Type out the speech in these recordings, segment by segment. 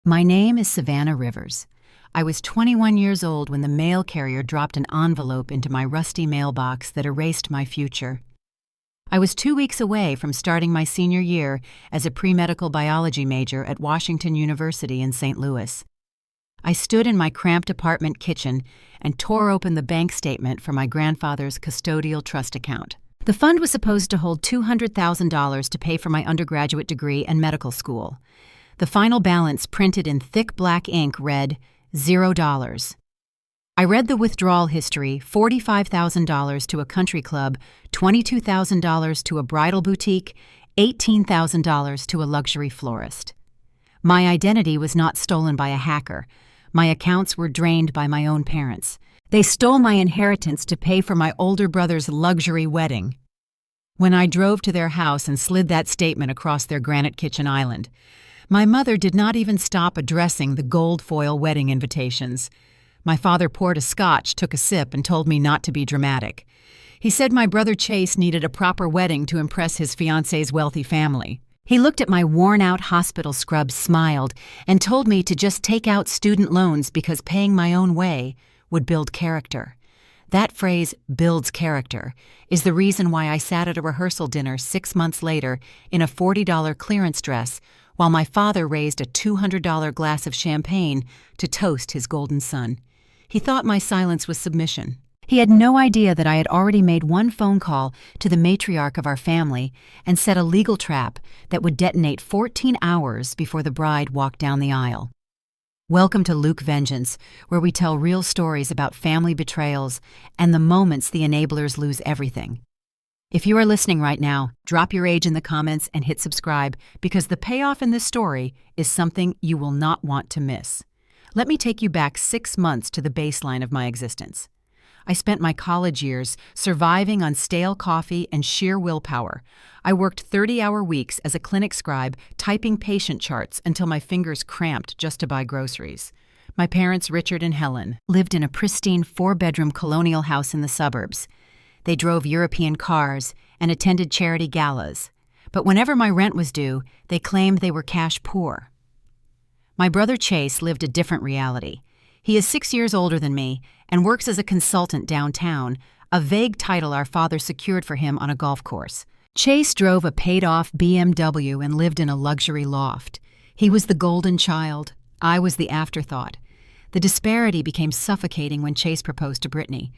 My name is Savannah Rivers. I was 21 years old when the mail carrier dropped an envelope into my rusty mailbox that erased my future. I was 2 weeks away from starting my senior year as a pre-medical biology major at Washington University in St. Louis. I stood in my cramped apartment kitchen and tore open the bank statement for my grandfather's custodial trust account. The fund was supposed to hold $200,000 to pay for my undergraduate degree and medical school. The final balance, printed in thick black ink, read $0. I read the withdrawal history: $45,000 to a country club, $22,000 to a bridal boutique, $18,000 to a luxury florist. My identity was not stolen by a hacker. My accounts were drained by my own parents. They stole my inheritance to pay for my older brother's luxury wedding. When I drove to their house and slid that statement across their granite kitchen island, my mother did not even stop addressing the gold foil wedding invitations. My father poured a scotch, took a sip, and told me not to be dramatic. He said my brother Chase needed a proper wedding to impress his fiancé's wealthy family. He looked at my worn-out hospital scrubs, smiled, and told me to just take out student loans because paying my own way would build character. That phrase, builds character, is the reason why I sat at a rehearsal dinner 6 months later in a $40 clearance dress while my father raised a $200 glass of champagne to toast his golden son. He thought my silence was submission. He had no idea that I had already made one phone call to the matriarch of our family and set a legal trap that would detonate 14 hours before the bride walked down the aisle. Welcome to Luke Vengeance, where we tell real stories about family betrayals and the moments the enablers lose everything. If you are listening right now, drop your age in the comments and hit subscribe, because the payoff in this story is something you will not want to miss. Let me take you back 6 months to the baseline of my existence. I spent my college years surviving on stale coffee and sheer willpower. I worked 30-hour weeks as a clinic scribe, typing patient charts until my fingers cramped just to buy groceries. My parents, Richard and Helen, lived in a pristine 4-bedroom colonial house in the suburbs. They drove European cars and attended charity galas. But whenever my rent was due, they claimed they were cash poor. My brother Chase lived a different reality. He is 6 years older than me and works as a consultant downtown, a vague title our father secured for him on a golf course. Chase drove a paid-off BMW and lived in a luxury loft. He was the golden child. I was the afterthought. The disparity became suffocating when Chase proposed to Brittany.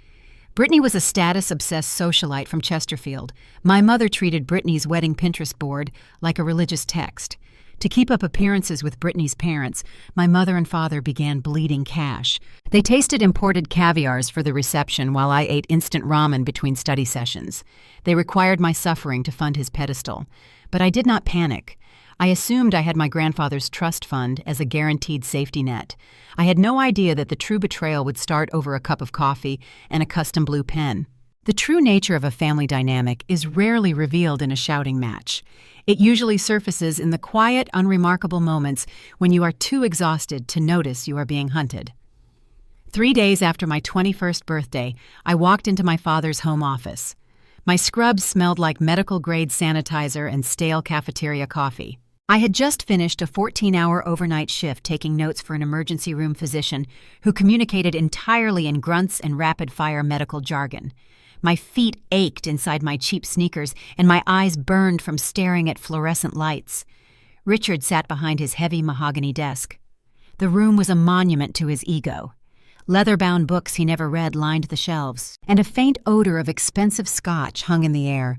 Brittany was a status-obsessed socialite from Chesterfield. My mother treated Brittany's wedding Pinterest board like a religious text. To keep up appearances with Brittany's parents, my mother and father began bleeding cash. They tasted imported caviars for the reception while I ate instant ramen between study sessions. They required my suffering to fund his pedestal. But I did not panic. I assumed I had my grandfather's trust fund as a guaranteed safety net. I had no idea that the true betrayal would start over a cup of coffee and a custom blue pen. The true nature of a family dynamic is rarely revealed in a shouting match. It usually surfaces in the quiet, unremarkable moments when you are too exhausted to notice you are being hunted. 3 days after my 21st birthday, I walked into my father's home office. My scrubs smelled like medical-grade sanitizer and stale cafeteria coffee. I had just finished a 14-hour overnight shift taking notes for an emergency room physician who communicated entirely in grunts and rapid-fire medical jargon. My feet ached inside my cheap sneakers, and my eyes burned from staring at fluorescent lights. Richard sat behind his heavy mahogany desk. The room was a monument to his ego. Leather-bound books he never read lined the shelves, and a faint odor of expensive scotch hung in the air.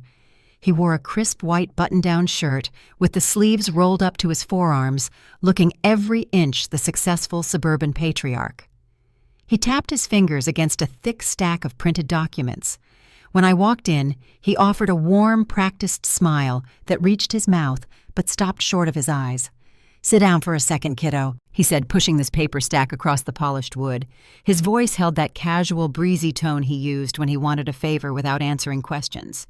He wore a crisp white button-down shirt with the sleeves rolled up to his forearms, looking every inch the successful suburban patriarch. He tapped his fingers against a thick stack of printed documents. When I walked in, he offered a warm, practiced smile that reached his mouth but stopped short of his eyes. "Sit down for a second, kiddo," he said, pushing this paper stack across the polished wood. His voice held that casual, breezy tone he used when he wanted a favor without answering questions.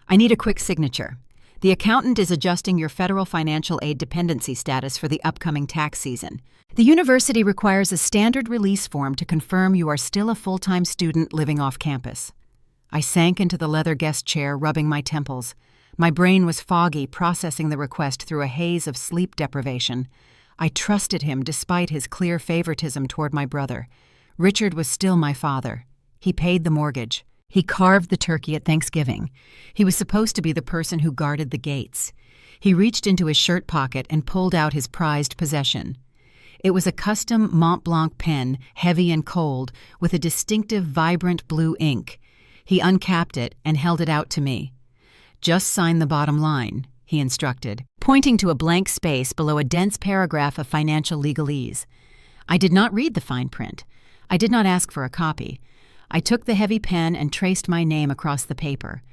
"I need a quick signature. The accountant is adjusting your federal financial aid dependency status for the upcoming tax season. The university requires a standard release form to confirm you are still a full-time student living off campus." I sank into the leather guest chair, rubbing my temples. My brain was foggy, processing the request through a haze of sleep deprivation. I trusted him despite his clear favoritism toward my brother. Richard was still my father. He paid the mortgage. He carved the turkey at Thanksgiving. He was supposed to be the person who guarded the gates. He reached into his shirt pocket and pulled out his prized possession. It was a custom Mont Blanc pen, heavy and cold, with a distinctive vibrant blue ink. He uncapped it and held it out to me. "Just sign the bottom line," he instructed, pointing to a blank space below a dense paragraph of financial legalese. I did not read the fine print. I did not ask for a copy. I took the heavy pen and traced my name across the paper.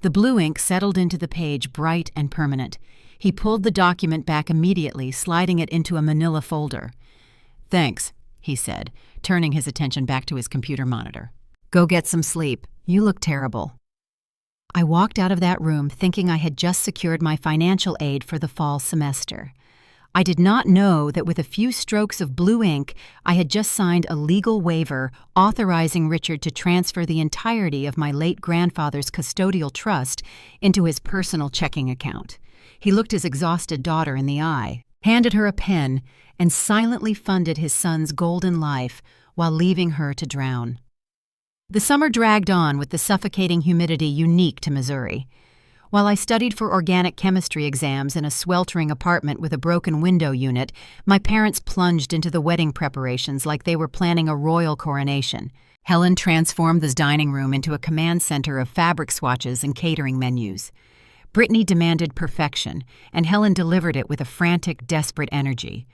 The blue ink settled into the page, bright and permanent. He pulled the document back immediately, sliding it into a manila folder. "Thanks," he said, turning his attention back to his computer monitor. "Go get some sleep. You look terrible." I walked out of that room thinking I had just secured my financial aid for the fall semester. I did not know that with a few strokes of blue ink, I had just signed a legal waiver authorizing Richard to transfer the entirety of my late grandfather's custodial trust into his personal checking account. He looked his exhausted daughter in the eye, handed her a pen, and silently funded his son's golden life while leaving her to drown. The summer dragged on with the suffocating humidity unique to Missouri. While I studied for organic chemistry exams in a sweltering apartment with a broken window unit, my parents plunged into the wedding preparations like they were planning a royal coronation. Helen transformed the dining room into a command center of fabric swatches and catering menus. Brittany demanded perfection, and Helen delivered it with a frantic, desperate energy.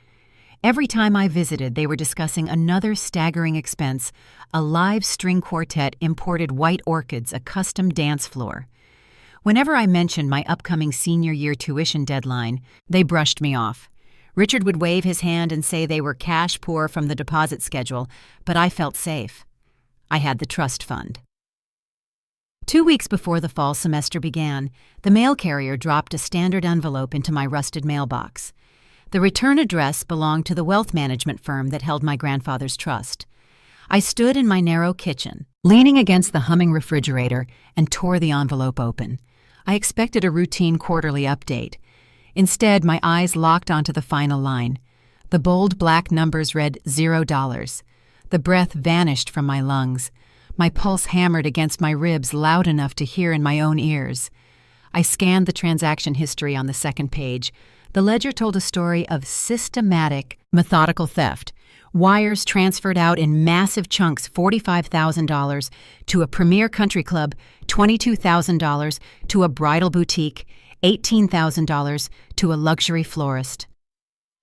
Every time I visited, they were discussing another staggering expense: a live string quartet imported white orchids, a custom dance floor. Whenever I mentioned my upcoming senior year tuition deadline, they brushed me off. Richard would wave his hand and say they were cash poor from the deposit schedule, but I felt safe. I had the trust fund. 2 weeks before the fall semester began, the mail carrier dropped a standard envelope into my rusted mailbox. The return address belonged to the wealth management firm that held my grandfather's trust. I stood in my narrow kitchen, leaning against the humming refrigerator, and tore the envelope open. I expected a routine quarterly update. Instead, my eyes locked onto the final line. The bold black numbers read $0. The breath vanished from my lungs. My pulse hammered against my ribs loud enough to hear in my own ears. I scanned the transaction history on the second page. The ledger told a story of systematic, methodical theft. Wires transferred out in massive chunks: $45,000 to a premier country club, $22,000 to a bridal boutique, $18,000 to a luxury florist.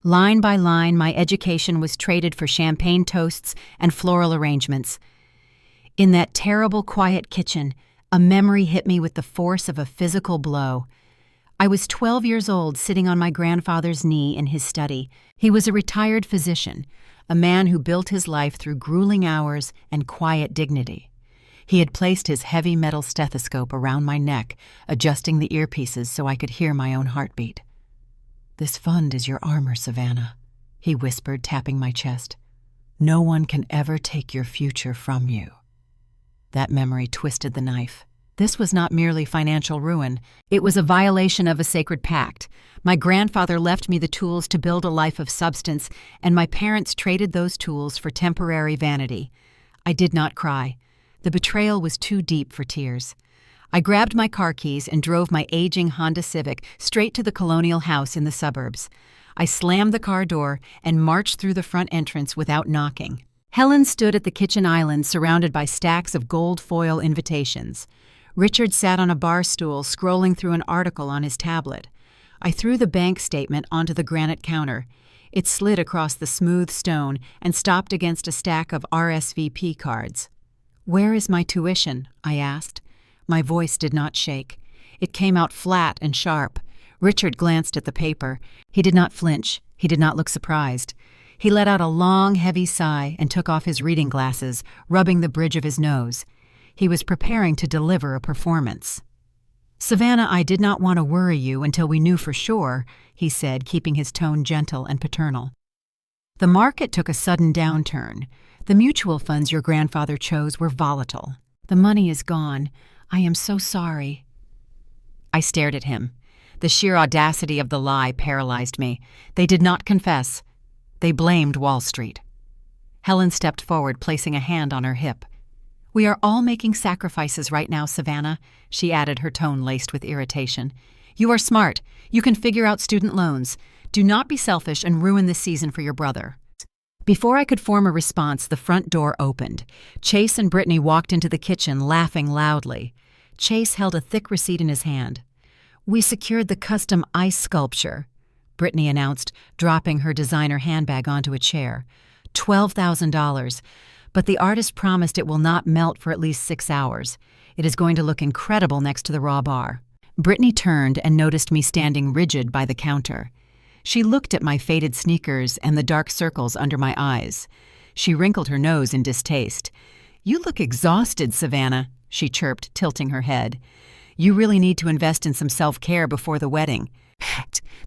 Line by line, my education was traded for champagne toasts and floral arrangements. In that terrible, quiet kitchen, a memory hit me with the force of a physical blow. I was 12 years old, sitting on my grandfather's knee in his study. He was a retired physician, a man who built his life through grueling hours and quiet dignity. He had placed his heavy metal stethoscope around my neck, adjusting the earpieces so I could hear my own heartbeat. "This fund is your armor, Savannah," he whispered, tapping my chest. "No one can ever take your future from you." That memory twisted the knife. This was not merely financial ruin. It was a violation of a sacred pact. My grandfather left me the tools to build a life of substance, and my parents traded those tools for temporary vanity. I did not cry. The betrayal was too deep for tears. I grabbed my car keys and drove my aging Honda Civic straight to the colonial house in the suburbs. I slammed the car door and marched through the front entrance without knocking. Helen stood at the kitchen island surrounded by stacks of gold foil invitations. Richard sat on a bar stool scrolling through an article on his tablet. I threw the bank statement onto the granite counter. It slid across the smooth stone and stopped against a stack of RSVP cards. "Where is my tuition?" I asked. My voice did not shake. It came out flat and sharp. Richard glanced at the paper. He did not flinch. He did not look surprised. He let out a long, heavy sigh and took off his reading glasses, rubbing the bridge of his nose. He was preparing to deliver a performance. "Savannah, I did not want to worry you until we knew for sure," he said, keeping his tone gentle and paternal. "The market took a sudden downturn. The mutual funds your grandfather chose were volatile. The money is gone. I am so sorry." I stared at him. The sheer audacity of the lie paralyzed me. They did not confess. They blamed Wall Street. Helen stepped forward, placing a hand on her hip. "We are all making sacrifices right now, Savannah," she added, her tone laced with irritation. "You are smart. You can figure out student loans. Do not be selfish and ruin this season for your brother." Before I could form a response, the front door opened. Chase and Brittany walked into the kitchen, laughing loudly. Chase held a thick receipt in his hand. "We secured the custom ice sculpture," Brittany announced, dropping her designer handbag onto a chair. $12,000, but the artist promised it will not melt for at least 6 hours. It is going to look incredible next to the raw bar. Brittany turned and noticed me standing rigid by the counter. She looked at my faded sneakers and the dark circles under my eyes. She wrinkled her nose in distaste. "You look exhausted, Savannah," she chirped, tilting her head. "You really need to invest in some self-care before the wedding."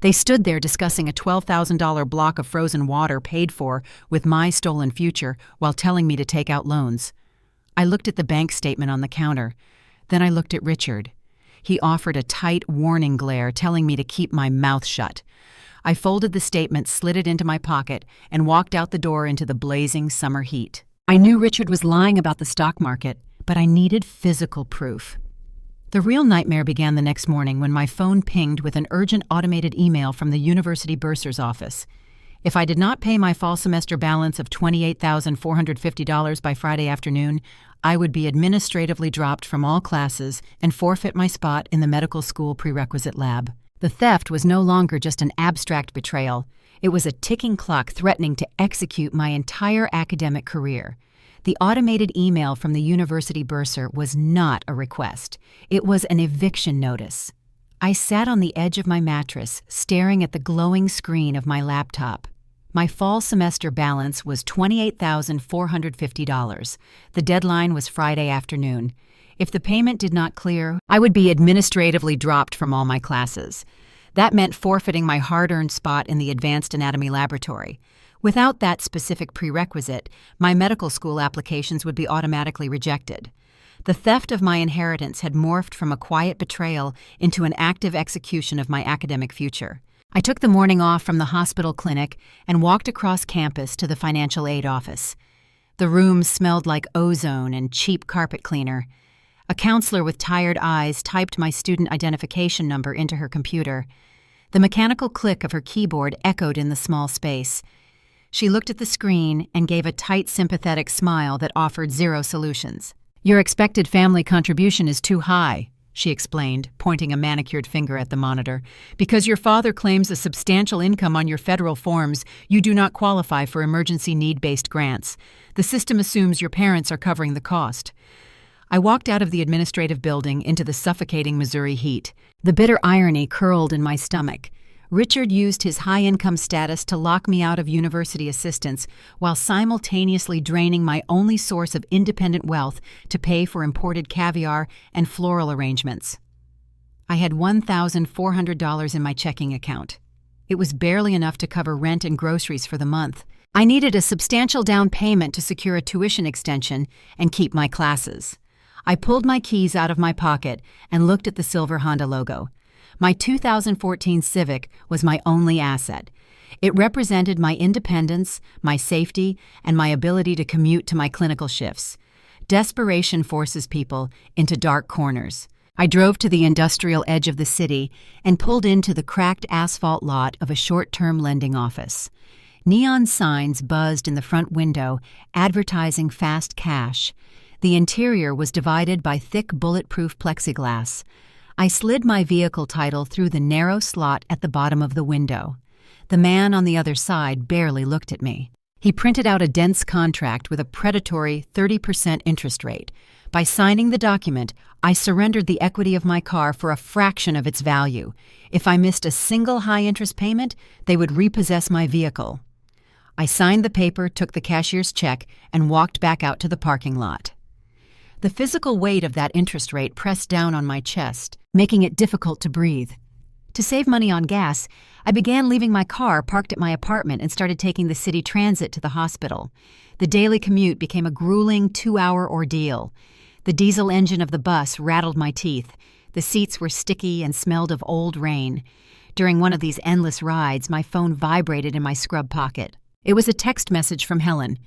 They stood there discussing a $12,000 block of frozen water paid for with my stolen future while telling me to take out loans. I looked at the bank statement on the counter. Then I looked at Richard. He offered a tight, warning glare, telling me to keep my mouth shut. I folded the statement, slid it into my pocket, and walked out the door into the blazing summer heat. I knew Richard was lying about the stock market, but I needed physical proof. The real nightmare began the next morning when my phone pinged with an urgent automated email from the university bursar's office. If I did not pay my fall semester balance of $28,450 by Friday afternoon, I would be administratively dropped from all classes and forfeit my spot in the medical school prerequisite lab. The theft was no longer just an abstract betrayal. It was a ticking clock threatening to execute my entire academic career. The automated email from the university bursar was not a request. It was an eviction notice. I sat on the edge of my mattress, staring at the glowing screen of my laptop. My fall semester balance was $28,450. The deadline was Friday afternoon. If the payment did not clear, I would be administratively dropped from all my classes. That meant forfeiting my hard-earned spot in the advanced anatomy laboratory. Without that specific prerequisite, my medical school applications would be automatically rejected. The theft of my inheritance had morphed from a quiet betrayal into an active execution of my academic future. I took the morning off from the hospital clinic and walked across campus to the financial aid office. The room smelled like ozone and cheap carpet cleaner. A counselor with tired eyes typed my student identification number into her computer. The mechanical click of her keyboard echoed in the small space. She looked at the screen and gave a tight, sympathetic smile that offered zero solutions. "Your expected family contribution is too high," she explained, pointing a manicured finger at the monitor. "Because your father claims a substantial income on your federal forms, you do not qualify for emergency need-based grants. The system assumes your parents are covering the cost." I walked out of the administrative building into the suffocating Missouri heat. The bitter irony curled in my stomach. Richard used his high-income status to lock me out of university assistance while simultaneously draining my only source of independent wealth to pay for imported caviar and floral arrangements. I had $1,400 in my checking account. It was barely enough to cover rent and groceries for the month. I needed a substantial down payment to secure a tuition extension and keep my classes. I pulled my keys out of my pocket and looked at the silver Honda logo. My 2014 Civic was my only asset. It represented my independence, my safety, and my ability to commute to my clinical shifts. Desperation forces people into dark corners. I drove to the industrial edge of the city and pulled into the cracked asphalt lot of a short-term lending office. Neon signs buzzed in the front window, advertising fast cash. The interior was divided by thick bulletproof plexiglass. I slid my vehicle title through the narrow slot at the bottom of the window. The man on the other side barely looked at me. He printed out a dense contract with a predatory 30% interest rate. By signing the document, I surrendered the equity of my car for a fraction of its value. If I missed a single high-interest payment, they would repossess my vehicle. I signed the paper, took the cashier's check, and walked back out to the parking lot. The physical weight of that interest rate pressed down on my chest, making it difficult to breathe. To save money on gas, I began leaving my car parked at my apartment and started taking the city transit to the hospital. The daily commute became a grueling 2-hour ordeal. The diesel engine of the bus rattled my teeth. The seats were sticky and smelled of old rain. During one of these endless rides, my phone vibrated in my scrub pocket. It was a text message from Helen.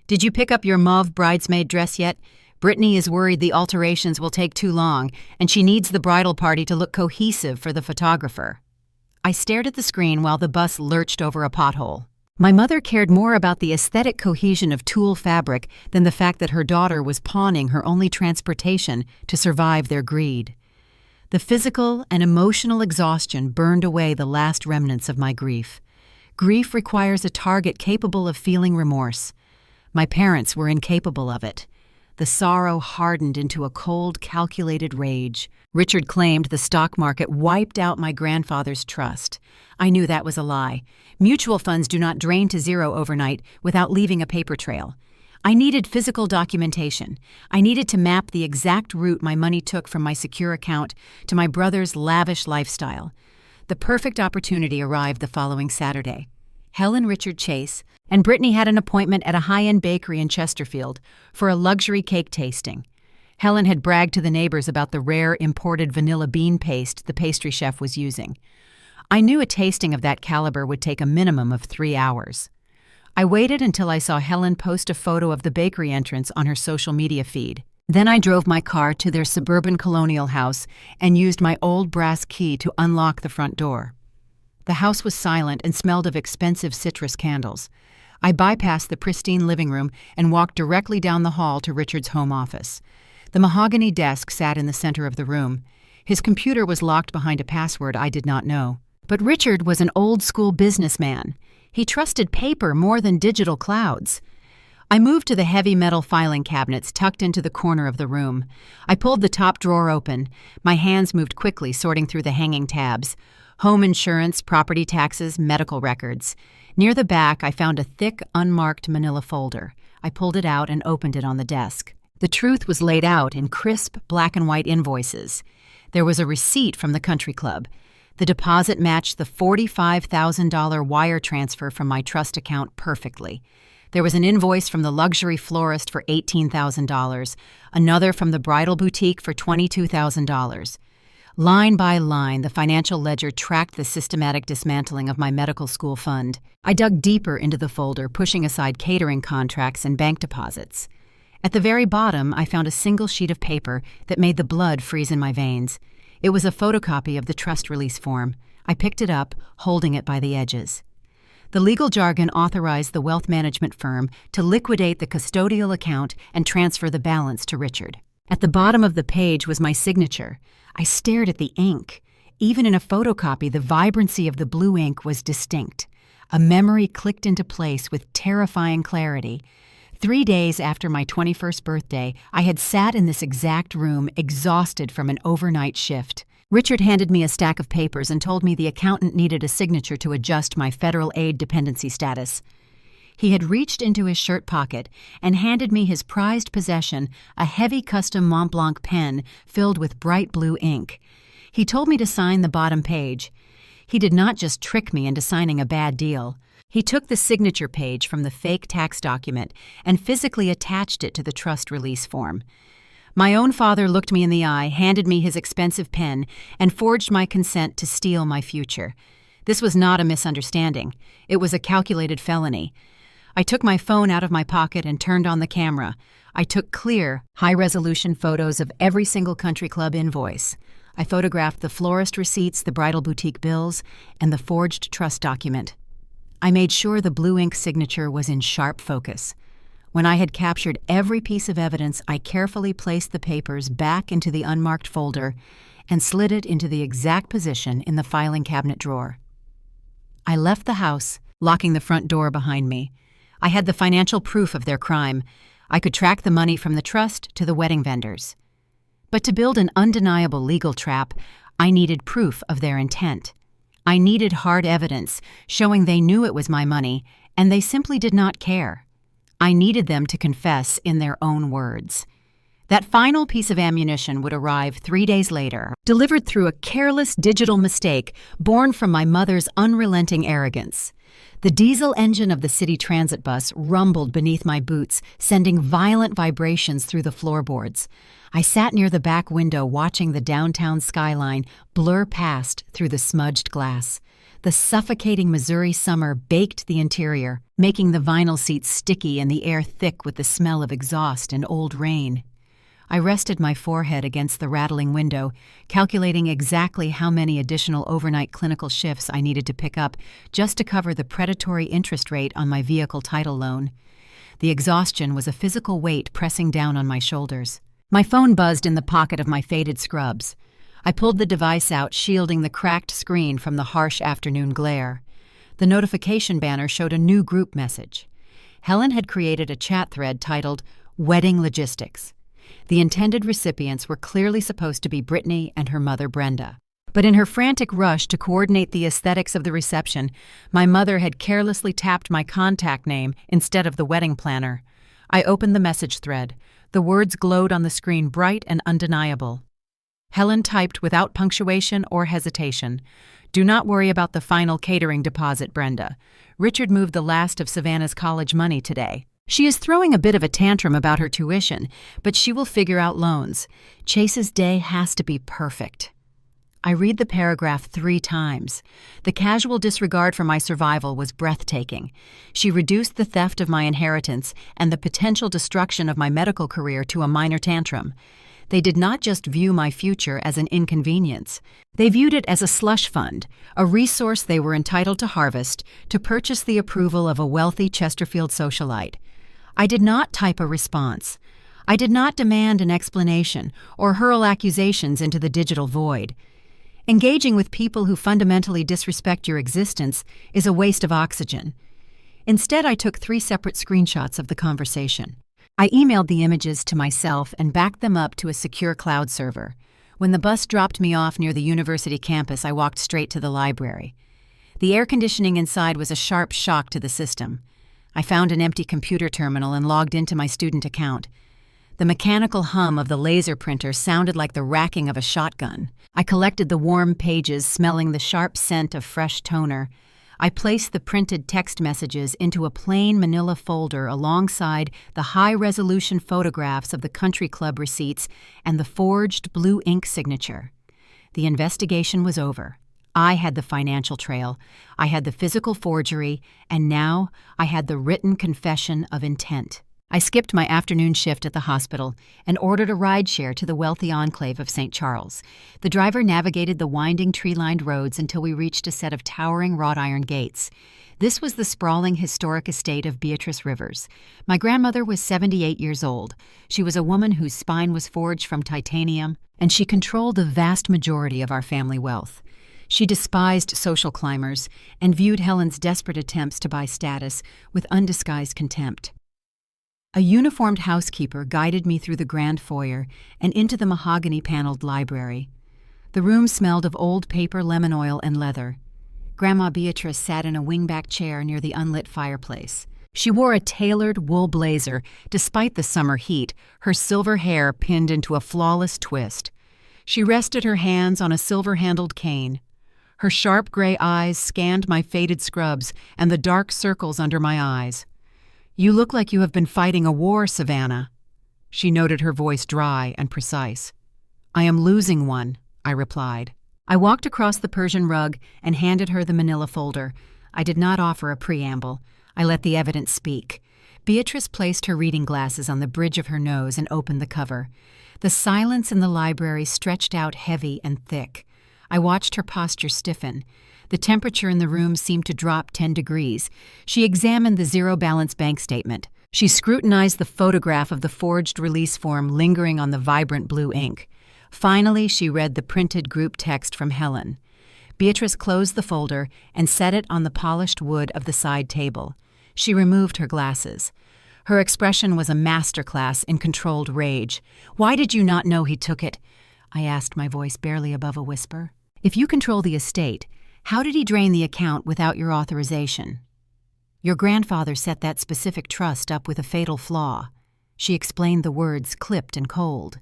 "Did you pick up your mauve bridesmaid dress yet? Brittany is worried the alterations will take too long, and she needs the bridal party to look cohesive for the photographer." I stared at the screen while the bus lurched over a pothole. My mother cared more about the aesthetic cohesion of tulle fabric than the fact that her daughter was pawning her only transportation to survive their greed. The physical and emotional exhaustion burned away the last remnants of my grief. Grief requires a target capable of feeling remorse. My parents were incapable of it. The sorrow hardened into a cold, calculated rage. Richard claimed the stock market wiped out my grandfather's trust. I knew that was a lie. Mutual funds do not drain to zero overnight without leaving a paper trail. I needed physical documentation. I needed to map the exact route my money took from my secure account to my brother's lavish lifestyle. The perfect opportunity arrived the following Saturday. Helen, Richard, Chase, and Brittany had an appointment at a high-end bakery in Chesterfield for a luxury cake tasting. Helen had bragged to the neighbors about the rare imported vanilla bean paste the pastry chef was using. I knew a tasting of that caliber would take a minimum of 3 hours. I waited until I saw Helen post a photo of the bakery entrance on her social media feed. Then I drove my car to their suburban colonial house and used my old brass key to unlock the front door. The house was silent and smelled of expensive citrus candles. I bypassed the pristine living room and walked directly down the hall to Richard's home office. The mahogany desk sat in the center of the room. His computer was locked behind a password I did not know. But Richard was an old-school businessman. He trusted paper more than digital clouds. I moved to the heavy metal filing cabinets tucked into the corner of the room. I pulled the top drawer open. My hands moved quickly, sorting through the hanging tabs. Home insurance, property taxes, medical records. Near the back, I found a thick, unmarked manila folder. I pulled it out and opened it on the desk. The truth was laid out in crisp, black-and-white invoices. There was a receipt from the country club. The deposit matched the $45,000 wire transfer from my trust account perfectly. There was an invoice from the luxury florist for $18,000, another from the bridal boutique for $22,000. Line by line, the financial ledger tracked the systematic dismantling of my medical school fund. I dug deeper into the folder, pushing aside catering contracts and bank deposits. At the very bottom, I found a single sheet of paper that made the blood freeze in my veins. It was a photocopy of the trust release form. I picked it up, holding it by the edges. The legal jargon authorized the wealth management firm to liquidate the custodial account and transfer the balance to Richard. At the bottom of the page was my signature. I stared at the ink. Even in a photocopy, the vibrancy of the blue ink was distinct. A memory clicked into place with terrifying clarity. 3 days after my 21st birthday, I had sat in this exact room, exhausted from an overnight shift. Richard handed me a stack of papers and told me the accountant needed a signature to adjust my federal aid dependency status. He had reached into his shirt pocket and handed me his prized possession, a heavy custom Mont Blanc pen filled with bright blue ink. He told me to sign the bottom page. He did not just trick me into signing a bad deal. He took the signature page from the fake tax document and physically attached it to the trust release form. My own father looked me in the eye, handed me his expensive pen, and forged my consent to steal my future. This was not a misunderstanding. It was a calculated felony. I took my phone out of my pocket and turned on the camera. I took clear, high-resolution photos of every single country club invoice. I photographed the florist receipts, the bridal boutique bills, and the forged trust document. I made sure the blue ink signature was in sharp focus. When I had captured every piece of evidence, I carefully placed the papers back into the unmarked folder and slid it into the exact position in the filing cabinet drawer. I left the house, locking the front door behind me. I had the financial proof of their crime. I could track the money from the trust to the wedding vendors. But to build an undeniable legal trap, I needed proof of their intent. I needed hard evidence showing they knew it was my money and they simply did not care. I needed them to confess in their own words. That final piece of ammunition would arrive 3 days later, delivered through a careless digital mistake born from my mother's unrelenting arrogance. The diesel engine of the city transit bus rumbled beneath my boots, sending violent vibrations through the floorboards. I sat near the back window watching the downtown skyline blur past through the smudged glass. The suffocating Missouri summer baked the interior, making the vinyl seats sticky and the air thick with the smell of exhaust and old rain. I rested my forehead against the rattling window, calculating exactly how many additional overnight clinical shifts I needed to pick up just to cover the predatory interest rate on my vehicle title loan. The exhaustion was a physical weight pressing down on my shoulders. My phone buzzed in the pocket of my faded scrubs. I pulled the device out, shielding the cracked screen from the harsh afternoon glare. The notification banner showed a new group message. Helen had created a chat thread titled Wedding Logistics. The intended recipients were clearly supposed to be Brittany and her mother Brenda. But in her frantic rush to coordinate the aesthetics of the reception, my mother had carelessly tapped my contact name instead of the wedding planner. I opened the message thread. The words glowed on the screen, bright and undeniable. Helen typed without punctuation or hesitation. "Do not worry about the final catering deposit, Brenda. Richard moved the last of Savannah's college money today. She is throwing a bit of a tantrum about her tuition, but she will figure out loans. Chase's day has to be perfect." I read the paragraph 3 times. The casual disregard for my survival was breathtaking. She reduced the theft of my inheritance and the potential destruction of my medical career to a minor tantrum. They did not just view my future as an inconvenience. They viewed it as a slush fund, a resource they were entitled to harvest to purchase the approval of a wealthy Chesterfield socialite. I did not type a response. I did not demand an explanation or hurl accusations into the digital void. Engaging with people who fundamentally disrespect your existence is a waste of oxygen. Instead, I took 3 separate screenshots of the conversation. I emailed the images to myself and backed them up to a secure cloud server. When the bus dropped me off near the university campus, I walked straight to the library. The air conditioning inside was a sharp shock to the system. I found an empty computer terminal and logged into my student account. The mechanical hum of the laser printer sounded like the racking of a shotgun. I collected the warm pages, smelling the sharp scent of fresh toner. I placed the printed text messages into a plain manila folder alongside the high-resolution photographs of the country club receipts and the forged blue ink signature. The investigation was over. I had the financial trail, I had the physical forgery, and now I had the written confession of intent. I skipped my afternoon shift at the hospital and ordered a rideshare to the wealthy enclave of St. Charles. The driver navigated the winding tree-lined roads until we reached a set of towering wrought iron gates. This was the sprawling historic estate of Beatrice Rivers. My grandmother was 78 years old. She was a woman whose spine was forged from titanium, and she controlled the vast majority of our family wealth. She despised social climbers and viewed Helen's desperate attempts to buy status with undisguised contempt. A uniformed housekeeper guided me through the grand foyer and into the mahogany-paneled library. The room smelled of old paper, lemon oil, and leather. Grandma Beatrice sat in a wingback chair near the unlit fireplace. She wore a tailored wool blazer, despite the summer heat, her silver hair pinned into a flawless twist. She rested her hands on a silver-handled cane. Her sharp gray eyes scanned my faded scrubs and the dark circles under my eyes. "You look like you have been fighting a war, Savannah." She noted, her voice dry and precise. "I am losing one," I replied. I walked across the Persian rug and handed her the manila folder. I did not offer a preamble. I let the evidence speak. Beatrice placed her reading glasses on the bridge of her nose and opened the cover. The silence in the library stretched out heavy and thick. I watched her posture stiffen. The temperature in the room seemed to drop 10 degrees. She examined the zero-balance bank statement. She scrutinized the photograph of the forged release form lingering on the vibrant blue ink. Finally, she read the printed group text from Helen. Beatrice closed the folder and set it on the polished wood of the side table. She removed her glasses. Her expression was a masterclass in controlled rage. "Why did you not know he took it?" I asked, my voice barely above a whisper. "If you control the estate, how did he drain the account without your authorization?" "Your grandfather set that specific trust up with a fatal flaw." She explained, the words clipped and cold.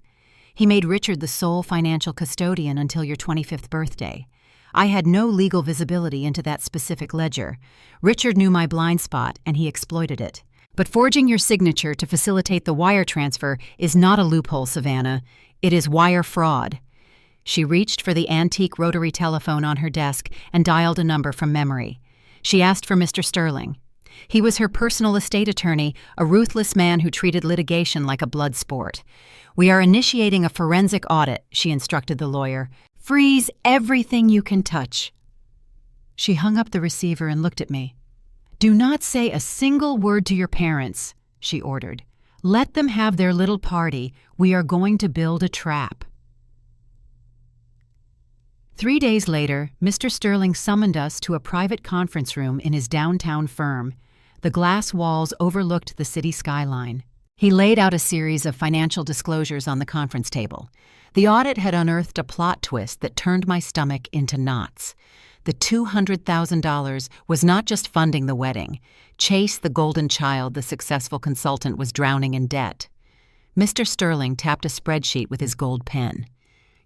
"He made Richard the sole financial custodian until your 25th birthday. I had no legal visibility into that specific ledger. Richard knew my blind spot, and he exploited it. But forging your signature to facilitate the wire transfer is not a loophole, Savannah. It is wire fraud." She reached for the antique rotary telephone on her desk and dialed a number from memory. She asked for Mr. Sterling. He was her personal estate attorney, a ruthless man who treated litigation like a blood sport. "We are initiating a forensic audit," she instructed the lawyer. "Freeze everything you can touch." She hung up the receiver and looked at me. "Do not say a single word to your parents," she ordered. "Let them have their little party. We are going to build a trap." 3 days later, Mr. Sterling summoned us to a private conference room in his downtown firm. The glass walls overlooked the city skyline. He laid out a series of financial disclosures on the conference table. The audit had unearthed a plot twist that turned my stomach into knots. The $200,000 was not just funding the wedding. Chase, the golden child, the successful consultant, was drowning in debt. Mr. Sterling tapped a spreadsheet with his gold pen.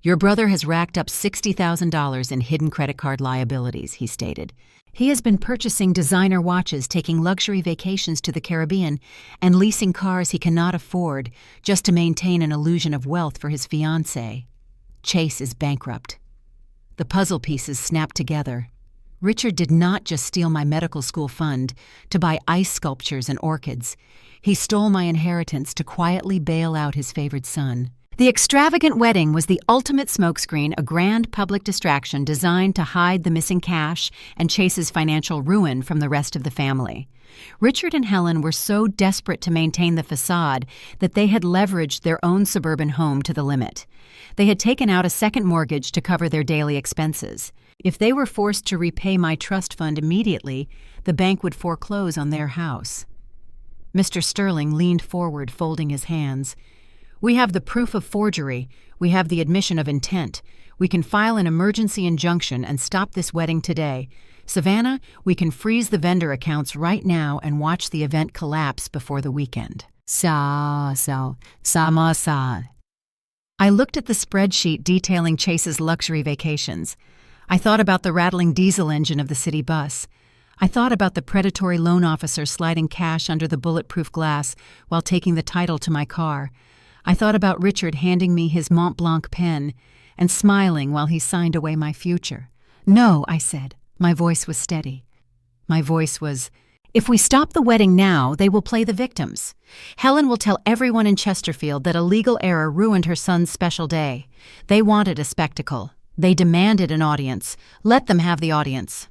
"Your brother has racked up $60,000 in hidden credit card liabilities," he stated. "He has been purchasing designer watches, taking luxury vacations to the Caribbean, and leasing cars he cannot afford just to maintain an illusion of wealth for his fiancée. Chase is bankrupt." The puzzle pieces snapped together. Richard did not just steal my medical school fund to buy ice sculptures and orchids. He stole my inheritance to quietly bail out his favored son. The extravagant wedding was the ultimate smokescreen, a grand public distraction designed to hide the missing cash and Chase's financial ruin from the rest of the family. Richard and Helen were so desperate to maintain the facade that they had leveraged their own suburban home to the limit. They had taken out a second mortgage to cover their daily expenses. If they were forced to repay my trust fund immediately, the bank would foreclose on their house. Mr. Sterling leaned forward, folding his hands. "We have the proof of forgery. We have the admission of intent. We can file an emergency injunction and stop this wedding today. Savannah, we can freeze the vendor accounts right now and watch the event collapse before the weekend." Sama. I looked at the spreadsheet detailing Chase's luxury vacations. I thought about the rattling diesel engine of the city bus. I thought about the predatory loan officer sliding cash under the bulletproof glass while taking the title to my car. I thought about Richard handing me his Mont Blanc pen and smiling while he signed away my future. "No," I said. My voice was steady. My voice was, "If we stop the wedding now, they will play the victims. Helen will tell everyone in Chesterfield that a legal error ruined her son's special day. They wanted a spectacle. They demanded an audience. Let them have the audience."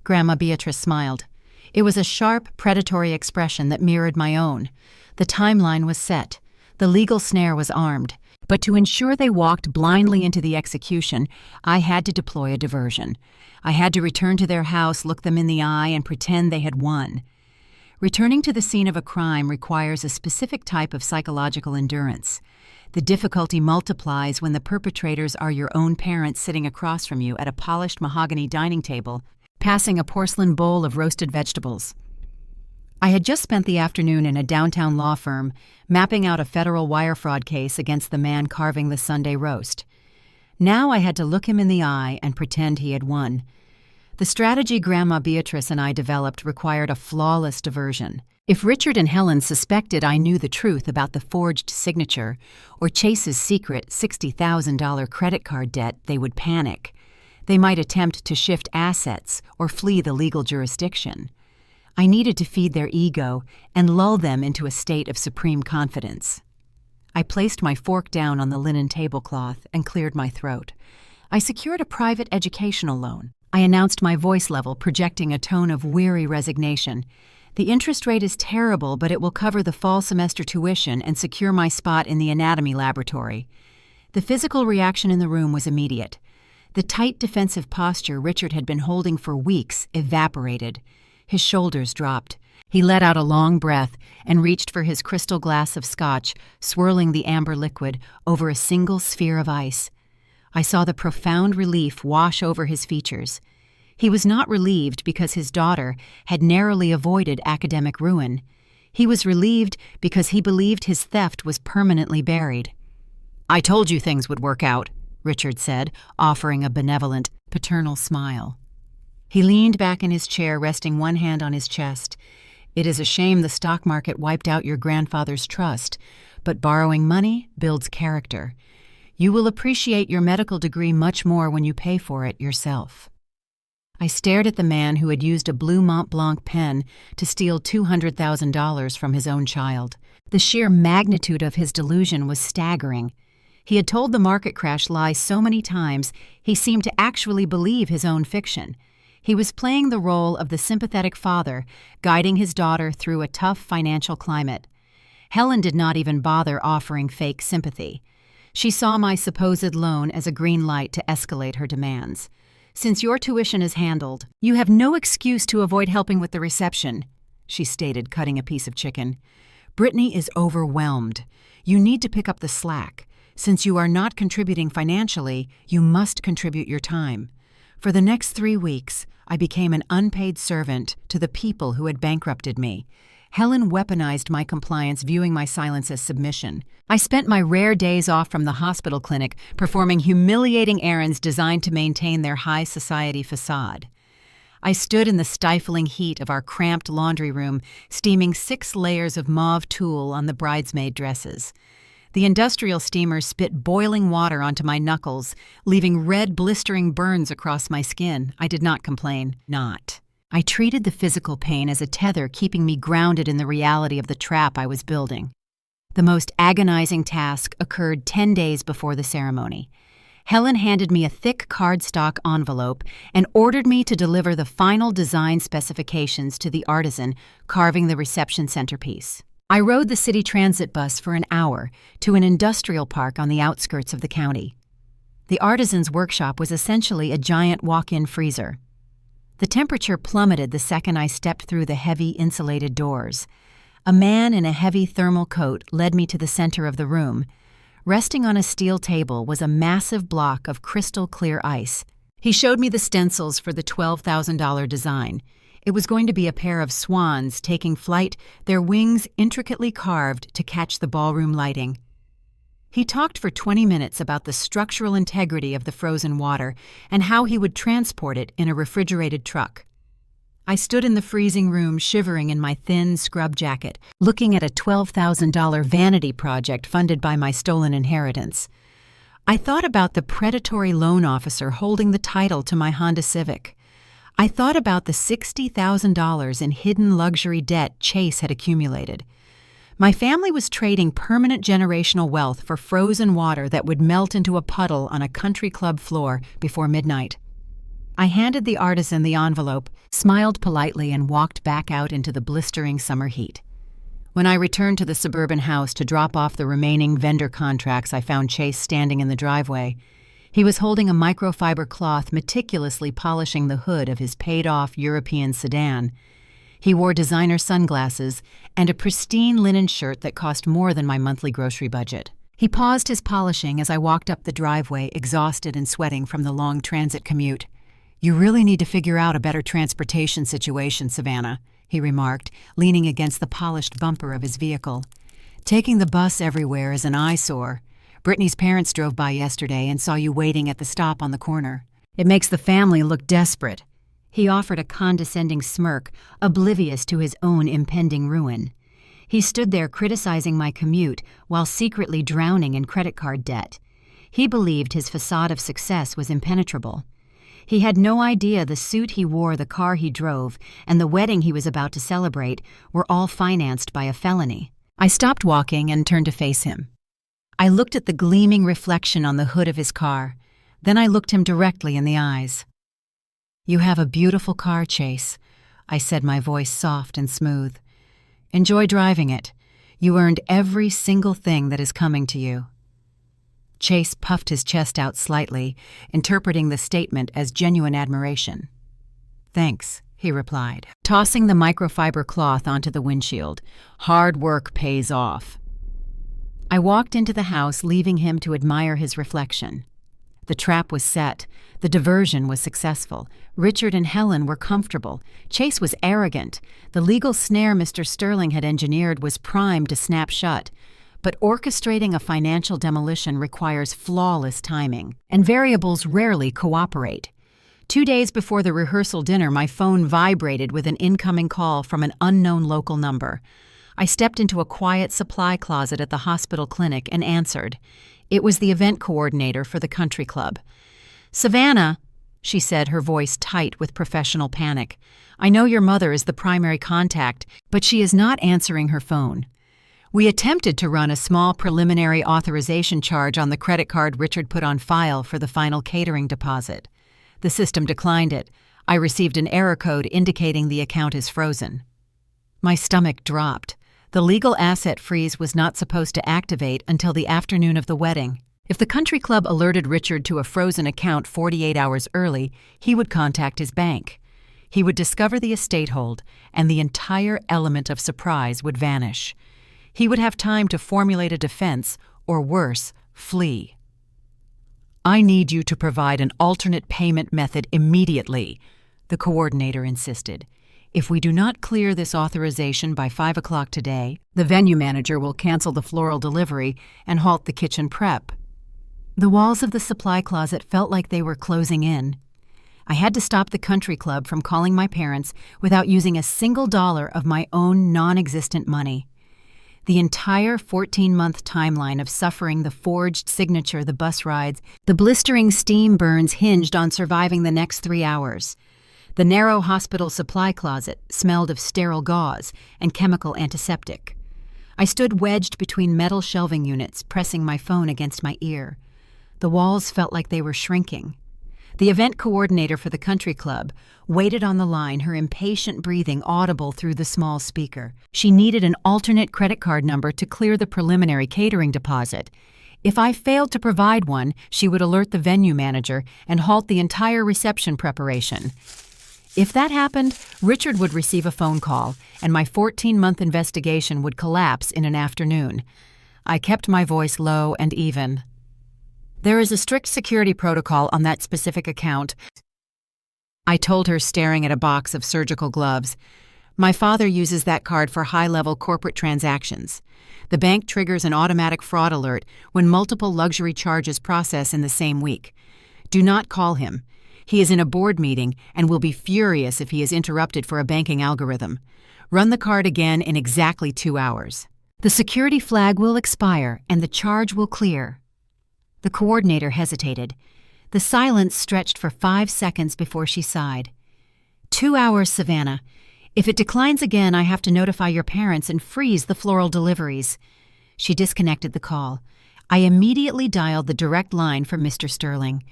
Grandma Beatrice smiled. It was a sharp, predatory expression that mirrored my own. The timeline was set. The legal snare was armed. But to ensure they walked blindly into the execution, I had to deploy a diversion. I had to return to their house, look them in the eye, and pretend they had won. Returning to the scene of a crime requires a specific type of psychological endurance. The difficulty multiplies when the perpetrators are your own parents sitting across from you at a polished mahogany dining table, passing a porcelain bowl of roasted vegetables. I had just spent the afternoon in a downtown law firm, mapping out a federal wire fraud case against the man carving the Sunday roast. Now I had to look him in the eye and pretend he had won. The strategy Grandma Beatrice and I developed required a flawless diversion. If Richard and Helen suspected I knew the truth about the forged signature or Chase's secret $60,000 credit card debt, they would panic. They might attempt to shift assets or flee the legal jurisdiction. I needed to feed their ego and lull them into a state of supreme confidence. I placed my fork down on the linen tablecloth and cleared my throat. I secured a private educational loan. I announced my voice level, projecting a tone of weary resignation. "The interest rate is terrible, but it will cover the fall semester tuition and secure my spot in the anatomy laboratory." The physical reaction in the room was immediate. The tight defensive posture Richard had been holding for weeks evaporated. His shoulders dropped. He let out a long breath and reached for his crystal glass of scotch, swirling the amber liquid over a single sphere of ice. I saw the profound relief wash over his features. He was not relieved because his daughter had narrowly avoided academic ruin. He was relieved because he believed his theft was permanently buried. "I told you things would work out," Richard said, offering a benevolent, paternal smile. He leaned back in his chair, resting one hand on his chest. "It is a shame the stock market wiped out your grandfather's trust, but borrowing money builds character. You will appreciate your medical degree much more when you pay for it yourself." I stared at the man who had used a blue Mont Blanc pen to steal $200,000 from his own child. The sheer magnitude of his delusion was staggering. He had told the market crash lie so many times, he seemed to actually believe his own fiction. He was playing the role of the sympathetic father, guiding his daughter through a tough financial climate. Helen did not even bother offering fake sympathy. She saw my supposed loan as a green light to escalate her demands. "Since your tuition is handled, you have no excuse to avoid helping with the reception," she stated, cutting a piece of chicken. "Brittany is overwhelmed. You need to pick up the slack. Since you are not contributing financially, you must contribute your time." For the next 3 weeks, I became an unpaid servant to the people who had bankrupted me. Helen weaponized my compliance, viewing my silence as submission. I spent my rare days off from the hospital clinic performing humiliating errands designed to maintain their high society facade. I stood in the stifling heat of our cramped laundry room, steaming 6 layers of mauve tulle on the bridesmaid dresses. The industrial steamer spit boiling water onto my knuckles, leaving red, blistering burns across my skin. I did not complain. I treated the physical pain as a tether keeping me grounded in the reality of the trap I was building. The most agonizing task occurred 10 days before the ceremony. Helen handed me a thick cardstock envelope and ordered me to deliver the final design specifications to the artisan carving the reception centerpiece. I rode the city transit bus for an hour to an industrial park on the outskirts of the county. The artisan's workshop was essentially a giant walk-in freezer. The temperature plummeted the second I stepped through the heavy insulated doors. A man in a heavy thermal coat led me to the center of the room. Resting on a steel table was a massive block of crystal-clear ice. He showed me the stencils for the $12,000 design. It was going to be a pair of swans taking flight, their wings intricately carved to catch the ballroom lighting. He talked for 20 minutes about the structural integrity of the frozen water and how he would transport it in a refrigerated truck. I stood in the freezing room shivering in my thin scrub jacket, looking at a $12,000 vanity project funded by my stolen inheritance. I thought about the predatory loan officer holding the title to my Honda Civic. I thought about the $60,000 in hidden luxury debt Chase had accumulated. My family was trading permanent generational wealth for frozen water that would melt into a puddle on a country club floor before midnight. I handed the artisan the envelope, smiled politely, and walked back out into the blistering summer heat. When I returned to the suburban house to drop off the remaining vendor contracts, I found Chase standing in the driveway. He was holding a microfiber cloth, meticulously polishing the hood of his paid-off European sedan. He wore designer sunglasses and a pristine linen shirt that cost more than my monthly grocery budget. He paused his polishing as I walked up the driveway, exhausted and sweating from the long transit commute. "You really need to figure out a better transportation situation, Savannah," he remarked, leaning against the polished bumper of his vehicle. "Taking the bus everywhere is an eyesore. Brittany's parents drove by yesterday and saw you waiting at the stop on the corner. It makes the family look desperate." He offered a condescending smirk, oblivious to his own impending ruin. He stood there criticizing my commute while secretly drowning in credit card debt. He believed his facade of success was impenetrable. He had no idea the suit he wore, the car he drove, and the wedding he was about to celebrate were all financed by a felony. I stopped walking and turned to face him. I looked at the gleaming reflection on the hood of his car. Then I looked him directly in the eyes. "You have a beautiful car, Chase," I said, my voice soft and smooth. "Enjoy driving it. You earned every single thing that is coming to you." Chase puffed his chest out slightly, interpreting the statement as genuine admiration. "Thanks," he replied, tossing the microfiber cloth onto the windshield. "Hard work pays off." I walked into the house, leaving him to admire his reflection. The trap was set. The diversion was successful. Richard and Helen were comfortable. Chase was arrogant. The legal snare Mr. Sterling had engineered was primed to snap shut. But orchestrating a financial demolition requires flawless timing, and variables rarely cooperate. 2 days before the rehearsal dinner, my phone vibrated with an incoming call from an unknown local number. I stepped into a quiet supply closet at the hospital clinic and answered. It was the event coordinator for the country club. "Savannah," she said, her voice tight with professional panic, "I know your mother is the primary contact, but she is not answering her phone. We attempted to run a small preliminary authorization charge on the credit card Richard put on file for the final catering deposit. The system declined it. I received an error code indicating the account is frozen." My stomach dropped. The legal asset freeze was not supposed to activate until the afternoon of the wedding. If the country club alerted Richard to a frozen account 48 hours early, he would contact his bank. He would discover the estate hold, and the entire element of surprise would vanish. He would have time to formulate a defense, or worse, flee. "I need you to provide an alternate payment method immediately," the coordinator insisted. "If we do not clear this authorization by 5 o'clock today, the venue manager will cancel the floral delivery and halt the kitchen prep." The walls of the supply closet felt like they were closing in. I had to stop the country club from calling my parents without using a single dollar of my own non-existent money. The entire 14-month timeline of suffering, the forged signature, the bus rides, the blistering steam burns hinged on surviving the next 3 hours. The narrow hospital supply closet smelled of sterile gauze and chemical antiseptic. I stood wedged between metal shelving units, pressing my phone against my ear. The walls felt like they were shrinking. The event coordinator for the country club waited on the line, her impatient breathing audible through the small speaker. She needed an alternate credit card number to clear the preliminary catering deposit. If I failed to provide one, she would alert the venue manager and halt the entire reception preparation. If that happened, Richard would receive a phone call, and my 14-month investigation would collapse in an afternoon. I kept my voice low and even. "There is a strict security protocol on that specific account," I told her, staring at a box of surgical gloves. "My father uses that card for high-level corporate transactions. The bank triggers an automatic fraud alert when multiple luxury charges process in the same week. Do not call him. He is in a board meeting and will be furious if he is interrupted for a banking algorithm. Run the card again in exactly 2 hours. The security flag will expire and the charge will clear." The coordinator hesitated. The silence stretched for 5 seconds before she sighed. 2 hours, Savannah. If it declines again, I have to notify your parents and freeze the floral deliveries." She disconnected the call. I immediately dialed the direct line for Mr. Sterling.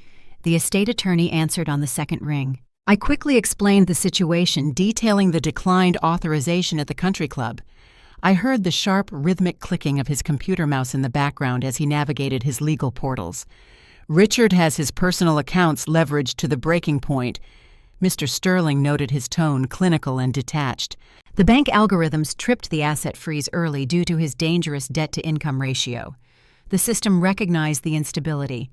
The estate attorney answered on the second ring. I quickly explained the situation, detailing the declined authorization at the country club. I heard the sharp, rhythmic clicking of his computer mouse in the background as he navigated his legal portals. "Richard has his personal accounts leveraged to the breaking point." Mr. Sterling noted his tone, clinical and detached. "The bank algorithms tripped the asset freeze early due to his dangerous debt-to-income ratio. The system recognized the instability.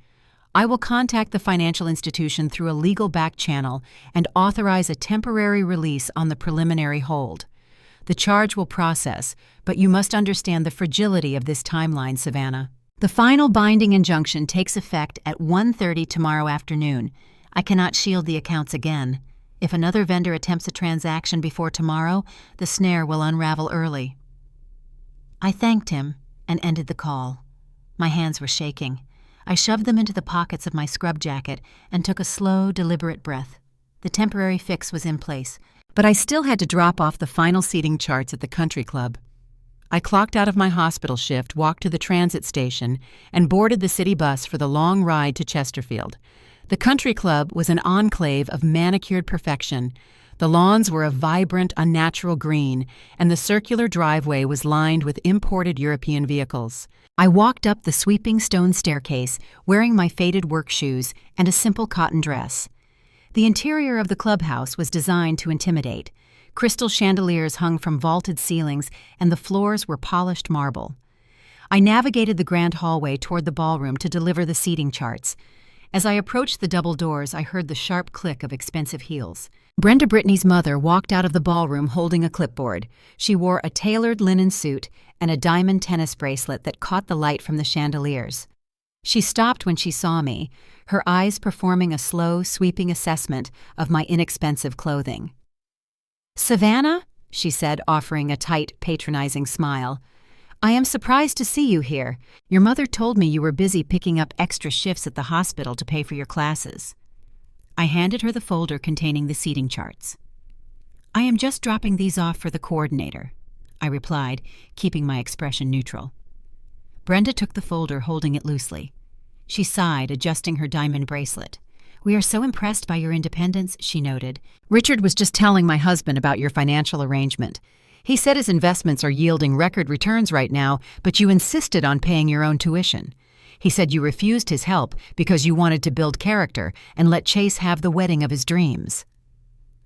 I will contact the financial institution through a legal back channel and authorize a temporary release on the preliminary hold. The charge will process, but you must understand the fragility of this timeline, Savannah. The final binding injunction takes effect at 1:30 tomorrow afternoon. I cannot shield the accounts again. If another vendor attempts a transaction before tomorrow, the snare will unravel early." I thanked him and ended the call. My hands were shaking. I shoved them into the pockets of my scrub jacket and took a slow, deliberate breath. The temporary fix was in place, but I still had to drop off the final seating charts at the country club. I clocked out of my hospital shift, walked to the transit station, and boarded the city bus for the long ride to Chesterfield. The country club was an enclave of manicured perfection. The lawns were a vibrant, unnatural green, and the circular driveway was lined with imported European vehicles. I walked up the sweeping stone staircase, wearing my faded work shoes and a simple cotton dress. The interior of the clubhouse was designed to intimidate. Crystal chandeliers hung from vaulted ceilings, and the floors were polished marble. I navigated the grand hallway toward the ballroom to deliver the seating charts. As I approached the double doors, I heard the sharp click of expensive heels. Brenda Brittany's mother walked out of the ballroom holding a clipboard. She wore a tailored linen suit and a diamond tennis bracelet that caught the light from the chandeliers. She stopped when she saw me, her eyes performing a slow, sweeping assessment of my inexpensive clothing. "Savannah?" she said, offering a tight, patronizing smile. I am surprised to see you here. Your mother told me you were busy picking up extra shifts at the hospital to pay for your classes. I handed her the folder containing the seating charts. I am just dropping these off for the coordinator, I replied, keeping my expression neutral. Brenda took the folder, holding it loosely. She sighed, adjusting her diamond bracelet. We are so impressed by your independence, she noted. Richard was just telling my husband about your financial arrangement. He said his investments are yielding record returns right now, but you insisted on paying your own tuition. He said you refused his help because you wanted to build character and let Chase have the wedding of his dreams.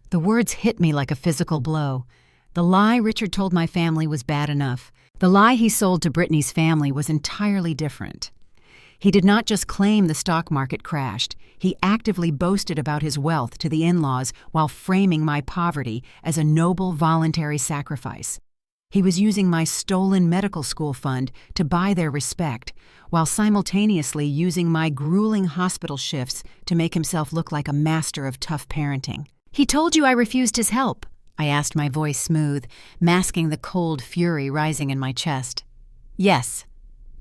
The words hit me like a physical blow. The lie Richard told my family was bad enough. The lie he sold to Brittany's family was entirely different. He did not just claim the stock market crashed. He actively boasted about his wealth to the in-laws while framing my poverty as a noble voluntary sacrifice. He was using my stolen medical school fund to buy their respect, while simultaneously using my grueling hospital shifts to make himself look like a master of tough parenting. He told you I refused his help, I asked, my voice smooth, masking the cold fury rising in my chest. Yes,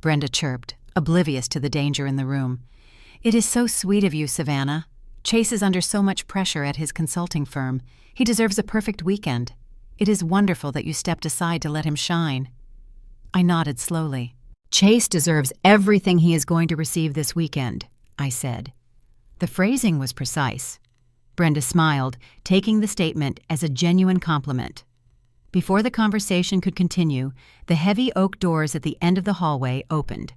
Brenda chirped, oblivious to the danger in the room. It is so sweet of you, Savannah. Chase is under so much pressure at his consulting firm. He deserves a perfect weekend. It is wonderful that you stepped aside to let him shine. I nodded slowly. Chase deserves everything he is going to receive this weekend, I said. The phrasing was precise. Brenda smiled, taking the statement as a genuine compliment. Before the conversation could continue, the heavy oak doors at the end of the hallway opened.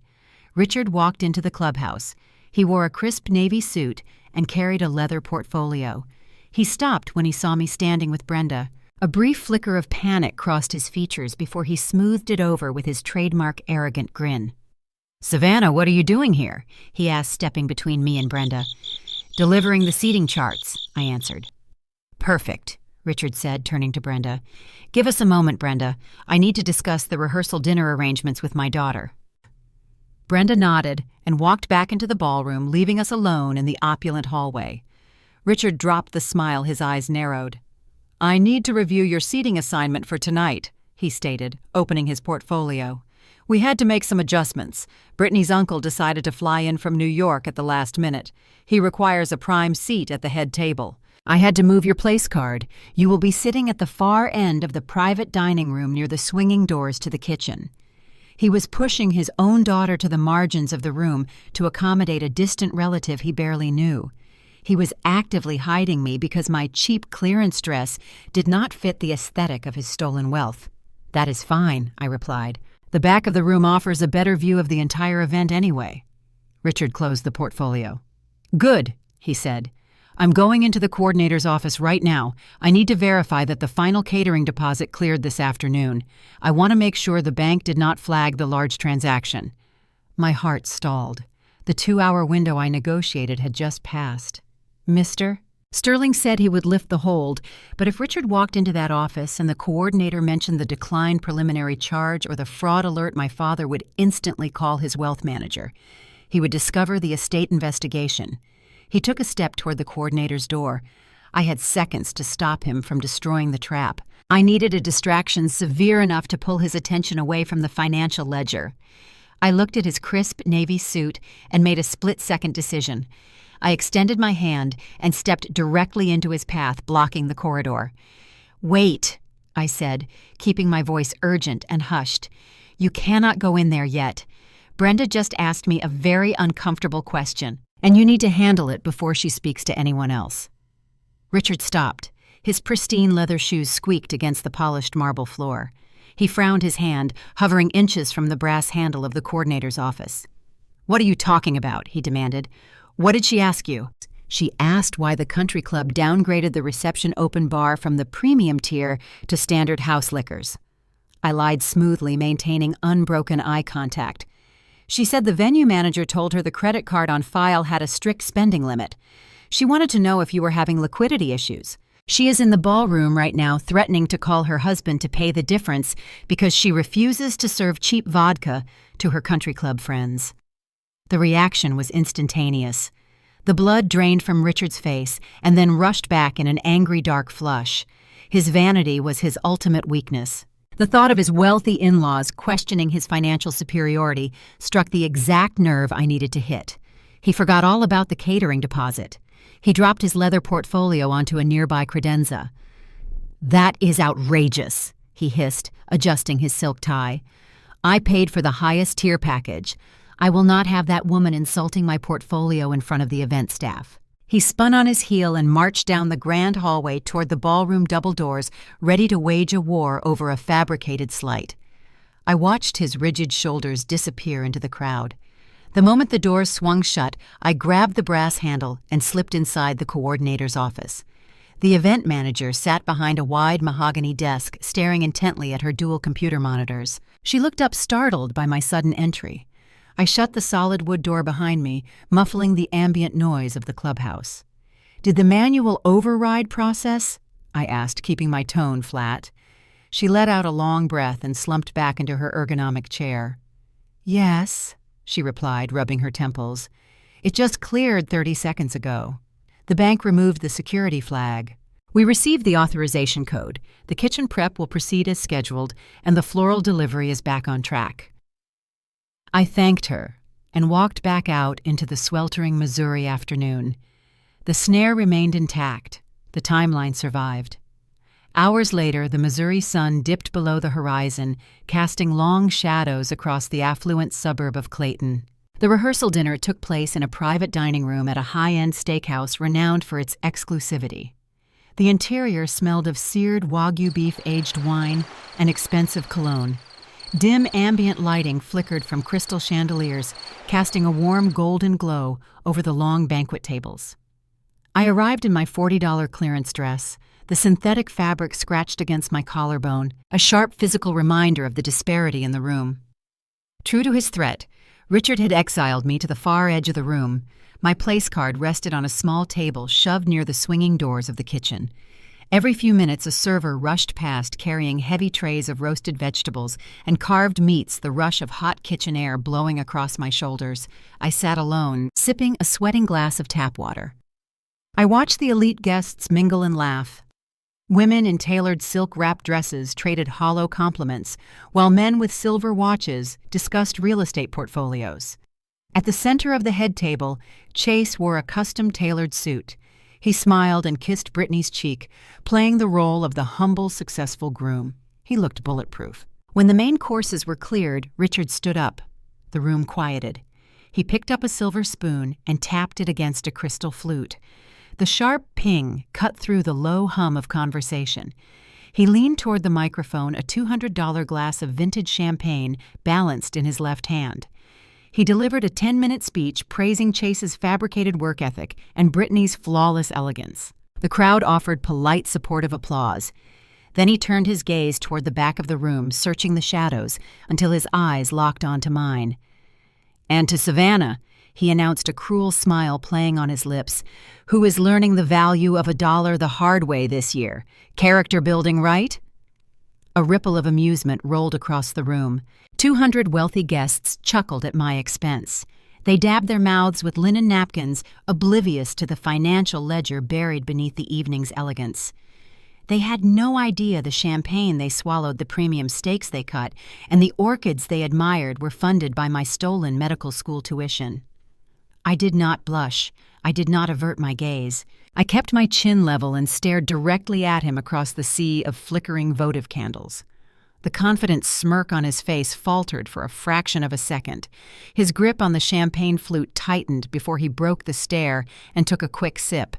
Richard walked into the clubhouse. He wore a crisp navy suit and carried a leather portfolio. He stopped when he saw me standing with Brenda. A brief flicker of panic crossed his features before he smoothed it over with his trademark arrogant grin. "Savannah, what are you doing here?" he asked, stepping between me and Brenda. "Delivering the seating charts," I answered. "Perfect," Richard said, turning to Brenda. "Give us a moment, Brenda. I need to discuss the rehearsal dinner arrangements with my daughter." Brenda nodded and walked back into the ballroom, leaving us alone in the opulent hallway. Richard dropped the smile, his eyes narrowed. "I need to review your seating assignment for tonight," he stated, opening his portfolio. "We had to make some adjustments. Brittany's uncle decided to fly in from New York at the last minute. He requires a prime seat at the head table. I had to move your place card. You will be sitting at the far end of the private dining room near the swinging doors to the kitchen." He was pushing his own daughter to the margins of the room to accommodate a distant relative he barely knew. He was actively hiding me because my cheap clearance dress did not fit the aesthetic of his stolen wealth. "That is fine," I replied. "The back of the room offers a better view of the entire event anyway." Richard closed the portfolio. "Good," he said. "I'm going into the coordinator's office right now. I need to verify that the final catering deposit cleared this afternoon. I want to make sure the bank did not flag the large transaction." My heart stalled. The 2-hour window I negotiated had just passed. "Mister?" Sterling said he would lift the hold, but if Richard walked into that office and the coordinator mentioned the declined preliminary charge or the fraud alert, my father would instantly call his wealth manager. He would discover the estate investigation. He took a step toward the coordinator's door. I had seconds to stop him from destroying the trap. I needed a distraction severe enough to pull his attention away from the financial ledger. I looked at his crisp navy suit and made a split-second decision. I extended my hand and stepped directly into his path, blocking the corridor. "Wait," I said, keeping my voice urgent and hushed. "You cannot go in there yet. Brenda just asked me a very uncomfortable question, and you need to handle it before she speaks to anyone else." Richard stopped. His pristine leather shoes squeaked against the polished marble floor. He frowned his hand, hovering inches from the brass handle of the coordinator's office. "What are you talking about?" he demanded. "What did she ask you?" "She asked why the country club downgraded the reception open bar from the premium tier to standard house liquors." I lied smoothly, maintaining unbroken eye contact. "She said the venue manager told her the credit card on file had a strict spending limit. She wanted to know if you were having liquidity issues. She is in the ballroom right now threatening to call her husband to pay the difference because she refuses to serve cheap vodka to her country club friends." The reaction was instantaneous. The blood drained from Richard's face and then rushed back in an angry dark flush. His vanity was his ultimate weakness. The thought of his wealthy in-laws questioning his financial superiority struck the exact nerve I needed to hit. He forgot all about the catering deposit. He dropped his leather portfolio onto a nearby credenza. "That is outrageous," he hissed, adjusting his silk tie. "I paid for the highest tier package. I will not have that woman insulting my portfolio in front of the event staff." He spun on his heel and marched down the grand hallway toward the ballroom double doors, ready to wage a war over a fabricated slight. I watched his rigid shoulders disappear into the crowd. The moment the doors swung shut, I grabbed the brass handle and slipped inside the coordinator's office. The event manager sat behind a wide mahogany desk, staring intently at her dual computer monitors. She looked up startled by my sudden entry. I shut the solid wood door behind me, muffling the ambient noise of the clubhouse. "Did the manual override process?" I asked, keeping my tone flat. She let out a long breath and slumped back into her ergonomic chair. "Yes," she replied, rubbing her temples. "It just cleared 30 seconds ago. The bank removed the security flag. We received the authorization code. The kitchen prep will proceed as scheduled, and the floral delivery is back on track." I thanked her and walked back out into the sweltering Missouri afternoon. The snare remained intact. The timeline survived. Hours later, the Missouri sun dipped below the horizon, casting long shadows across the affluent suburb of Clayton. The rehearsal dinner took place in a private dining room at a high-end steakhouse renowned for its exclusivity. The interior smelled of seared Wagyu beef aged wine and expensive cologne. Dim ambient lighting flickered from crystal chandeliers, casting a warm golden glow over the long banquet tables. I arrived in my $40 clearance dress, the synthetic fabric scratched against my collarbone, a sharp physical reminder of the disparity in the room. True to his threat, Richard had exiled me to the far edge of the room. My place card rested on a small table shoved near the swinging doors of the kitchen. Every few minutes, a server rushed past carrying heavy trays of roasted vegetables and carved meats, the rush of hot kitchen air blowing across my shoulders. I sat alone, sipping a sweating glass of tap water. I watched the elite guests mingle and laugh. Women in tailored silk-wrapped dresses traded hollow compliments, while men with silver watches discussed real estate portfolios. At the center of the head table, Chase wore a custom-tailored suit. He smiled and kissed Brittany's cheek, playing the role of the humble, successful groom. He looked bulletproof. When the main courses were cleared, Richard stood up. The room quieted. He picked up a silver spoon and tapped it against a crystal flute. The sharp ping cut through the low hum of conversation. He leaned toward the microphone, a $200 glass of vintage champagne balanced in his left hand. He delivered a 10-minute speech praising Chase's fabricated work ethic and Brittany's flawless elegance. The crowd offered polite, supportive applause. Then he turned his gaze toward the back of the room, searching the shadows until his eyes locked onto mine. "And to Savannah," he announced, a cruel smile playing on his lips, "who is learning the value of $1 the hard way this year. Character building, right?" A ripple of amusement rolled across the room. 200 wealthy guests chuckled at my expense. They dabbed their mouths with linen napkins, oblivious to the financial ledger buried beneath the evening's elegance. They had no idea the champagne they swallowed, the premium steaks they cut, and the orchids they admired were funded by my stolen medical school tuition. I did not blush. I did not avert my gaze. I kept my chin level and stared directly at him across the sea of flickering votive candles. The confident smirk on his face faltered for a fraction of a second. His grip on the champagne flute tightened before he broke the stare and took a quick sip.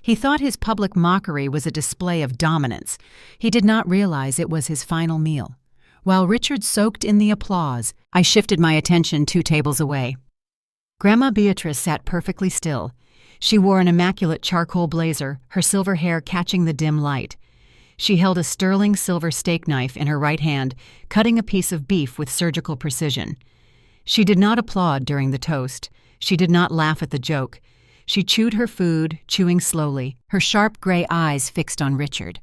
He thought his public mockery was a display of dominance. He did not realize it was his final meal. While Richard soaked in the applause, I shifted my attention 2 tables away. Grandma Beatrice sat perfectly still. She wore an immaculate charcoal blazer, her silver hair catching the dim light. She held a sterling silver steak knife in her right hand, cutting a piece of beef with surgical precision. She did not applaud during the toast. She did not laugh at the joke. She chewed her food, chewing slowly, her sharp gray eyes fixed on Richard.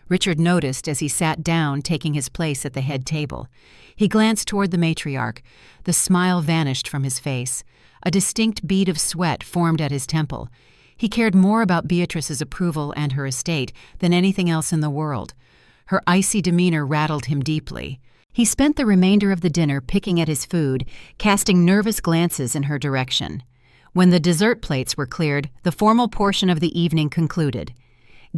Richard noticed as he sat down, taking his place at the head table. He glanced toward the matriarch. The smile vanished from his face. A distinct bead of sweat formed at his temple. He cared more about Beatrice's approval and her estate than anything else in the world. Her icy demeanor rattled him deeply. He spent the remainder of the dinner picking at his food, casting nervous glances in her direction. When the dessert plates were cleared, the formal portion of the evening concluded.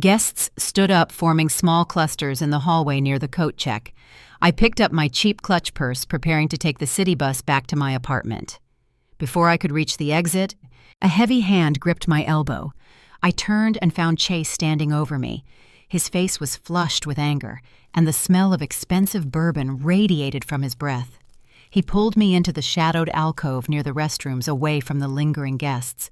Guests stood up, forming small clusters in the hallway near the coat check. I picked up my cheap clutch purse, preparing to take the city bus back to my apartment. Before I could reach the exit, a heavy hand gripped my elbow. I turned and found Chase standing over me. His face was flushed with anger, and the smell of expensive bourbon radiated from his breath. He pulled me into the shadowed alcove near the restrooms, away from the lingering guests.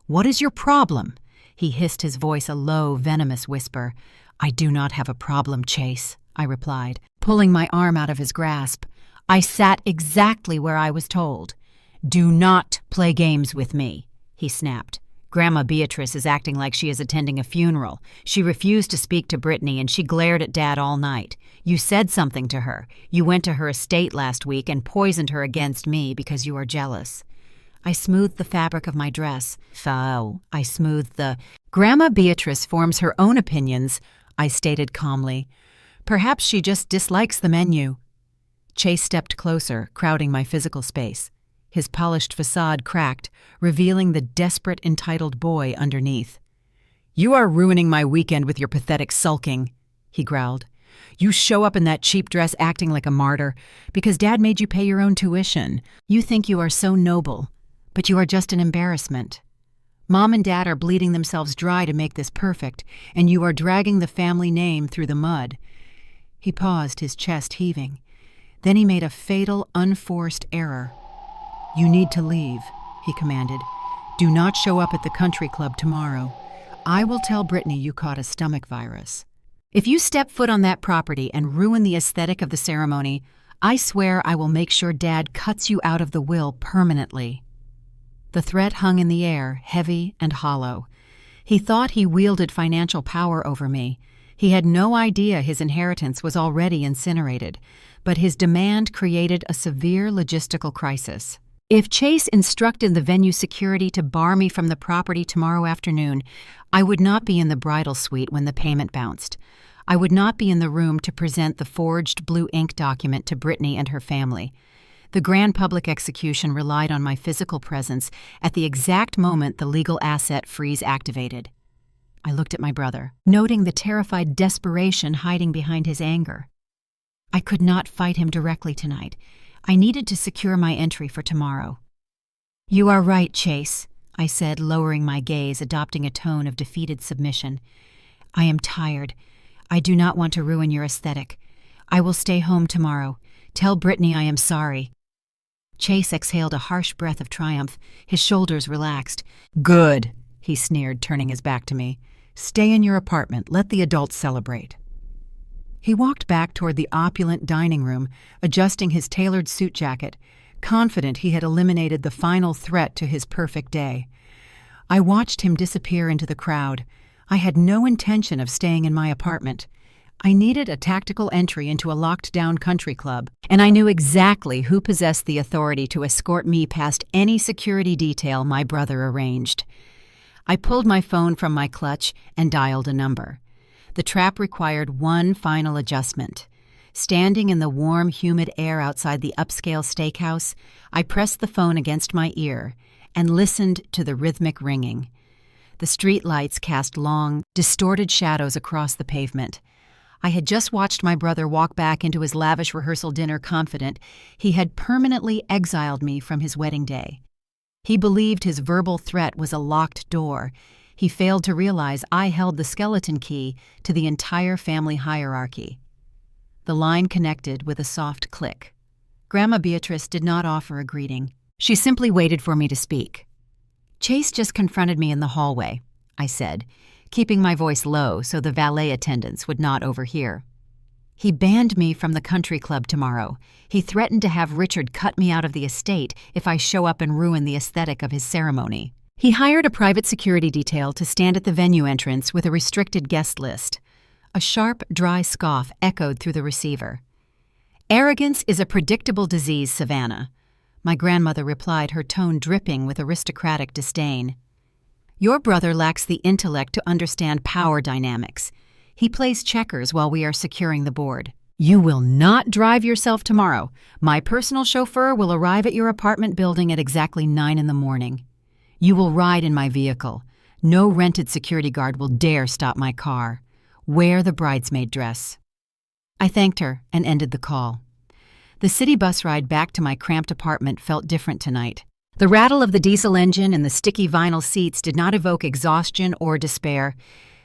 "What is your problem?" He hissed, his voice a low, venomous whisper. "I do not have a problem, Chase," I replied, pulling my arm out of his grasp. I sat exactly where I was told. "Do not play games with me," he snapped. "Grandma Beatrice is acting like she is attending a funeral. She refused to speak to Brittany, and she glared at Dad all night. You said something to her. You went to her estate last week and poisoned her against me because you are jealous." I smoothed the fabric of my dress. I smoothed the... "Grandma Beatrice forms her own opinions," I stated calmly. "Perhaps she just dislikes the menu." Chase stepped closer, crowding my physical space. His polished facade cracked, revealing the desperate, entitled boy underneath. "You are ruining my weekend with your pathetic sulking," he growled. "You show up in that cheap dress acting like a martyr because Dad made you pay your own tuition. You think you are so noble, but you are just an embarrassment. Mom and Dad are bleeding themselves dry to make this perfect, and you are dragging the family name through the mud." He paused, his chest heaving. Then he made a fatal, unforced error. "You need to leave," he commanded. "Do not show up at the country club tomorrow. I will tell Brittany you caught a stomach virus. If you step foot on that property and ruin the aesthetic of the ceremony, I swear I will make sure Dad cuts you out of the will permanently." The threat hung in the air, heavy and hollow. He thought he wielded financial power over me. He had no idea his inheritance was already incinerated, but his demand created a severe logistical crisis. If Chase instructed the venue security to bar me from the property tomorrow afternoon, I would not be in the bridal suite when the payment bounced. I would not be in the room to present the forged blue ink document to Brittany and her family. The grand public execution relied on my physical presence at the exact moment the legal asset freeze activated. I looked at my brother, noting the terrified desperation hiding behind his anger. I could not fight him directly tonight. I needed to secure my entry for tomorrow. "You are right, Chase," I said, lowering my gaze, adopting a tone of defeated submission. "I am tired. I do not want to ruin your aesthetic. I will stay home tomorrow. Tell Brittany I am sorry." Chase exhaled a harsh breath of triumph. His shoulders relaxed. "Good," he sneered, turning his back to me. "Stay in your apartment. Let the adults celebrate." He walked back toward the opulent dining room, adjusting his tailored suit jacket, confident he had eliminated the final threat to his perfect day. I watched him disappear into the crowd. I had no intention of staying in my apartment. I needed a tactical entry into a locked-down country club, and I knew exactly who possessed the authority to escort me past any security detail my brother arranged. I pulled my phone from my clutch and dialed a number. The trap required one final adjustment. Standing in the warm, humid air outside the upscale steakhouse, I pressed the phone against my ear and listened to the rhythmic ringing. The street lights cast long, distorted shadows across the pavement. I had just watched my brother walk back into his lavish rehearsal dinner confident he had permanently exiled me from his wedding day. He believed his verbal threat was a locked door. He failed to realize I held the skeleton key to the entire family hierarchy. The line connected with a soft click. Grandma Beatrice did not offer a greeting. She simply waited for me to speak. "Chase just confronted me in the hallway," I said, keeping my voice low so the valet attendants would not overhear. "He banned me from the country club tomorrow. He threatened to have Richard cut me out of the estate if I show up and ruin the aesthetic of his ceremony. He hired a private security detail to stand at the venue entrance with a restricted guest list." A sharp, dry scoff echoed through the receiver. "Arrogance is a predictable disease, Savannah," my grandmother replied, her tone dripping with aristocratic disdain. "Your brother lacks the intellect to understand power dynamics. He plays checkers while we are securing the board. You will not drive yourself tomorrow. My personal chauffeur will arrive at your apartment building at exactly 9 in the morning. You will ride in my vehicle. No rented security guard will dare stop my car. Wear the bridesmaid dress. I thanked her and ended the call. The city bus ride back to my cramped apartment felt different tonight. The rattle of the diesel engine and the sticky vinyl seats did not evoke exhaustion or despair.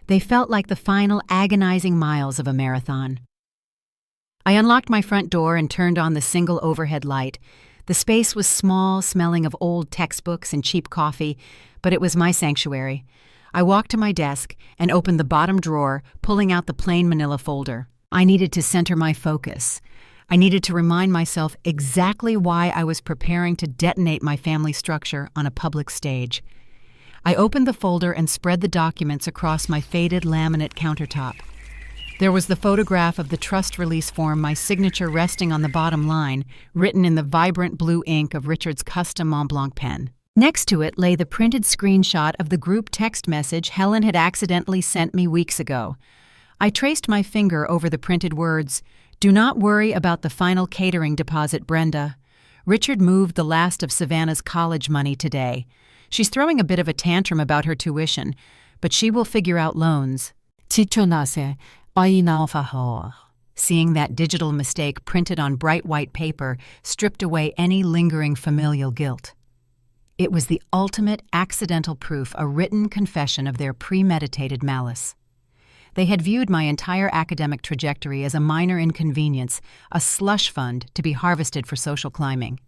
They felt like the final agonizing miles of a marathon. I unlocked my front door and turned on the single overhead light. The space was small, smelling of old textbooks and cheap coffee, but it was my sanctuary. I walked to my desk and opened the bottom drawer, pulling out the plain manila folder. I needed to center my focus. I needed to remind myself exactly why I was preparing to detonate my family structure on a public stage. I opened the folder and spread the documents across my faded laminate countertop. There was the photograph of the trust release form, my signature resting on the bottom line, written in the vibrant blue ink of Richard's custom Montblanc pen. Next to it lay the printed screenshot of the group text message Helen had accidentally sent me weeks ago. I traced my finger over the printed words, "Do not worry about the final catering deposit, Brenda. Richard moved the last of Savannah's college money today. She's throwing a bit of a tantrum about her tuition, but she will figure out loans." Seeing that digital mistake printed on bright white paper stripped away any lingering familial guilt. It was the ultimate accidental proof, a written confession of their premeditated malice. They had viewed my entire academic trajectory as a minor inconvenience, a slush fund to be harvested for social climbing.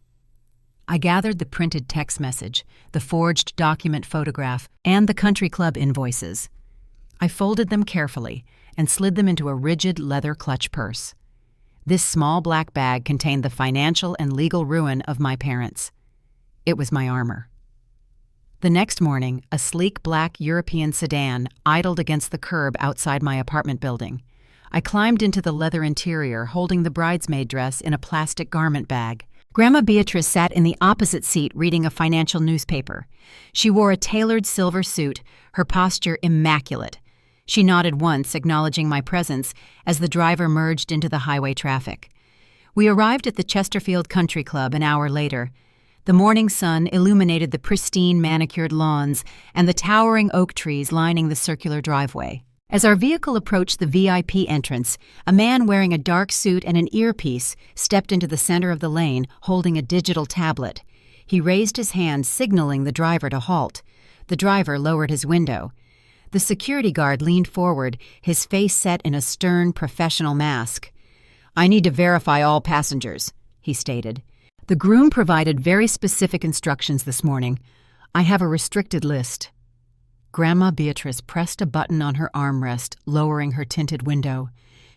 I gathered the printed text message, the forged document photograph, and the country club invoices. I folded them carefully and slid them into a rigid leather clutch purse. This small black bag contained the financial and legal ruin of my parents. It was my armor. The next morning, a sleek black European sedan idled against the curb outside my apartment building. I climbed into the leather interior, holding the bridesmaid dress in a plastic garment bag. Grandma Beatrice sat in the opposite seat reading a financial newspaper. She wore a tailored silver suit, her posture immaculate. She nodded once, acknowledging my presence, as the driver merged into the highway traffic. We arrived at the Chesterfield Country Club an hour later. The morning sun illuminated the pristine manicured lawns and the towering oak trees lining the circular driveway. As our vehicle approached the VIP entrance, a man wearing a dark suit and an earpiece stepped into the center of the lane, holding a digital tablet. He raised his hand, signaling the driver to halt. The driver lowered his window. The security guard leaned forward, his face set in a stern, professional mask. "I need to verify all passengers," he stated. "The groom provided very specific instructions this morning. I have a restricted list." Grandma Beatrice pressed a button on her armrest, lowering her tinted window.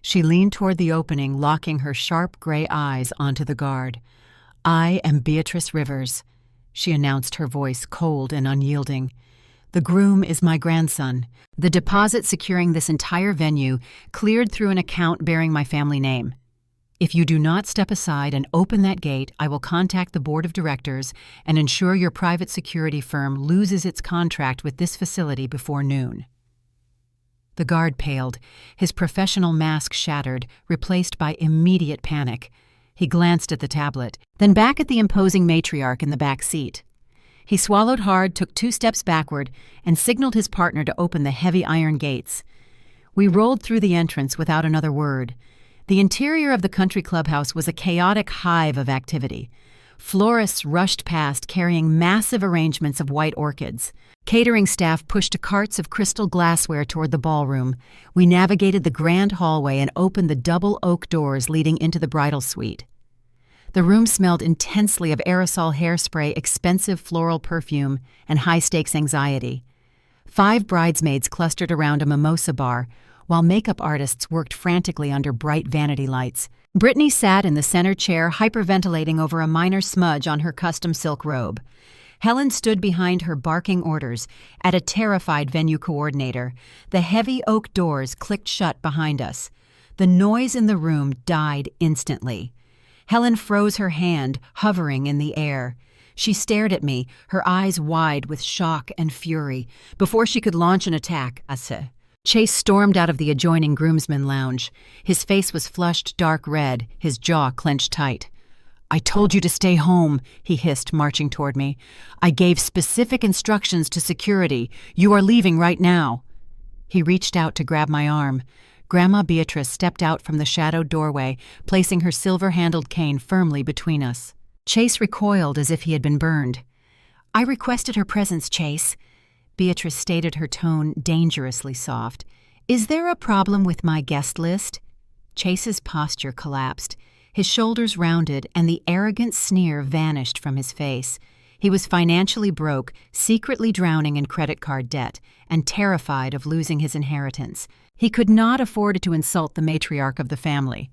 She leaned toward the opening, locking her sharp gray eyes onto the guard. "I am Beatrice Rivers," she announced, her voice cold and unyielding. "The groom is my grandson. The deposit securing this entire venue cleared through an account bearing my family name. If you do not step aside and open that gate, I will contact the board of directors and ensure your private security firm loses its contract with this facility before noon." The guard paled, his professional mask shattered, replaced by immediate panic. He glanced at the tablet, then back at the imposing matriarch in the back seat. He swallowed hard, took 2 steps backward, and signaled his partner to open the heavy iron gates. We rolled through the entrance without another word. The interior of the country clubhouse was a chaotic hive of activity. Florists rushed past carrying massive arrangements of white orchids. Catering staff pushed carts of crystal glassware toward the ballroom. We navigated the grand hallway and opened the double oak doors leading into the bridal suite. The room smelled intensely of aerosol hairspray, expensive floral perfume, and high-stakes anxiety. 5 bridesmaids clustered around a mimosa bar, while makeup artists worked frantically under bright vanity lights. Brittany sat in the center chair, hyperventilating over a minor smudge on her custom silk robe. Helen stood behind her, barking orders at a terrified venue coordinator. The heavy oak doors clicked shut behind us. The noise in the room died instantly. Helen froze her hand, hovering in the air. She stared at me, her eyes wide with shock and fury. Before she could launch an attack, Chase stormed out of the adjoining groomsmen lounge. His face was flushed dark red, his jaw clenched tight. "I told you to stay home," he hissed, marching toward me. "I gave specific instructions to security. You are leaving right now." He reached out to grab my arm. Grandma Beatrice stepped out from the shadowed doorway, placing her silver-handled cane firmly between us. Chase recoiled as if he had been burned. "I requested her presence, Chase." Beatrice stated, her tone dangerously soft. "Is there a problem with my guest list?" Chase's posture collapsed. His shoulders rounded, and the arrogant sneer vanished from his face. He was financially broke, secretly drowning in credit card debt, and terrified of losing his inheritance. He could not afford to insult the matriarch of the family.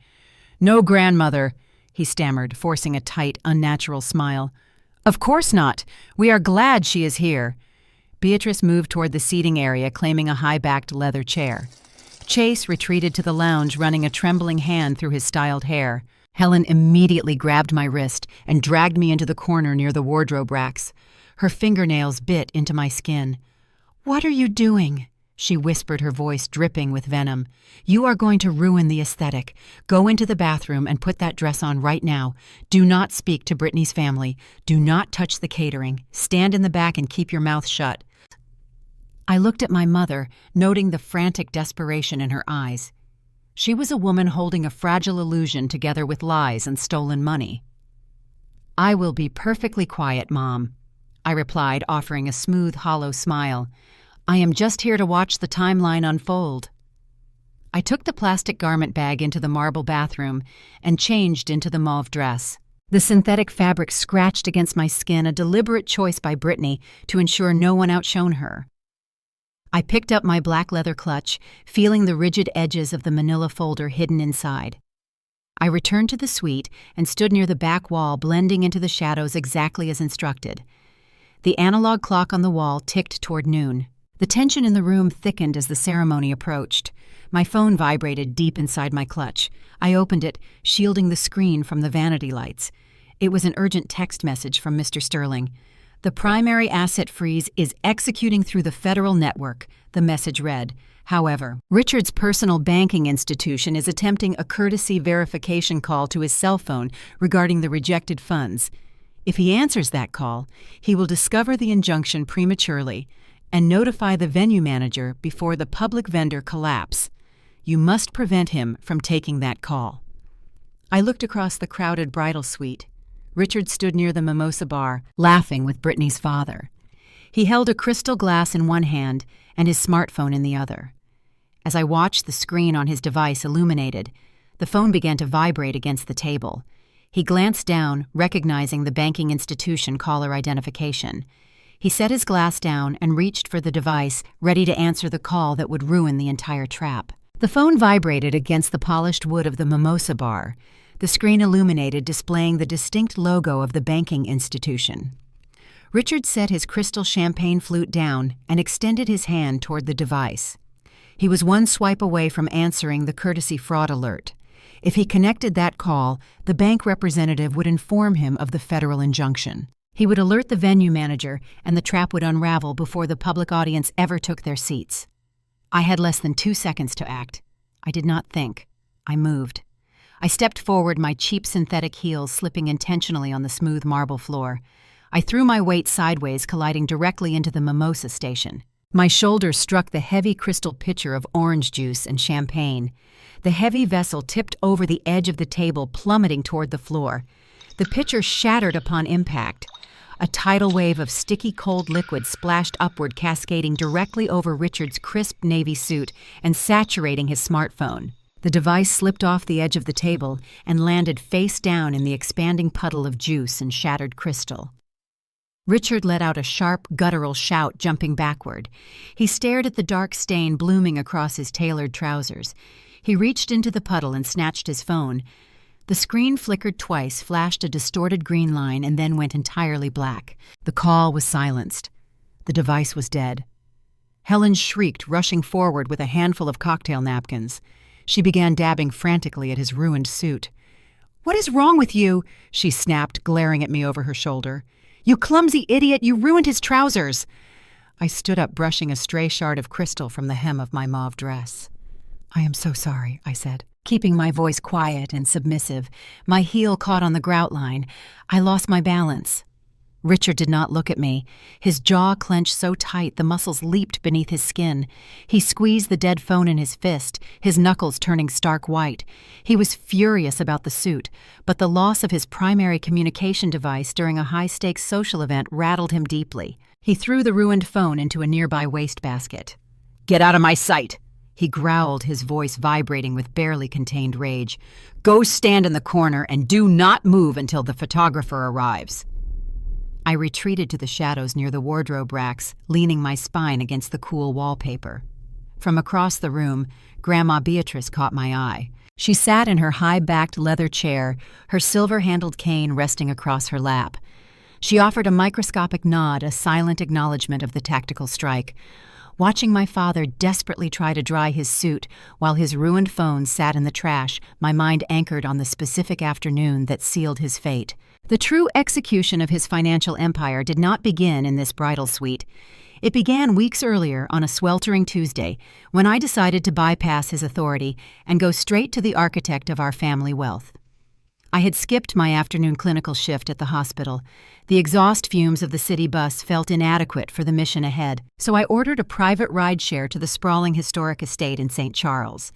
"No, grandmother," he stammered, forcing a tight, unnatural smile. "Of course not. We are glad she is here." Beatrice moved toward the seating area, claiming a high-backed leather chair. Chase retreated to the lounge, running a trembling hand through his styled hair. Helen immediately grabbed my wrist and dragged me into the corner near the wardrobe racks. Her fingernails bit into my skin. "What are you doing?" she whispered, her voice dripping with venom. "You are going to ruin the aesthetic. Go into the bathroom and put that dress on right now. Do not speak to Brittany's family. Do not touch the catering. Stand in the back and keep your mouth shut." I looked at my mother, noting the frantic desperation in her eyes. She was a woman holding a fragile illusion together with lies and stolen money. "I will be perfectly quiet, Mom," I replied, offering a smooth, hollow smile. "I am just here to watch the timeline unfold." I took the plastic garment bag into the marble bathroom and changed into the mauve dress. The synthetic fabric scratched against my skin, a deliberate choice by Brittany to ensure no one outshone her. I picked up my black leather clutch, feeling the rigid edges of the manila folder hidden inside. I returned to the suite and stood near the back wall, blending into the shadows exactly as instructed. The analog clock on the wall ticked toward noon. The tension in the room thickened as the ceremony approached. My phone vibrated deep inside my clutch. I opened it, shielding the screen from the vanity lights. It was an urgent text message from Mr. Sterling. "The primary asset freeze is executing through the federal network," the message read. However, Richard's personal banking institution is attempting a courtesy verification call to his cell phone regarding the rejected funds. If he answers that call, he will discover the injunction prematurely and notify the venue manager before the public vendor collapse. You must prevent him from taking that call. I looked across the crowded bridal suite. Richard stood near the mimosa bar, laughing with Brittany's father. He held a crystal glass in one hand and his smartphone in the other. As I watched the screen on his device illuminated, the phone began to vibrate against the table. He glanced down, recognizing the banking institution caller identification. He set his glass down and reached for the device, ready to answer the call that would ruin the entire trap. The phone vibrated against the polished wood of the mimosa bar. The screen illuminated, displaying the distinct logo of the banking institution. Richard set his crystal champagne flute down and extended his hand toward the device. He was one swipe away from answering the courtesy fraud alert. If he connected that call, the bank representative would inform him of the federal injunction. He would alert the venue manager, and the trap would unravel before the public audience ever took their seats. I had less than 2 seconds to act. I did not think. I moved. I stepped forward, my cheap synthetic heels slipping intentionally on the smooth marble floor. I threw my weight sideways, colliding directly into the mimosa station. My shoulder struck the heavy crystal pitcher of orange juice and champagne. The heavy vessel tipped over the edge of the table, plummeting toward the floor. The pitcher shattered upon impact. A tidal wave of sticky cold liquid splashed upward, cascading directly over Richard's crisp navy suit and saturating his smartphone. The device slipped off the edge of the table and landed face down in the expanding puddle of juice and shattered crystal. Richard let out a sharp, guttural shout, jumping backward. He stared at the dark stain blooming across his tailored trousers. He reached into the puddle and snatched his phone. The screen flickered twice, flashed a distorted green line, and then went entirely black. The call was silenced. The device was dead. Helen shrieked, rushing forward with a handful of cocktail napkins. She began dabbing frantically at his ruined suit. "What is wrong with you?" she snapped, glaring at me over her shoulder. "You clumsy idiot, you ruined his trousers." I stood up, brushing a stray shard of crystal from the hem of my mauve dress. "I am so sorry," I said, keeping my voice quiet and submissive. My heel caught on the grout line. I lost my balance. Richard did not look at me. His jaw clenched so tight the muscles leaped beneath his skin. He squeezed the dead phone in his fist, his knuckles turning stark white. He was furious about the suit, but the loss of his primary communication device during a high-stakes social event rattled him deeply. He threw the ruined phone into a nearby wastebasket. "Get out of my sight!" He growled, his voice vibrating with barely contained rage. "Go stand in the corner and do not move until the photographer arrives." I retreated to the shadows near the wardrobe racks, leaning my spine against the cool wallpaper. From across the room, Grandma Beatrice caught my eye. She sat in her high-backed leather chair, her silver-handled cane resting across her lap. She offered a microscopic nod, a silent acknowledgement of the tactical strike. Watching my father desperately try to dry his suit while his ruined phone sat in the trash, my mind anchored on the specific afternoon that sealed his fate. The true execution of his financial empire did not begin in this bridal suite. It began weeks earlier on a sweltering Tuesday when I decided to bypass his authority and go straight to the architect of our family wealth. I had skipped my afternoon clinical shift at the hospital. The exhaust fumes of the city bus felt inadequate for the mission ahead, so I ordered a private rideshare to the sprawling historic estate in St. Charles.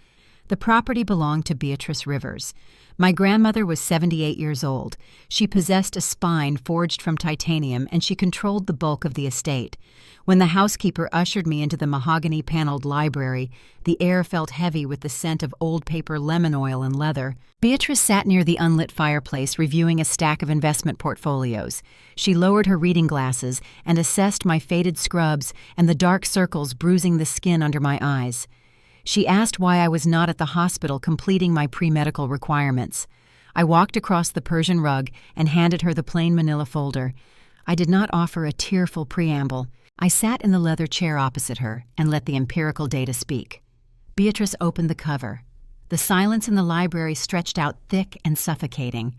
The property belonged to Beatrice Rivers. My grandmother was 78 years old. She possessed a spine forged from titanium, and she controlled the bulk of the estate. When the housekeeper ushered me into the mahogany-paneled library, the air felt heavy with the scent of old paper, lemon oil, and leather. Beatrice sat near the unlit fireplace, reviewing a stack of investment portfolios. She lowered her reading glasses and assessed my faded scrubs and the dark circles bruising the skin under my eyes. She asked why I was not at the hospital completing my pre-medical requirements. I walked across the Persian rug and handed her the plain manila folder. I did not offer a tearful preamble. I sat in the leather chair opposite her and let the empirical data speak. Beatrice opened the cover. The silence in the library stretched out thick and suffocating.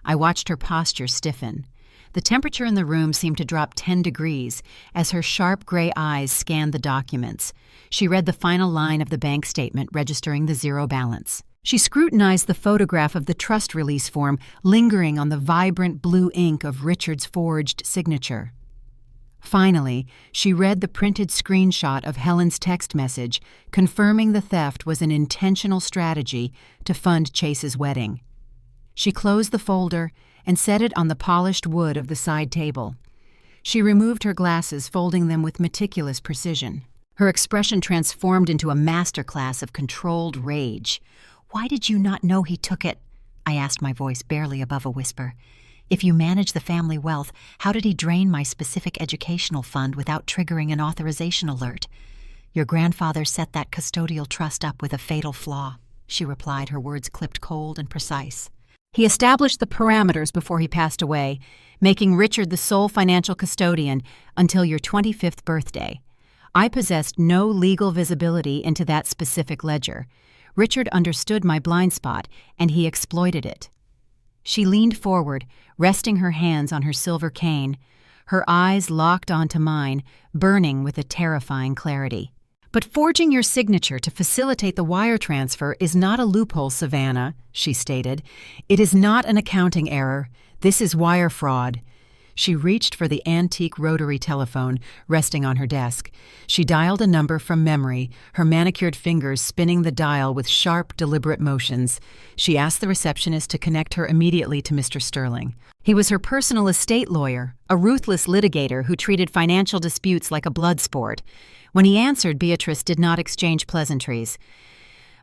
I watched her posture stiffen. The temperature in the room seemed to drop 10 degrees as her sharp gray eyes scanned the documents. She read the final line of the bank statement registering the zero balance. She scrutinized the photograph of the trust release form lingering on the vibrant blue ink of Richard's forged signature. Finally, she read the printed screenshot of Helen's text message confirming the theft was an intentional strategy to fund Chase's wedding. She closed the folder and set it on the polished wood of the side table. She removed her glasses, folding them with meticulous precision. Her expression transformed into a masterclass of controlled rage. "Why did you not know he took it?" I asked, my voice barely above a whisper. "If you manage the family wealth, how did he drain my specific educational fund without triggering an authorization alert? Your grandfather set that custodial trust up with a fatal flaw," she replied, her words clipped cold and precise. "He established the parameters before he passed away, making Richard the sole financial custodian until your 25th birthday. I possessed no legal visibility into that specific ledger. Richard understood my blind spot, and he exploited it." She leaned forward, resting her hands on her silver cane, her eyes locked onto mine, burning with a terrifying clarity. "But forging your signature to facilitate the wire transfer is not a loophole, Savannah," she stated. "It is not an accounting error. This is wire fraud." She reached for the antique rotary telephone resting on her desk. She dialed a number from memory, her manicured fingers spinning the dial with sharp, deliberate motions. She asked the receptionist to connect her immediately to Mr. Sterling. He was her personal estate lawyer, a ruthless litigator who treated financial disputes like a blood sport. When he answered, Beatrice did not exchange pleasantries.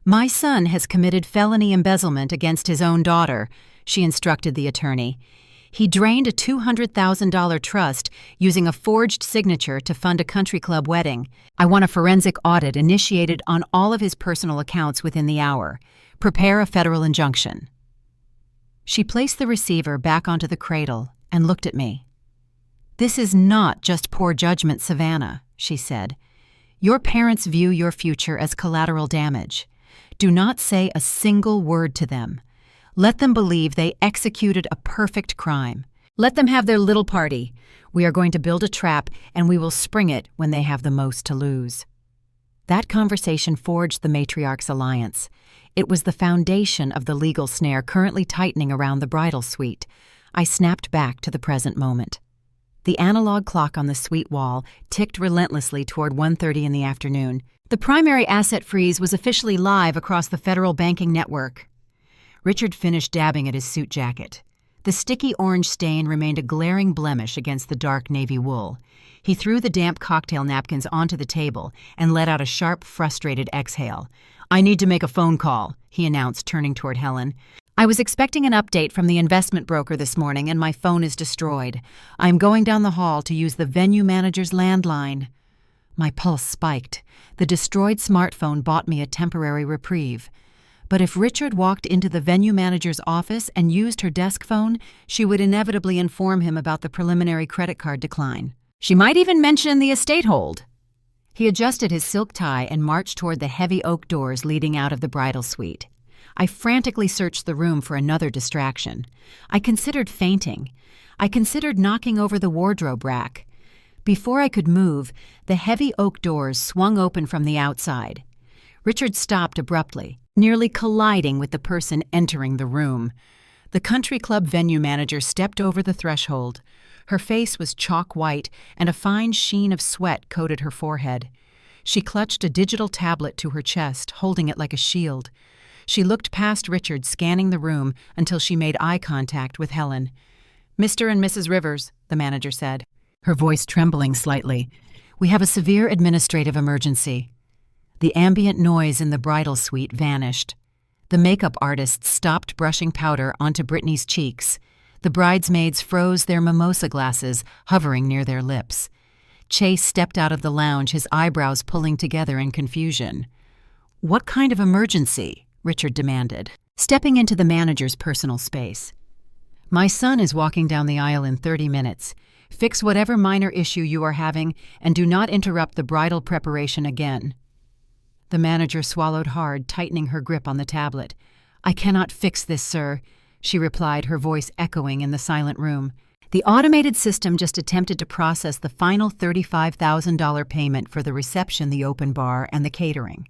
"My son has committed felony embezzlement against his own daughter," she instructed the attorney. "He drained a $200,000 trust using a forged signature to fund a country club wedding. I want a forensic audit initiated on all of his personal accounts within the hour. Prepare a federal injunction." She placed the receiver back onto the cradle and looked at me. "This is not just poor judgment, Savannah," she said. "Your parents view your future as collateral damage. Do not say a single word to them. Let them believe they executed a perfect crime. Let them have their little party. We are going to build a trap, and we will spring it when they have the most to lose." That conversation forged the matriarch's alliance. It was the foundation of the legal snare currently tightening around the bridal suite. I snapped back to the present moment. The analog clock on the suite wall ticked relentlessly toward 1:30 in the afternoon. The primary asset freeze was officially live across the federal banking network. Richard finished dabbing at his suit jacket. The sticky orange stain remained a glaring blemish against the dark navy wool. He threw the damp cocktail napkins onto the table and let out a sharp, frustrated exhale. "I need to make a phone call," he announced, turning toward Helen. "I was expecting an update from the investment broker this morning, and my phone is destroyed. I am going down the hall to use the venue manager's landline." My pulse spiked. The destroyed smartphone bought me a temporary reprieve. But if Richard walked into the venue manager's office and used her desk phone, she would inevitably inform him about the preliminary credit card decline. She might even mention the estate hold. He adjusted his silk tie and marched toward the heavy oak doors leading out of the bridal suite. I frantically searched the room for another distraction. I considered fainting. I considered knocking over the wardrobe rack. Before I could move, the heavy oak doors swung open from the outside. Richard stopped abruptly, nearly colliding with the person entering the room. The country club venue manager stepped over the threshold. Her face was chalk white, and a fine sheen of sweat coated her forehead. She clutched a digital tablet to her chest, holding it like a shield. She looked past Richard, scanning the room, until she made eye contact with Helen. "Mr. and Mrs. Rivers," the manager said, her voice trembling slightly, "we have a severe administrative emergency." The ambient noise in the bridal suite vanished. The makeup artist stopped brushing powder onto Brittany's cheeks. The bridesmaids froze their mimosa glasses, hovering near their lips. Chase stepped out of the lounge, his eyebrows pulling together in confusion. "What kind of emergency?" Richard demanded, stepping into the manager's personal space. "My son is walking down the aisle in 30 minutes. Fix whatever minor issue you are having, and do not interrupt the bridal preparation again." The manager swallowed hard, tightening her grip on the tablet. "I cannot fix this, sir," she replied, her voice echoing in the silent room. "The automated system just attempted to process the final $35,000 payment for the reception, the open bar, and the catering."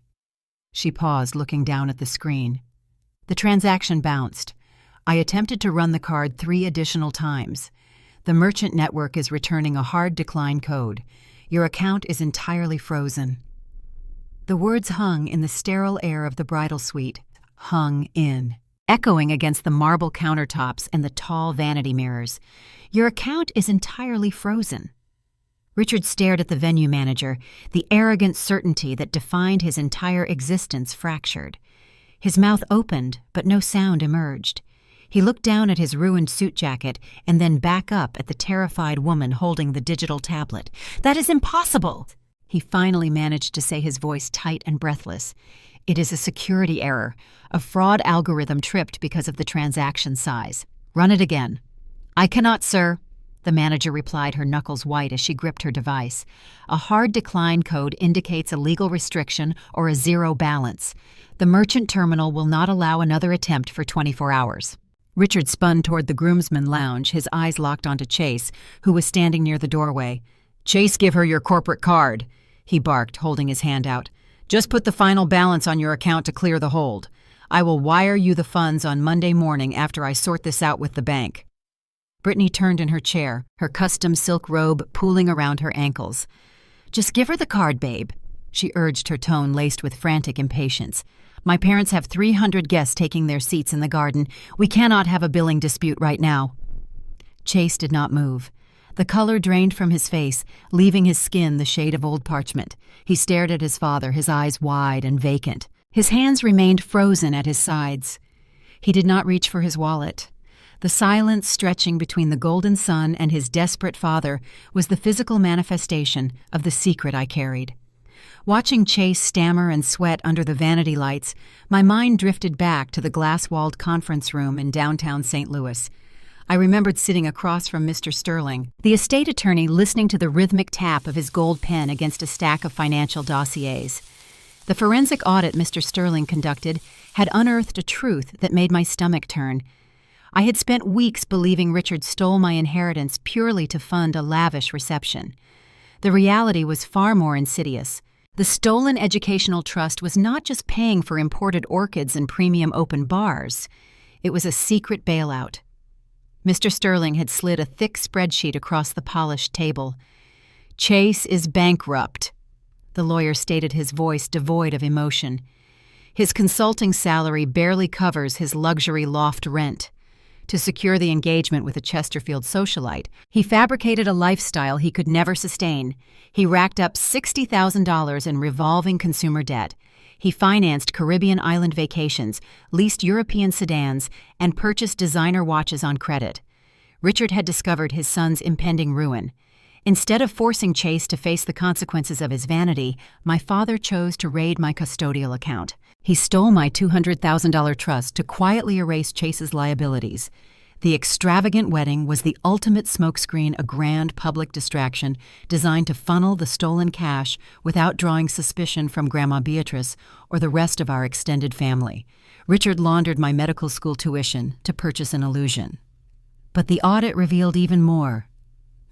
She paused, looking down at the screen. The transaction bounced. I attempted to run the card 3 additional times. "The merchant network is returning a hard decline code. Your account is entirely frozen." The words hung in the sterile air of the bridal suite, hung in, echoing against the marble countertops and the tall vanity mirrors. "Your account is entirely frozen." Richard stared at the venue manager, the arrogant certainty that defined his entire existence fractured. His mouth opened, but no sound emerged. He looked down at his ruined suit jacket and then back up at the terrified woman holding the digital tablet. "That is impossible!" He finally managed to say, his voice tight and breathless. "It is a security error. A fraud algorithm tripped because of the transaction size. Run it again." "I cannot, sir," the manager replied, her knuckles white as she gripped her device. "A hard decline code indicates a legal restriction or a zero balance. The merchant terminal will not allow another attempt for 24 hours. Richard spun toward the groomsmen lounge, his eyes locked onto Chase, who was standing near the doorway. "Chase, give her your corporate card," he barked, holding his hand out. "Just put the final balance on your account to clear the hold. I will wire you the funds on Monday morning after I sort this out with the bank." Brittany turned in her chair, her custom silk robe pooling around her ankles. "Just give her the card, babe," she urged, her tone laced with frantic impatience. "My parents have 300 guests taking their seats in the garden. We cannot have a billing dispute right now." Chase did not move. The color drained from his face, leaving his skin the shade of old parchment. He stared at his father, his eyes wide and vacant. His hands remained frozen at his sides. He did not reach for his wallet. The silence stretching between the golden sun and his desperate father was the physical manifestation of the secret I carried. Watching Chase stammer and sweat under the vanity lights, my mind drifted back to the glass-walled conference room in downtown St. Louis. I remembered sitting across from Mr. Sterling, the estate attorney, listening to the rhythmic tap of his gold pen against a stack of financial dossiers. The forensic audit Mr. Sterling conducted had unearthed a truth that made my stomach turn. I had spent weeks believing Richard stole my inheritance purely to fund a lavish reception. The reality was far more insidious. The stolen educational trust was not just paying for imported orchids and premium open bars. It was a secret bailout. Mr. Sterling had slid a thick spreadsheet across the polished table. "Chase is bankrupt," the lawyer stated, his voice devoid of emotion. "His consulting salary barely covers his luxury loft rent. To secure the engagement with a Chesterfield socialite, he fabricated a lifestyle he could never sustain. He racked up $60,000 in revolving consumer debt. He financed Caribbean island vacations, leased European sedans, and purchased designer watches on credit. Richard had discovered his son's impending ruin. Instead of forcing Chase to face the consequences of his vanity, my father chose to raid my custodial account. He stole my $200,000 trust to quietly erase Chase's liabilities. The extravagant wedding was the ultimate smokescreen, a grand public distraction designed to funnel the stolen cash without drawing suspicion from Grandma Beatrice or the rest of our extended family. Richard laundered my medical school tuition to purchase an illusion. But the audit revealed even more.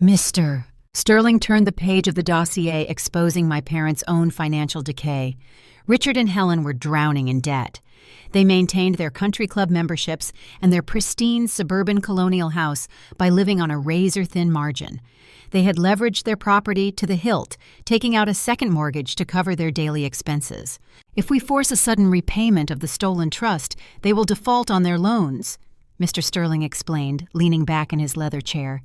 Mr. Sterling turned the page of the dossier, exposing my parents' own financial decay. Richard and Helen were drowning in debt. They maintained their country club memberships and their pristine suburban colonial house by living on a razor-thin margin. They had leveraged their property to the hilt, taking out a second mortgage to cover their daily expenses. "If we force a sudden repayment of the stolen trust, they will default on their loans," Mr. Sterling explained, leaning back in his leather chair.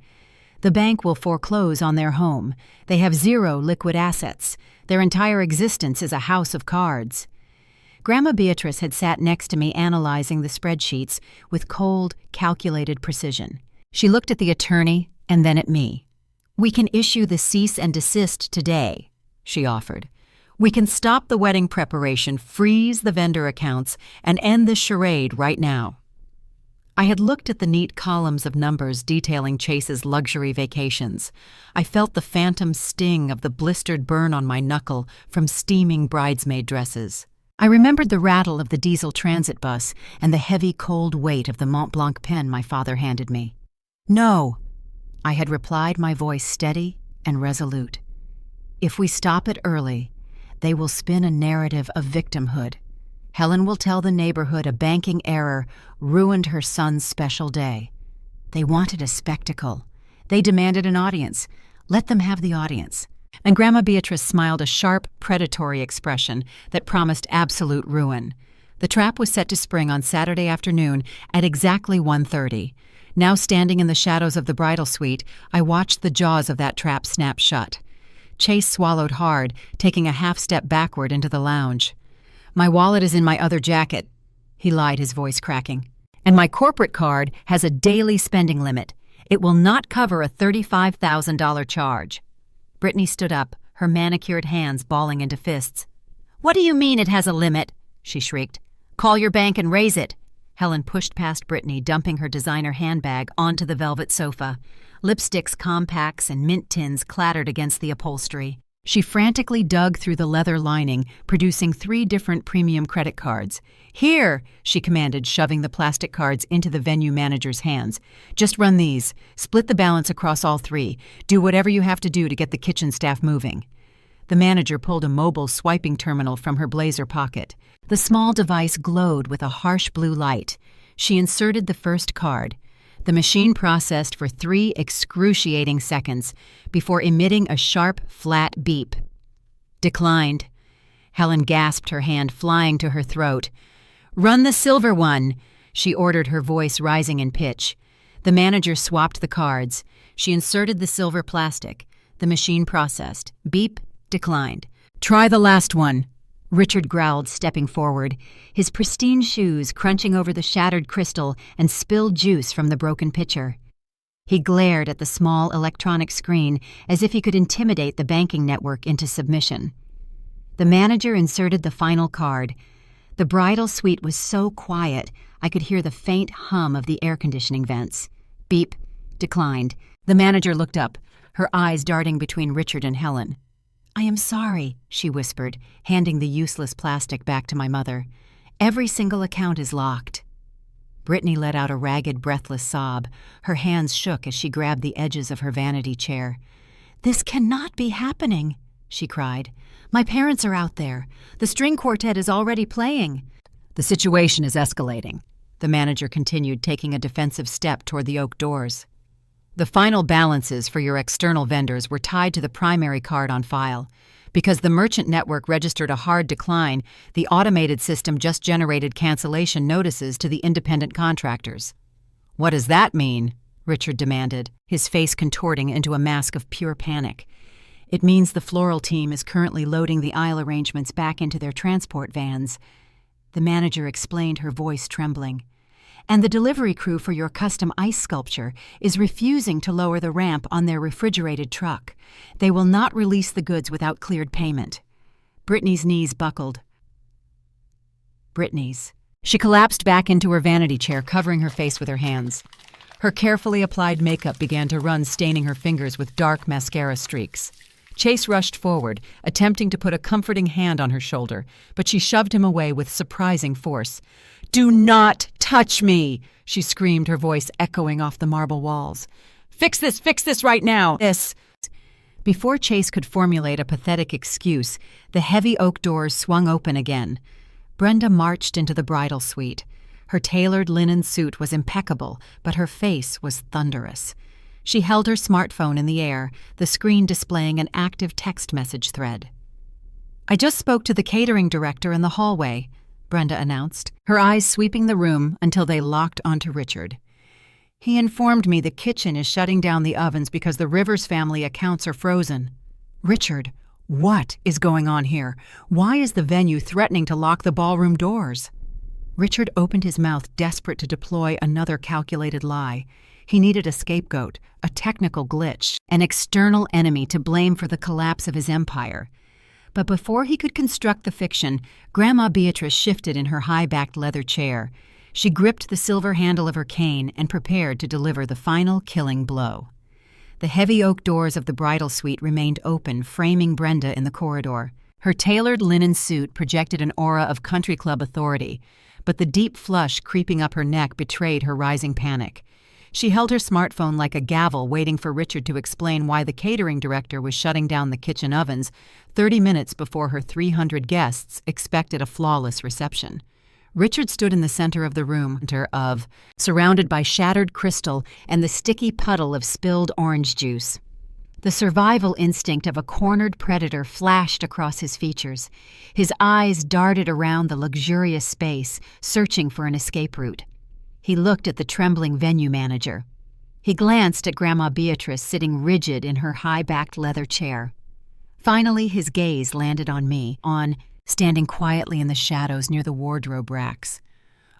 "The bank will foreclose on their home. They have zero liquid assets. Their entire existence is a house of cards." Grandma Beatrice had sat next to me analyzing the spreadsheets with cold, calculated precision. She looked at the attorney and then at me. "We can issue the cease and desist today," she offered. "We can stop the wedding preparation, freeze the vendor accounts, and end this charade right now." I had looked at the neat columns of numbers detailing Chase's luxury vacations. I felt the phantom sting of the blistered burn on my knuckle from steaming bridesmaid dresses. I remembered the rattle of the diesel transit bus and the heavy, cold weight of the Mont Blanc pen my father handed me. "No," I had replied, my voice steady and resolute. "If we stop it early, they will spin a narrative of victimhood. Helen will tell the neighborhood a banking error ruined her son's special day. They wanted a spectacle. They demanded an audience. Let them have the audience." And Grandma Beatrice smiled a sharp, predatory expression that promised absolute ruin. The trap was set to spring on Saturday afternoon at exactly 1:30. Now standing in the shadows of the bridal suite, I watched the jaws of that trap snap shut. Chase swallowed hard, taking a half-step backward into the lounge. "My wallet is in my other jacket," he lied, his voice cracking. "And my corporate card has a daily spending limit. It will not cover a $35,000 charge." Brittany stood up, her manicured hands balling into fists. "What do you mean it has a limit?" she shrieked. "Call your bank and raise it." Helen pushed past Brittany, dumping her designer handbag onto the velvet sofa. Lipsticks, compacts, and mint tins clattered against the upholstery. She frantically dug through the leather lining, producing 3 different premium credit cards. "Here," she commanded, shoving the plastic cards into the venue manager's hands. "Just run these. Split the balance across all 3. Do whatever you have to do to get the kitchen staff moving." The manager pulled a mobile swiping terminal from her blazer pocket. The small device glowed with a harsh blue light. She inserted the first card. The machine processed for 3 excruciating seconds before emitting a sharp, flat beep. "Declined." Helen gasped, her hand flying to her throat. "Run the silver one," she ordered, her voice rising in pitch. The manager swapped the cards. She inserted the silver plastic. The machine processed. Beep, declined. "Try the last one," Richard growled, stepping forward, his pristine shoes crunching over the shattered crystal and spilled juice from the broken pitcher. He glared at the small electronic screen as if he could intimidate the banking network into submission. The manager inserted the final card. The bridal suite was so quiet I could hear the faint hum of the air conditioning vents. Beep, declined. The manager looked up, her eyes darting between Richard and Helen. "I am sorry," she whispered, handing the useless plastic back to my mother. "Every single account is locked." Brittany let out a ragged, breathless sob. Her hands shook as she grabbed the edges of her vanity chair. "This cannot be happening," she cried. "My parents are out there. The string quartet is already playing." "The situation is escalating," the manager continued, taking a defensive step toward the oak doors. "The final balances for your external vendors were tied to the primary card on file. Because the merchant network registered a hard decline, the automated system just generated cancellation notices to the independent contractors." "What does that mean?" Richard demanded, his face contorting into a mask of pure panic. "It means the floral team is currently loading the aisle arrangements back into their transport vans," the manager explained, her voice trembling. "And the delivery crew for your custom ice sculpture is refusing to lower the ramp on their refrigerated truck. They will not release the goods without cleared payment." Brittany's knees buckled. She collapsed back into her vanity chair, covering her face with her hands. Her carefully applied makeup began to run, staining her fingers with dark mascara streaks. Chase rushed forward, attempting to put a comforting hand on her shoulder, but she shoved him away with surprising force. "Do not touch me!" she screamed, her voice echoing off the marble walls. Fix this right now! This." Before Chase could formulate a pathetic excuse, the heavy oak doors swung open again. Brenda marched into the bridal suite. Her tailored linen suit was impeccable, but her face was thunderous. She held her smartphone in the air, the screen displaying an active text message thread. "I just spoke to the catering director in the hallway," Brenda announced, her eyes sweeping the room until they locked onto Richard. "He informed me the kitchen is shutting down the ovens because the Rivers family accounts are frozen." "Richard, what is going on here? Why is the venue threatening to lock the ballroom doors?" Richard opened his mouth, desperate to deploy another calculated lie. He needed a scapegoat, a technical glitch, an external enemy to blame for the collapse of his empire. But before he could construct the fiction, Grandma Beatrice shifted in her high-backed leather chair. She gripped the silver handle of her cane and prepared to deliver the final killing blow. The heavy oak doors of the bridal suite remained open, framing Brenda in the corridor. Her tailored linen suit projected an aura of country club authority, but the deep flush creeping up her neck betrayed her rising panic. She held her smartphone like a gavel, waiting for Richard to explain why the catering director was shutting down the kitchen ovens 30 minutes before her 300 guests expected a flawless reception. Richard stood in the center of the room, surrounded by shattered crystal and the sticky puddle of spilled orange juice. The survival instinct of a cornered predator flashed across his features. His eyes darted around the luxurious space, searching for an escape route. He looked at the trembling venue manager. He glanced at Grandma Beatrice sitting rigid in her high-backed leather chair. Finally, his gaze landed on me, standing quietly in the shadows near the wardrobe racks.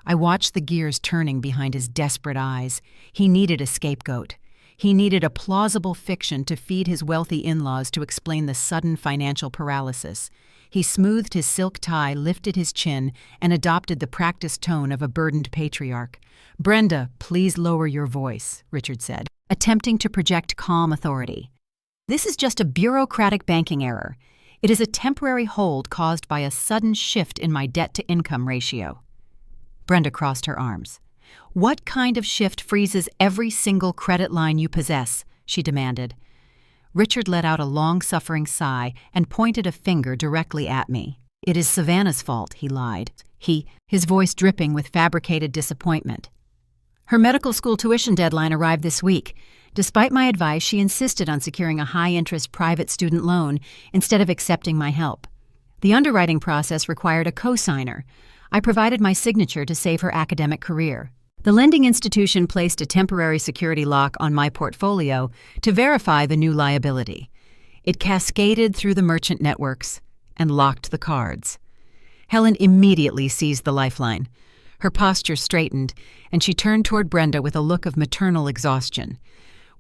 I watched the gears turning behind his desperate eyes. He needed a scapegoat. He needed a plausible fiction to feed his wealthy in-laws to explain the sudden financial paralysis. He smoothed his silk tie, lifted his chin, and adopted the practiced tone of a burdened patriarch. "Brenda, please lower your voice," Richard said, attempting to project calm authority. "This is just a bureaucratic banking error. It is a temporary hold caused by a sudden shift in my debt-to-income ratio." Brenda crossed her arms. "What kind of shift freezes every single credit line you possess?" she demanded. Richard let out a long-suffering sigh and pointed a finger directly at me. "It is Savannah's fault," he lied, his voice dripping with fabricated disappointment. "Her medical school tuition deadline arrived this week. Despite my advice, she insisted on securing a high-interest private student loan instead of accepting my help. The underwriting process required a co-signer. I provided my signature to save her academic career. The lending institution placed a temporary security lock on my portfolio to verify the new liability. It cascaded through the merchant networks and locked the cards." Helen immediately seized the lifeline. Her posture straightened, and she turned toward Brenda with a look of maternal exhaustion.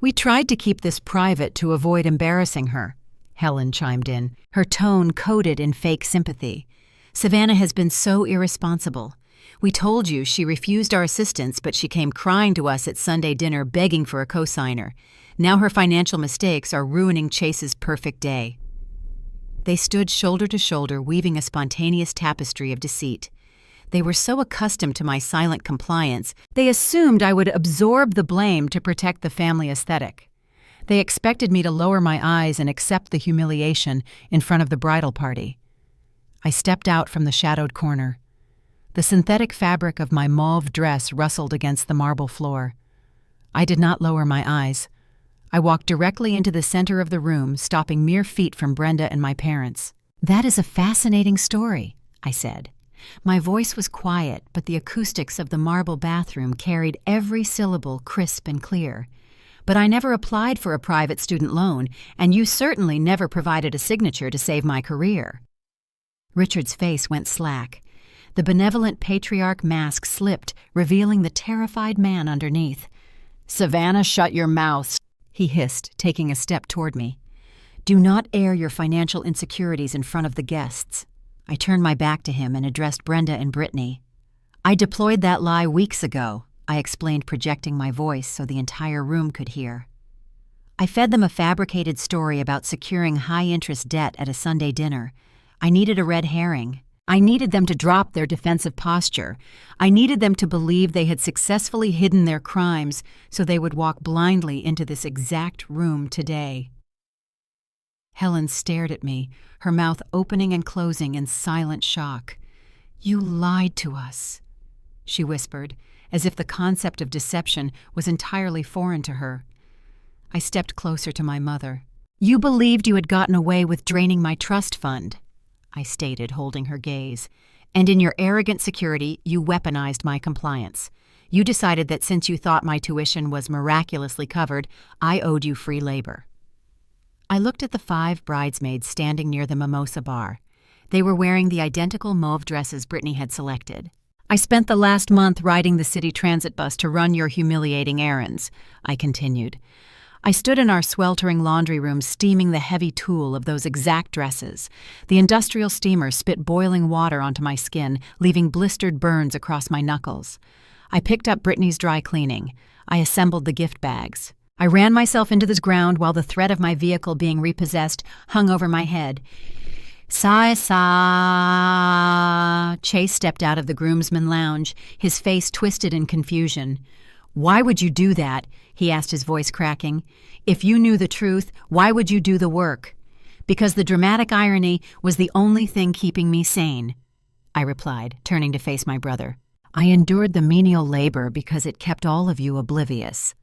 "We tried to keep this private to avoid embarrassing her," Helen chimed in, her tone coated in fake sympathy. "Savannah has been so irresponsible. We told you she refused our assistance, but she came crying to us at Sunday dinner begging for a cosigner. Now her financial mistakes are ruining Chase's perfect day." They stood shoulder to shoulder, weaving a spontaneous tapestry of deceit. They were so accustomed to my silent compliance, they assumed I would absorb the blame to protect the family aesthetic. They expected me to lower my eyes and accept the humiliation in front of the bridal party. I stepped out from the shadowed corner. The synthetic fabric of my mauve dress rustled against the marble floor. I did not lower my eyes. I walked directly into the center of the room, stopping mere feet from Brenda and my parents. "That is a fascinating story," I said. My voice was quiet, but the acoustics of the marble bathroom carried every syllable crisp and clear. "But I never applied for a private student loan, and you certainly never provided a signature to save my career." Richard's face went slack. The benevolent patriarch mask slipped, revealing the terrified man underneath. "Savannah, shut your mouth," he hissed, taking a step toward me. "Do not air your financial insecurities in front of the guests." I turned my back to him and addressed Brenda and Brittany. "I deployed that lie weeks ago," I explained, projecting my voice so the entire room could hear. I fed them a fabricated story about securing high-interest debt at a Sunday dinner. I needed a red herring. I needed them to drop their defensive posture. I needed them to believe they had successfully hidden their crimes so they would walk blindly into this exact room today. Helen stared at me, her mouth opening and closing in silent shock. "You lied to us," she whispered, as if the concept of deception was entirely foreign to her. I stepped closer to my mother. "You believed you had gotten away with draining my trust fund," I stated, holding her gaze. "And in your arrogant security, you weaponized my compliance. You decided that since you thought my tuition was miraculously covered, I owed you free labor." I looked at the 5 bridesmaids standing near the mimosa bar. They were wearing the identical mauve dresses Brittany had selected. "I spent the last month riding the city transit bus to run your humiliating errands," I continued. I stood in our sweltering laundry room steaming the heavy tulle of those exact dresses. The industrial steamer spit boiling water onto my skin, leaving blistered burns across my knuckles. I picked up Brittany's dry cleaning. I assembled the gift bags. I ran myself into the ground while the threat of my vehicle being repossessed hung over my head. "Sigh." Chase stepped out of the groomsman lounge, his face twisted in confusion. "Why would you do that?" he asked, his voice cracking. "If you knew the truth, why would you do the work?" "Because the dramatic irony was the only thing keeping me sane," I replied, turning to face my brother. "I endured the menial labor because it kept all of you oblivious."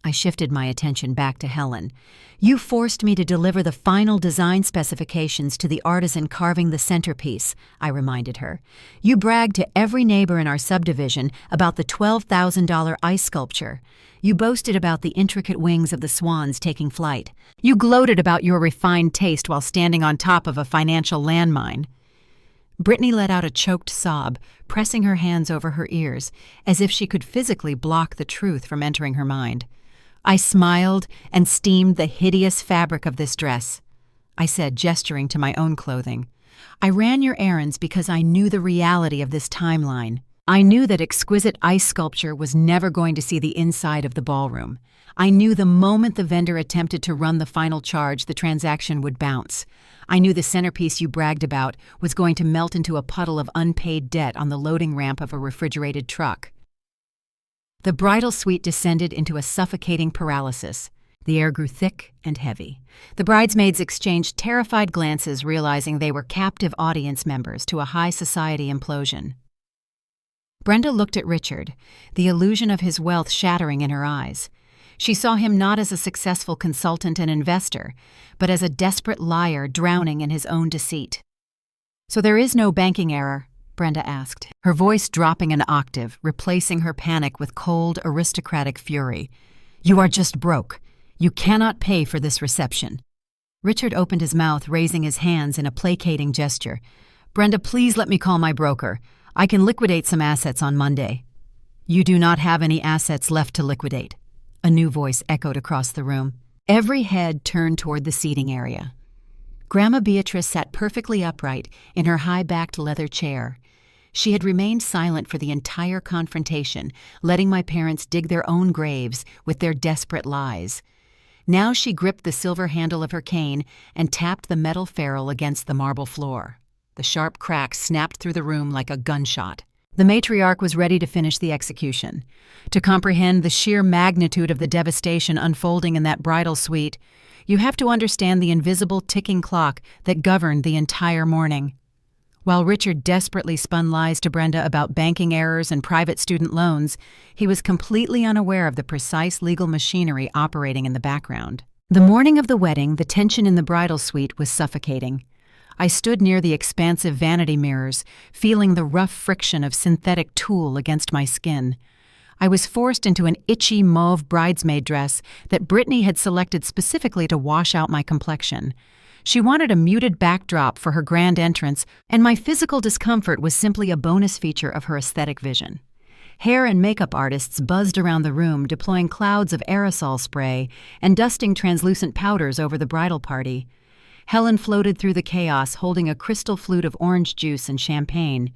I shifted my attention back to Helen. "You forced me to deliver the final design specifications to the artisan carving the centerpiece," I reminded her. "You bragged to every neighbor in our subdivision about the $12,000 ice sculpture. You boasted about the intricate wings of the swans taking flight. You gloated about your refined taste while standing on top of a financial landmine." Brittany let out a choked sob, pressing her hands over her ears, as if she could physically block the truth from entering her mind. I smiled and steamed the hideous fabric of this dress. I said, gesturing to my own clothing. "I ran your errands because I knew the reality of this timeline. I knew that exquisite ice sculpture was never going to see the inside of the ballroom. I knew the moment the vendor attempted to run the final charge, the transaction would bounce. I knew the centerpiece you bragged about was going to melt into a puddle of unpaid debt on the loading ramp of a refrigerated truck." The bridal suite descended into a suffocating paralysis. The air grew thick and heavy. The bridesmaids exchanged terrified glances, realizing they were captive audience members to a high society implosion. Brenda looked at Richard, the illusion of his wealth shattering in her eyes. She saw him not as a successful consultant and investor, but as a desperate liar drowning in his own deceit. "So there is no banking error?" Brenda asked, her voice dropping an octave, replacing her panic with cold, aristocratic fury. "You are just broke. You cannot pay for this reception." Richard opened his mouth, raising his hands in a placating gesture. "Brenda, please let me call my broker. I can liquidate some assets on Monday." "You do not have any assets left to liquidate," a new voice echoed across the room. Every head turned toward the seating area. Grandma Beatrice sat perfectly upright in her high-backed leather chair. She had remained silent for the entire confrontation, letting my parents dig their own graves with their desperate lies. Now she gripped the silver handle of her cane and tapped the metal ferrule against the marble floor. The sharp crack snapped through the room like a gunshot. The matriarch was ready to finish the execution. To comprehend the sheer magnitude of the devastation unfolding in that bridal suite, you have to understand the invisible ticking clock that governed the entire morning. While Richard desperately spun lies to Brenda about banking errors and private student loans, he was completely unaware of the precise legal machinery operating in the background. The morning of the wedding, the tension in the bridal suite was suffocating. I stood near the expansive vanity mirrors, feeling the rough friction of synthetic tulle against my skin. I was forced into an itchy mauve bridesmaid dress that Brittany had selected specifically to wash out my complexion. She wanted a muted backdrop for her grand entrance, and my physical discomfort was simply a bonus feature of her aesthetic vision. Hair and makeup artists buzzed around the room, deploying clouds of aerosol spray and dusting translucent powders over the bridal party. Helen floated through the chaos, holding a crystal flute of orange juice and champagne.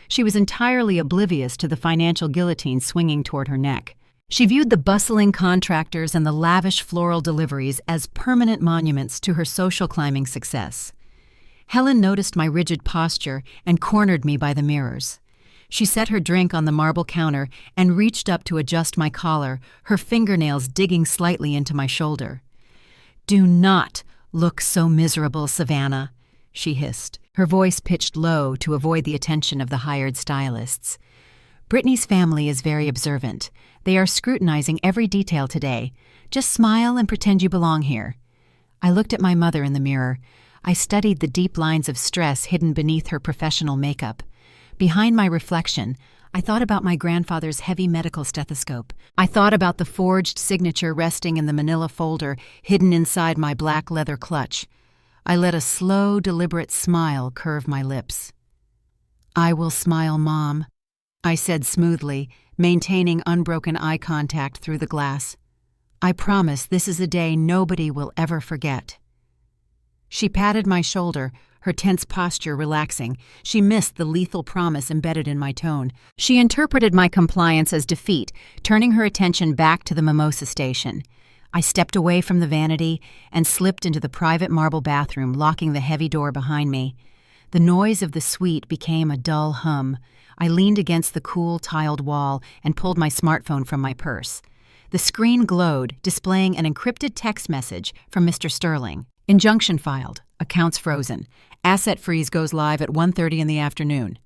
She was entirely oblivious to the financial guillotine swinging toward her neck. She viewed the bustling contractors and the lavish floral deliveries as permanent monuments to her social climbing success. Helen noticed my rigid posture and cornered me by the mirrors. She set her drink on the marble counter and reached up to adjust my collar, her fingernails digging slightly into my shoulder. "Do not look so miserable, Savannah," she hissed, her voice pitched low to avoid the attention of the hired stylists. "Brittany's family is very observant. They are scrutinizing every detail today. Just smile and pretend you belong here." I looked at my mother in the mirror. I studied the deep lines of stress hidden beneath her professional makeup. Behind my reflection, I thought about my grandfather's heavy medical stethoscope. I thought about the forged signature resting in the manila folder hidden inside my black leather clutch. I let a slow, deliberate smile curve my lips. "I will smile, Mom," I said smoothly, maintaining unbroken eye contact through the glass. "I promise this is a day nobody will ever forget." She patted my shoulder, her tense posture relaxing. She missed the lethal promise embedded in my tone. She interpreted my compliance as defeat, turning her attention back to the mimosa station. I stepped away from the vanity and slipped into the private marble bathroom, locking the heavy door behind me. The noise of the suite became a dull hum. I leaned against the cool, tiled wall and pulled my smartphone from my purse. The screen glowed, displaying an encrypted text message from Mr. Sterling. "Injunction filed. Accounts frozen. Asset freeze goes live at 1:30 in the afternoon."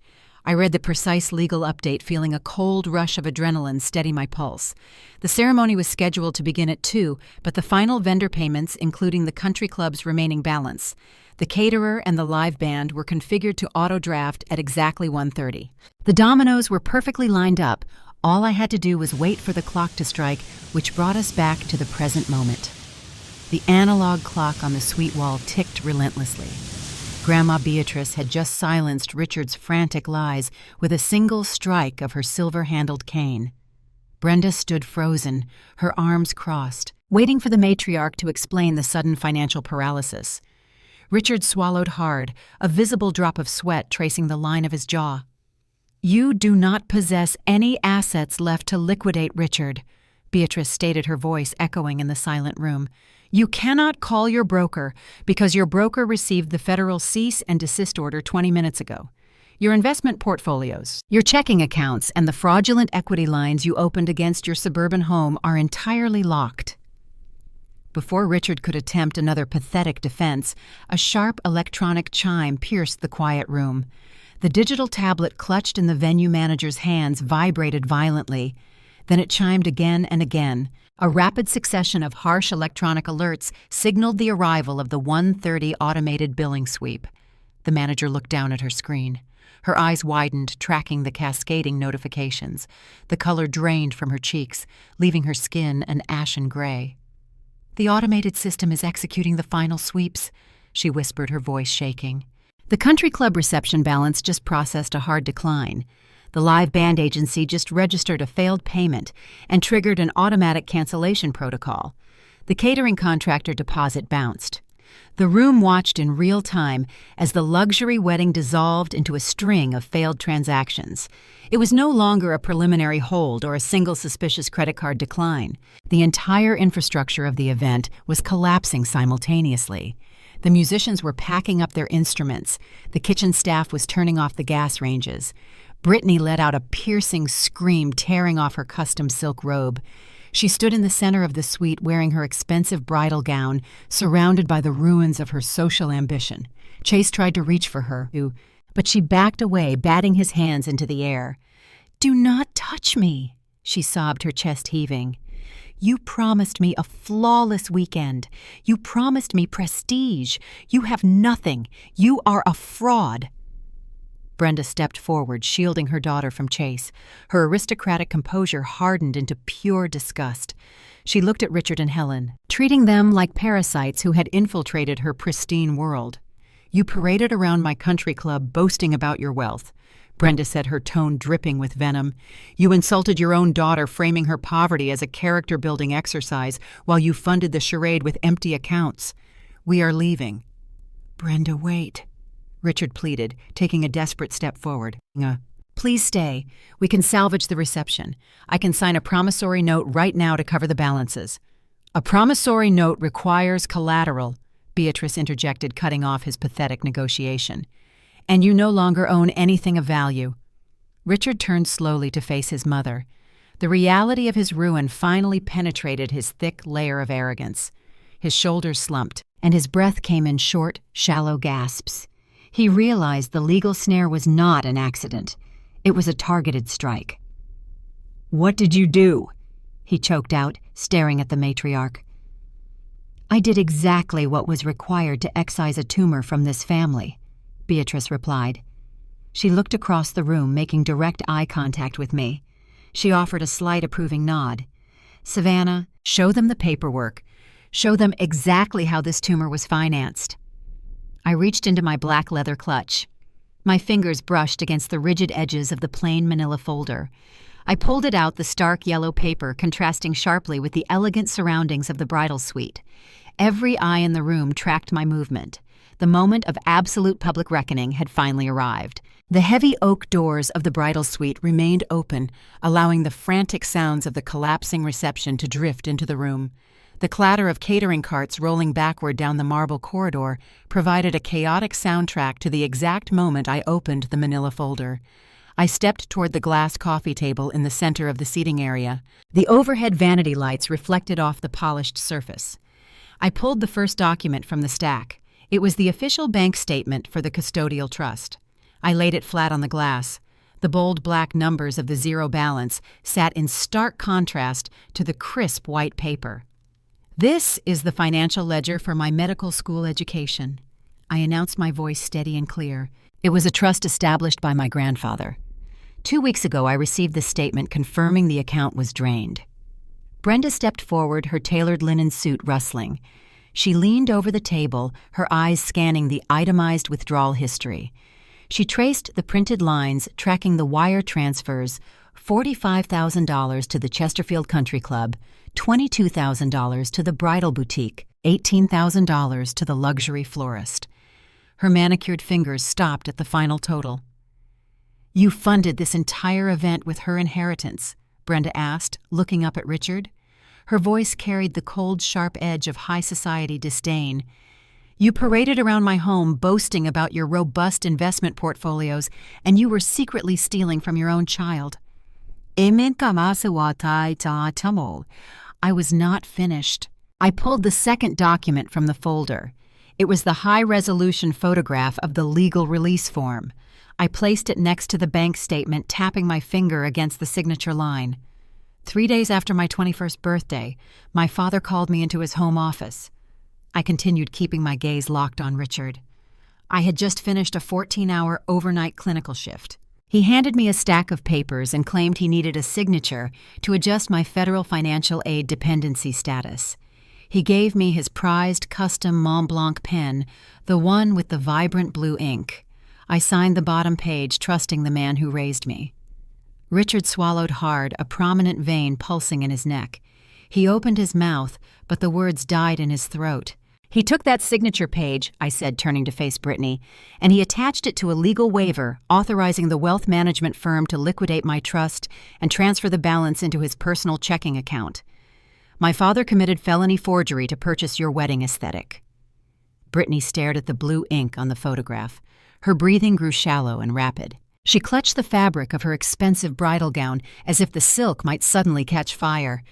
I read the precise legal update, feeling a cold rush of adrenaline steady my pulse. The ceremony was scheduled to begin at 2, but the final vendor payments, including the country club's remaining balance, the caterer and the live band, were configured to auto-draft at exactly 1:30. The dominoes were perfectly lined up. All I had to do was wait for the clock to strike, which brought us back to the present moment. The analog clock on the suite wall ticked relentlessly. Grandma Beatrice had just silenced Richard's frantic lies with a single strike of her silver-handled cane. Brenda stood frozen, her arms crossed, waiting for the matriarch to explain the sudden financial paralysis. Richard swallowed hard, a visible drop of sweat tracing the line of his jaw. "You do not possess any assets left to liquidate, Richard," Beatrice stated, her voice echoing in the silent room. "You cannot call your broker because your broker received the federal cease and desist order 20 minutes ago. Your investment portfolios, your checking accounts, and the fraudulent equity lines you opened against your suburban home are entirely locked." Before Richard could attempt another pathetic defense, a sharp electronic chime pierced the quiet room. The digital tablet clutched in the venue manager's hands vibrated violently. Then it chimed again and again. A rapid succession of harsh electronic alerts signaled the arrival of the 1:30 automated billing sweep. The manager looked down at her screen. Her eyes widened, tracking the cascading notifications. The color drained from her cheeks, leaving her skin an ashen gray. "The automated system is executing the final sweeps," she whispered, her voice shaking. "The country club reception balance just processed a hard decline. The live band agency just registered a failed payment and triggered an automatic cancellation protocol. The catering contractor deposit bounced." The room watched in real time as the luxury wedding dissolved into a string of failed transactions. It was no longer a preliminary hold or a single suspicious credit card decline. The entire infrastructure of the event was collapsing simultaneously. The musicians were packing up their instruments. The kitchen staff was turning off the gas ranges. Brittany let out a piercing scream, tearing off her custom silk robe. She stood in the center of the suite wearing her expensive bridal gown, surrounded by the ruins of her social ambition. Chase tried to reach for her, but she backed away, batting his hands into the air. "Do not touch me," she sobbed, her chest heaving. "You promised me a flawless weekend. You promised me prestige. You have nothing. You are a fraud." Brenda stepped forward, shielding her daughter from Chase. Her aristocratic composure hardened into pure disgust. She looked at Richard and Helen, treating them like parasites who had infiltrated her pristine world. "You paraded around my country club boasting about your wealth," Brenda said, her tone dripping with venom. "You insulted your own daughter, framing her poverty as a character-building exercise while you funded the charade with empty accounts. We are leaving." "Brenda, wait," Richard pleaded, taking a desperate step forward. "Please stay. We can salvage the reception. I can sign a promissory note right now to cover the balances." "A promissory note requires collateral," Beatrice interjected, cutting off his pathetic negotiation. "And you no longer own anything of value." Richard turned slowly to face his mother. The reality of his ruin finally penetrated his thick layer of arrogance. His shoulders slumped, and his breath came in short, shallow gasps. He realized the legal snare was not an accident. It was a targeted strike. "What did you do?" he choked out, staring at the matriarch. "I did exactly what was required to excise a tumor from this family," Beatrice replied. She looked across the room, making direct eye contact with me. She offered a slight approving nod. "Savannah, show them the paperwork. Show them exactly how this tumor was financed." I reached into my black leather clutch. My fingers brushed against the rigid edges of the plain manila folder. I pulled it out, the stark yellow paper contrasting sharply with the elegant surroundings of the bridal suite. Every eye in the room tracked my movement. The moment of absolute public reckoning had finally arrived. The heavy oak doors of the bridal suite remained open, allowing the frantic sounds of the collapsing reception to drift into the room. The clatter of catering carts rolling backward down the marble corridor provided a chaotic soundtrack to the exact moment I opened the manila folder. I stepped toward the glass coffee table in the center of the seating area. The overhead vanity lights reflected off the polished surface. I pulled the first document from the stack. It was the official bank statement for the custodial trust. I laid it flat on the glass. The bold black numbers of the zero balance sat in stark contrast to the crisp white paper. "This is the financial ledger for my medical school education," I announced, my voice steady and clear. It was a trust established by my grandfather. 2 weeks ago, I received this statement confirming the account was drained. Brenda stepped forward, her tailored linen suit rustling. She leaned over the table, her eyes scanning the itemized withdrawal history. She traced the printed lines, tracking the wire transfers: $45,000 to the Chesterfield Country Club, $22,000 to the bridal boutique, $18,000 to the luxury florist. Her manicured fingers stopped at the final total. "You funded this entire event with her inheritance?" Brenda asked, looking up at Richard. Her voice carried the cold, sharp edge of high society disdain. "You paraded around my home boasting about your robust investment portfolios, and you were secretly stealing from your own child." I was not finished. I pulled the second document from the folder. It was the high-resolution photograph of the legal release form. I placed it next to the bank statement, tapping my finger against the signature line. 3 days after my 21st birthday, my father called me into his home office. I continued, keeping my gaze locked on Richard. I had just finished a 14-hour overnight clinical shift. He handed me a stack of papers and claimed he needed a signature to adjust my federal financial aid dependency status. He gave me his prized custom Mont Blanc pen, the one with the vibrant blue ink. I signed the bottom page, trusting the man who raised me. Richard swallowed hard, a prominent vein pulsing in his neck. He opened his mouth, but the words died in his throat. "He took that signature page," I said, turning to face Brittany, "and he attached it to a legal waiver authorizing the wealth management firm to liquidate my trust and transfer the balance into his personal checking account. My father committed felony forgery to purchase your wedding aesthetic." Brittany stared at the blue ink on the photograph. Her breathing grew shallow and rapid. She clutched the fabric of her expensive bridal gown as if the silk might suddenly catch fire.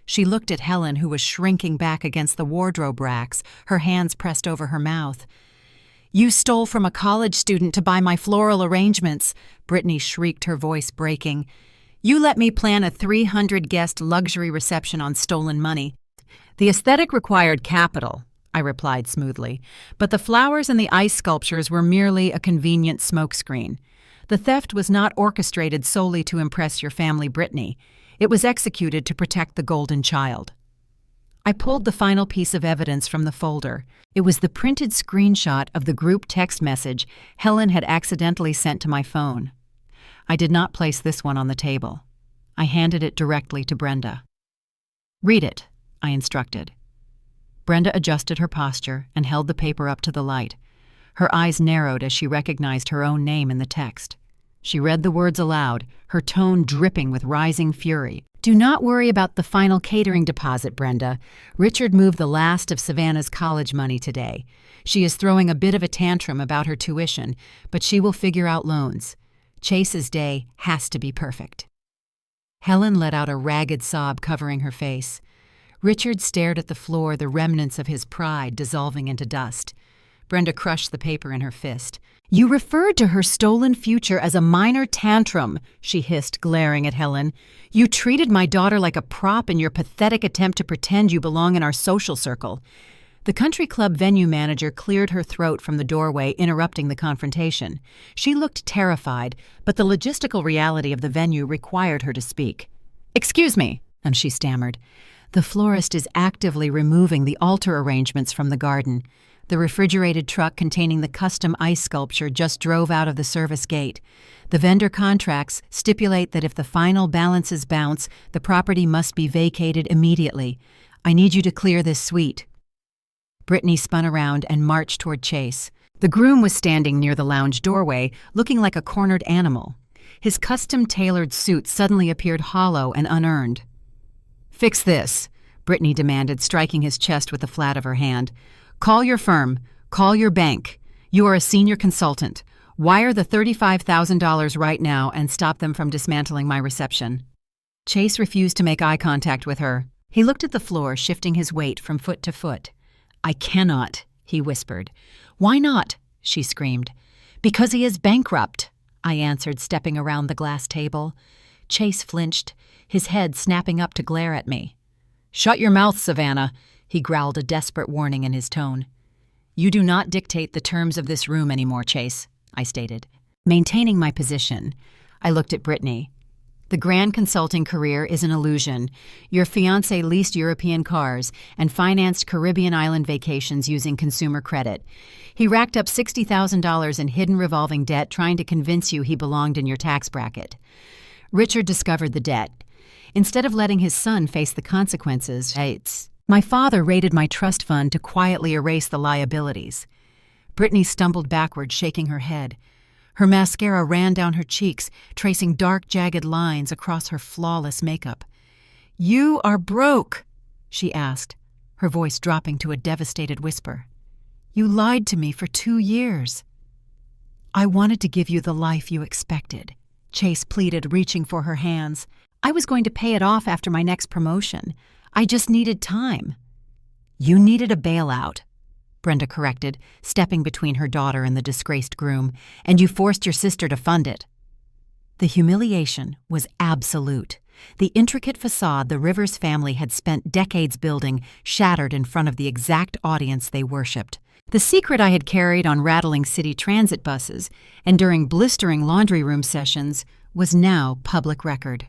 She looked at Helen, who was shrinking back against the wardrobe racks, her hands pressed over her mouth. "You stole from a college student to buy my floral arrangements," Brittany shrieked, her voice breaking. "You let me plan a 300-guest luxury reception on stolen money." "The aesthetic required capital," I replied smoothly, "but the flowers and the ice sculptures were merely a convenient smokescreen. The theft was not orchestrated solely to impress your family, Brittany. It was executed to protect the golden child." I pulled the final piece of evidence from the folder. It was the printed screenshot of the group text message Helen had accidentally sent to my phone. I did not place this one on the table. I handed it directly to Brenda. "Read it," I instructed. Brenda adjusted her posture and held the paper up to the light. Her eyes narrowed as she recognized her own name in the text. She read the words aloud, her tone dripping with rising fury. "Do not worry about the final catering deposit, Brenda. Richard moved the last of Savannah's college money today. She is throwing a bit of a tantrum about her tuition, but she will figure out loans. Chase's day has to be perfect." Helen let out a ragged sob covering her face. Richard stared at the floor, the remnants of his pride dissolving into dust. Brenda crushed the paper in her fist. "You referred to her stolen future as a minor tantrum," she hissed, glaring at Helen. "You treated my daughter like a prop in your pathetic attempt to pretend you belong in our social circle." The country club venue manager cleared her throat from the doorway, interrupting the confrontation. She looked terrified, but the logistical reality of the venue required her to speak. "Excuse me," and she stammered. "The florist is actively removing the altar arrangements from the garden. The refrigerated truck containing the custom ice sculpture just drove out of the service gate. The vendor contracts stipulate that if the final balances bounce, the property must be vacated immediately. I need you to clear this suite." Brittany spun around and marched toward Chase. The groom was standing near the lounge doorway, looking like a cornered animal. His custom-tailored suit suddenly appeared hollow and unearned. "Fix this," Brittany demanded, striking his chest with the flat of her hand. "Call your firm. Call your bank. You are a senior consultant. Wire the $35,000 right now and stop them from dismantling my reception." Chase refused to make eye contact with her. He looked at the floor, shifting his weight from foot to foot. "I cannot," he whispered. "Why not?" she screamed. "Because he is bankrupt," I answered, stepping around the glass table. Chase flinched, his head snapping up to glare at me. "Shut your mouth, Savannah," he growled, a desperate warning in his tone. "You do not dictate the terms of this room anymore, Chase," I stated. Maintaining my position, I looked at Brittany. "The grand consulting career is an illusion. Your fiancé leased European cars and financed Caribbean island vacations using consumer credit. He racked up $60,000 in hidden revolving debt trying to convince you he belonged in your tax bracket. Richard discovered the debt. Instead of letting his son face the consequences, my father raided my trust fund to quietly erase the liabilities." Brittany stumbled backward, shaking her head. Her mascara ran down her cheeks, tracing dark, jagged lines across her flawless makeup. "You are broke," she asked, her voice dropping to a devastated whisper. "You lied to me for 2 years." "I wanted to give you the life you expected," Chase pleaded, reaching for her hands. "I was going to pay it off after my next promotion. I just needed time." "You needed a bailout," Brenda corrected, stepping between her daughter and the disgraced groom, "and you forced your sister to fund it." The humiliation was absolute. The intricate facade the Rivers family had spent decades building shattered in front of the exact audience they worshipped. The secret I had carried on rattling city transit buses and during blistering laundry room sessions was now public record.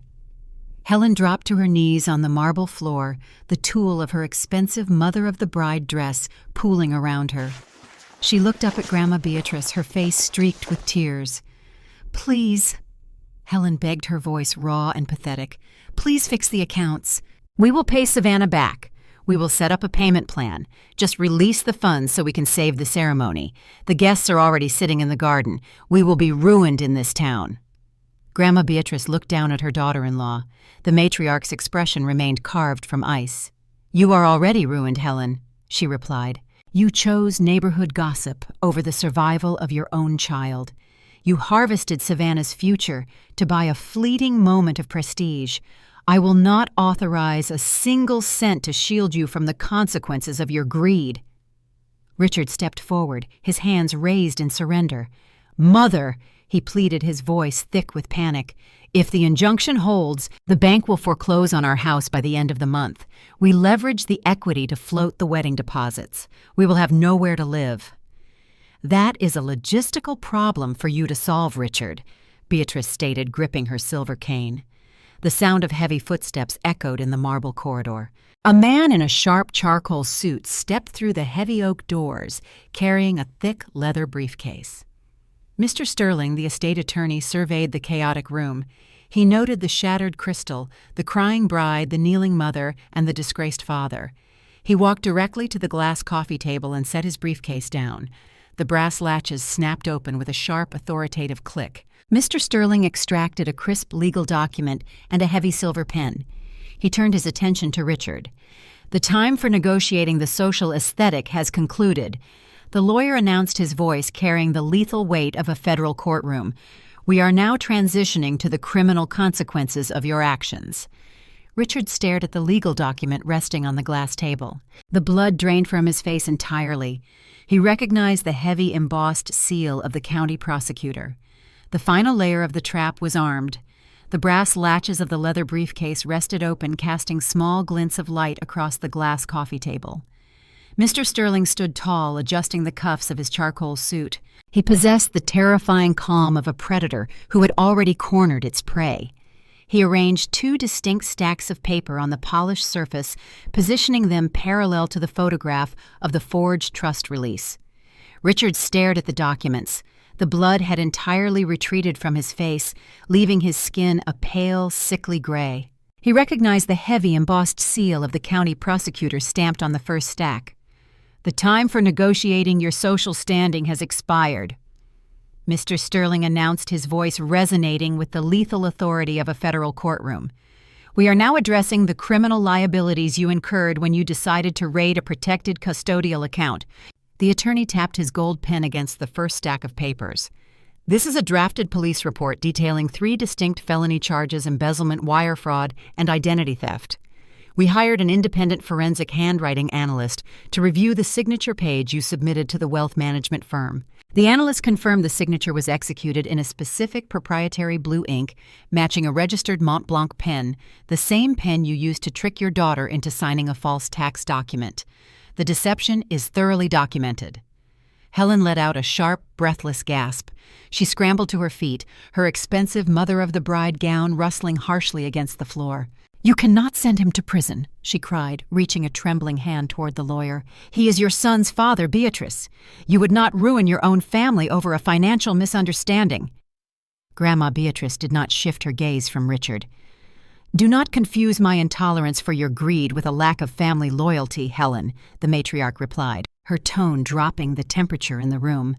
Helen dropped to her knees on the marble floor, the tulle of her expensive mother-of-the-bride dress pooling around her. She looked up at Grandma Beatrice, her face streaked with tears. "Please," Helen begged, her voice raw and pathetic, "please fix the accounts. We will pay Savannah back. We will set up a payment plan. Just release the funds so we can save the ceremony. The guests are already sitting in the garden. We will be ruined in this town." Grandma Beatrice looked down at her daughter-in-law. The matriarch's expression remained carved from ice. "You are already ruined, Helen," she replied. "You chose neighborhood gossip over the survival of your own child. You harvested Savannah's future to buy a fleeting moment of prestige. I will not authorize a single cent to shield you from the consequences of your greed." Richard stepped forward, his hands raised in surrender. "Mother," he pleaded, his voice thick with panic, "if the injunction holds, the bank will foreclose on our house by the end of the month. We leverage the equity to float the wedding deposits. We will have nowhere to live." "That is a logistical problem for you to solve, Richard," Beatrice stated, gripping her silver cane. The sound of heavy footsteps echoed in the marble corridor. A man in a sharp charcoal suit stepped through the heavy oak doors, carrying a thick leather briefcase. Mr. Sterling, the estate attorney, surveyed the chaotic room. He noted the shattered crystal, the crying bride, the kneeling mother, and the disgraced father. He walked directly to the glass coffee table and set his briefcase down. The brass latches snapped open with a sharp, authoritative click. Mr. Sterling extracted a crisp legal document and a heavy silver pen. He turned his attention to Richard. "The time for negotiating the social aesthetic has concluded." The lawyer announced, his voice carrying the lethal weight of a federal courtroom. "We are now transitioning to the criminal consequences of your actions." Richard stared at the legal document resting on the glass table. The blood drained from his face entirely. He recognized the heavy embossed seal of the county prosecutor. The final layer of the trap was armed. The brass latches of the leather briefcase rested open, casting small glints of light across the glass coffee table. Mr. Sterling stood tall, adjusting the cuffs of his charcoal suit. He possessed the terrifying calm of a predator who had already cornered its prey. He arranged two distinct stacks of paper on the polished surface, positioning them parallel to the photograph of the forged trust release. Richard stared at the documents. The blood had entirely retreated from his face, leaving his skin a pale, sickly gray. He recognized the heavy, embossed seal of the county prosecutor stamped on the first stack. "The time for negotiating your social standing has expired," Mr. Sterling announced, his voice resonating with the lethal authority of a federal courtroom. "We are now addressing the criminal liabilities you incurred when you decided to raid a protected custodial account." The attorney tapped his gold pen against the first stack of papers. "This is a drafted police report detailing 3 distinct felony charges: embezzlement, wire fraud, and identity theft. We hired an independent forensic handwriting analyst to review the signature page you submitted to the wealth management firm. The analyst confirmed the signature was executed in a specific proprietary blue ink, matching a registered Mont Blanc pen, the same pen you used to trick your daughter into signing a false tax document. The deception is thoroughly documented." Helen let out a sharp, breathless gasp. She scrambled to her feet, her expensive mother-of-the-bride gown rustling harshly against the floor. "You cannot send him to prison," she cried, reaching a trembling hand toward the lawyer. "He is your son's father, Beatrice. You would not ruin your own family over a financial misunderstanding." Grandma Beatrice did not shift her gaze from Richard. "Do not confuse my intolerance for your greed with a lack of family loyalty, Helen," the matriarch replied, her tone dropping the temperature in the room.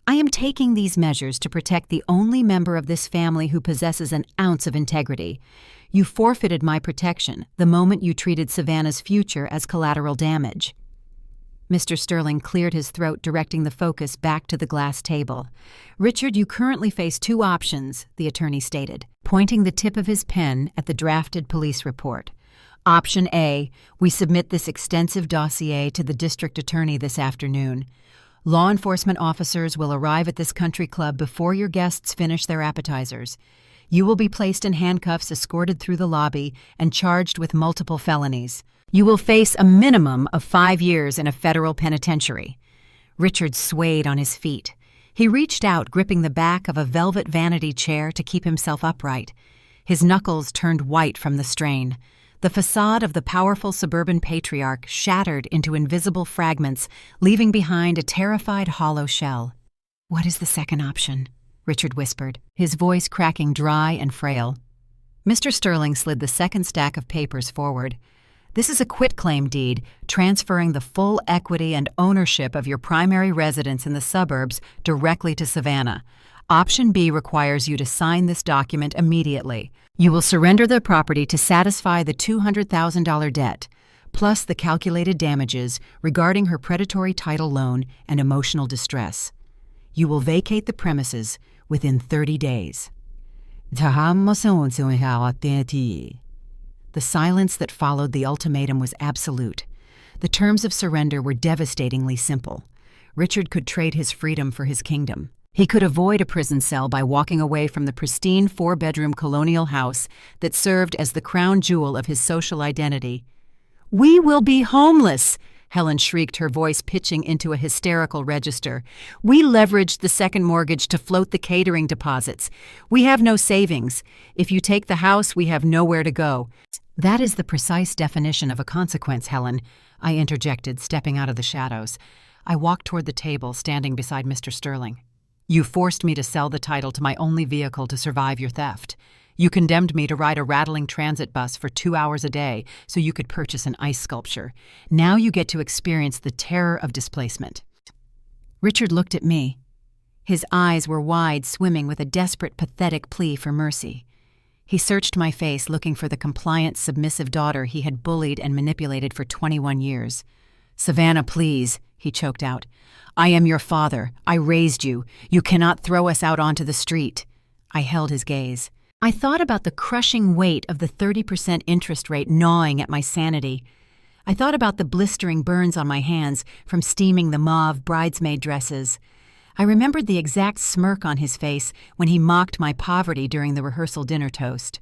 "I am taking these measures to protect the only member of this family who possesses an ounce of integrity. You forfeited my protection the moment you treated Savannah's future as collateral damage." Mr. Sterling cleared his throat, directing the focus back to the glass table. "Richard, you currently face 2 options," the attorney stated, pointing the tip of his pen at the drafted police report. "Option A, we submit this extensive dossier to the district attorney this afternoon. Law enforcement officers will arrive at this country club before your guests finish their appetizers. You will be placed in handcuffs, escorted through the lobby, and charged with multiple felonies. You will face a minimum of 5 years in a federal penitentiary." Richard swayed on his feet. He reached out, gripping the back of a velvet vanity chair to keep himself upright. His knuckles turned white from the strain. The facade of the powerful suburban patriarch shattered into invisible fragments, leaving behind a terrified hollow shell. "What is the second option?" Richard whispered, his voice cracking dry and frail. Mr. Sterling slid the second stack of papers forward. "This is a quitclaim deed, transferring the full equity and ownership of your primary residence in the suburbs directly to Savannah. Option B requires you to sign this document immediately. You will surrender the property to satisfy the $200,000 debt, plus the calculated damages regarding her predatory title loan and emotional distress. You will vacate the premises, within 30 days. The silence that followed the ultimatum was absolute. The terms of surrender were devastatingly simple. Richard could trade his freedom for his kingdom. He could avoid a prison cell by walking away from the pristine 4-bedroom colonial house that served as the crown jewel of his social identity. "We will be homeless!" Helen shrieked, her voice pitching into a hysterical register. "We leveraged the second mortgage to float the catering deposits. We have no savings. If you take the house, we have nowhere to go." "That is the precise definition of a consequence, Helen," I interjected, stepping out of the shadows. I walked toward the table, standing beside Mr. Sterling. "You forced me to sell the title to my only vehicle to survive your theft. You condemned me to ride a rattling transit bus for 2 hours a day so you could purchase an ice sculpture. Now you get to experience the terror of displacement." Richard looked at me. His eyes were wide, swimming with a desperate, pathetic plea for mercy. He searched my face, looking for the compliant, submissive daughter he had bullied and manipulated for 21 years. "Savannah, please," he choked out. "I am your father. I raised you. You cannot throw us out onto the street." I held his gaze. I thought about the crushing weight of the 30% interest rate gnawing at my sanity. I thought about the blistering burns on my hands from steaming the mauve bridesmaid dresses. I remembered the exact smirk on his face when he mocked my poverty during the rehearsal dinner toast.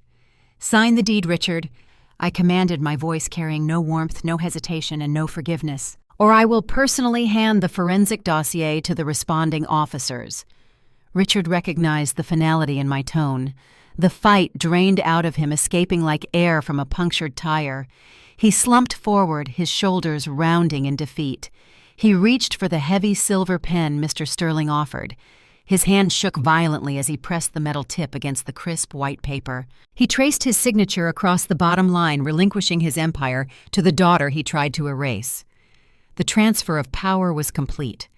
"Sign the deed, Richard," I commanded, my voice carrying no warmth, no hesitation, and no forgiveness. "Or I will personally hand the forensic dossier to the responding officers." Richard recognized the finality in my tone. The fight drained out of him, escaping like air from a punctured tire. He slumped forward, his shoulders rounding in defeat. He reached for the heavy silver pen Mr. Sterling offered. His hand shook violently as he pressed the metal tip against the crisp white paper. He traced his signature across the bottom line, relinquishing his empire to the daughter he tried to erase. The transfer of power was complete.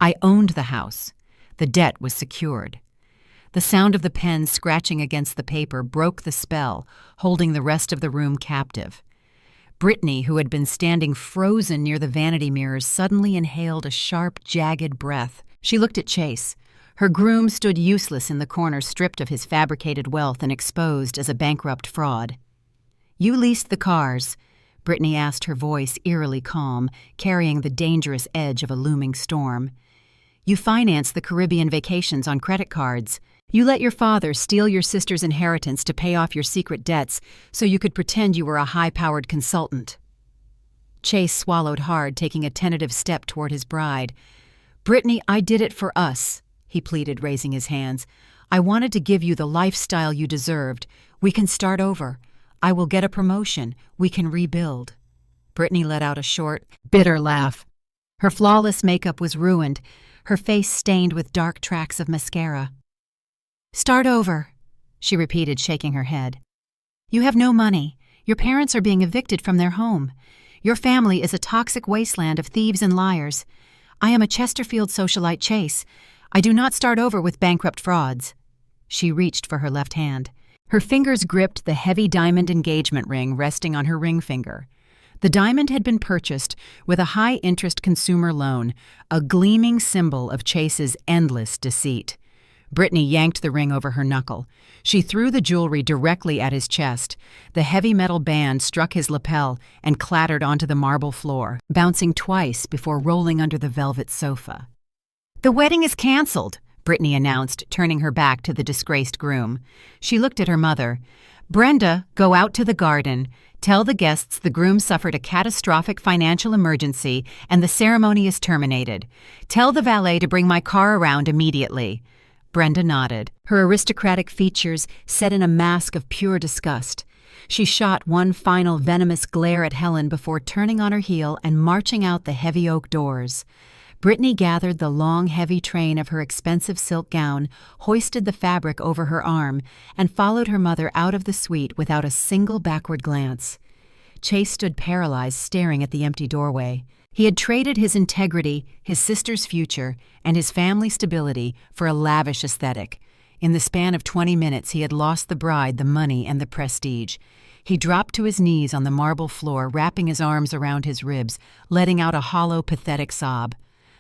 I owned the house. The debt was secured. The sound of the pen scratching against the paper broke the spell, holding the rest of the room captive. Brittany, who had been standing frozen near the vanity mirrors, suddenly inhaled a sharp, jagged breath. She looked at Chase. Her groom stood useless in the corner, stripped of his fabricated wealth and exposed as a bankrupt fraud. "You leased the cars," Brittany asked, her voice eerily calm, carrying the dangerous edge of a looming storm. "You financed the Caribbean vacations on credit cards. You let your father steal your sister's inheritance to pay off your secret debts so you could pretend you were a high-powered consultant." Chase swallowed hard, taking a tentative step toward his bride. "Brittany, I did it for us," he pleaded, raising his hands. "I wanted to give you the lifestyle you deserved. We can start over. I will get a promotion. We can rebuild." Brittany let out a short, bitter laugh. Her flawless makeup was ruined, her face stained with dark tracks of mascara. "Start over," she repeated, shaking her head. "You have no money. Your parents are being evicted from their home. Your family is a toxic wasteland of thieves and liars. I am a Chesterfield socialite, Chase. I do not start over with bankrupt frauds." She reached for her left hand. Her fingers gripped the heavy diamond engagement ring resting on her ring finger. The diamond had been purchased with a high-interest consumer loan, a gleaming symbol of Chase's endless deceit. Brittany yanked the ring over her knuckle. She threw the jewelry directly at his chest. The heavy metal band struck his lapel and clattered onto the marble floor, bouncing twice before rolling under the velvet sofa. "The wedding is canceled," Brittany announced, turning her back to the disgraced groom. She looked at her mother. "Brenda, go out to the garden. Tell the guests the groom suffered a catastrophic financial emergency and the ceremony is terminated. Tell the valet to bring my car around immediately." Brenda nodded, her aristocratic features set in a mask of pure disgust. She shot one final venomous glare at Helen before turning on her heel and marching out the heavy oak doors. Brittany gathered the long, heavy train of her expensive silk gown, hoisted the fabric over her arm, and followed her mother out of the suite without a single backward glance. Chase stood paralyzed, staring at the empty doorway. He had traded his integrity, his sister's future, and his family stability for a lavish aesthetic. In the span of 20 minutes, he had lost the bride, the money, and the prestige. He dropped to his knees on the marble floor, wrapping his arms around his ribs, letting out a hollow, pathetic sob.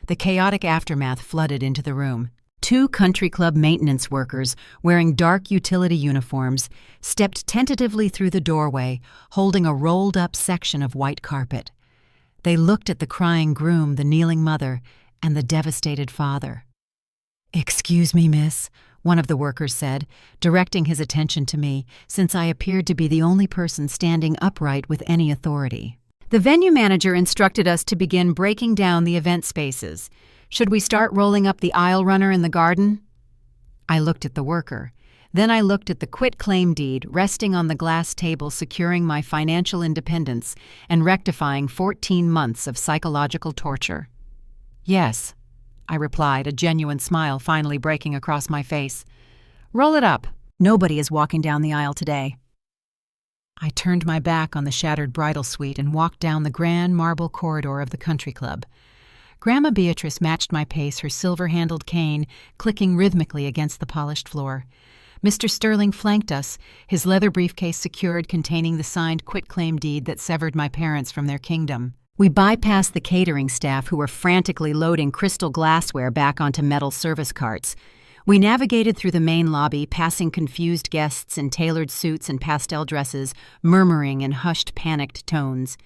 The chaotic aftermath flooded into the room. Two country club maintenance workers, wearing dark utility uniforms, stepped tentatively through the doorway, holding a rolled-up section of white carpet. They looked at the crying groom, the kneeling mother, and the devastated father. "Excuse me, miss," one of the workers said, directing his attention to me, since I appeared to be the only person standing upright with any authority. The venue manager instructed us to begin breaking down the event spaces. Should we start rolling up the aisle runner in the garden? I looked at the worker. Then I looked at the quitclaim deed resting on the glass table, securing my financial independence and rectifying 14 months of psychological torture. "Yes," I replied, a genuine smile finally breaking across my face. "Roll it up. Nobody is walking down the aisle today." I turned my back on the shattered bridal suite and walked down the grand marble corridor of the country club. Grandma Beatrice matched my pace, her silver-handled cane clicking rhythmically against the polished floor. Mr. Sterling flanked us, his leather briefcase secured, containing the signed quitclaim deed that severed my parents from their kingdom. We bypassed the catering staff, who were frantically loading crystal glassware back onto metal service carts. We navigated through the main lobby, passing confused guests in tailored suits and pastel dresses, murmuring in hushed, panicked tones.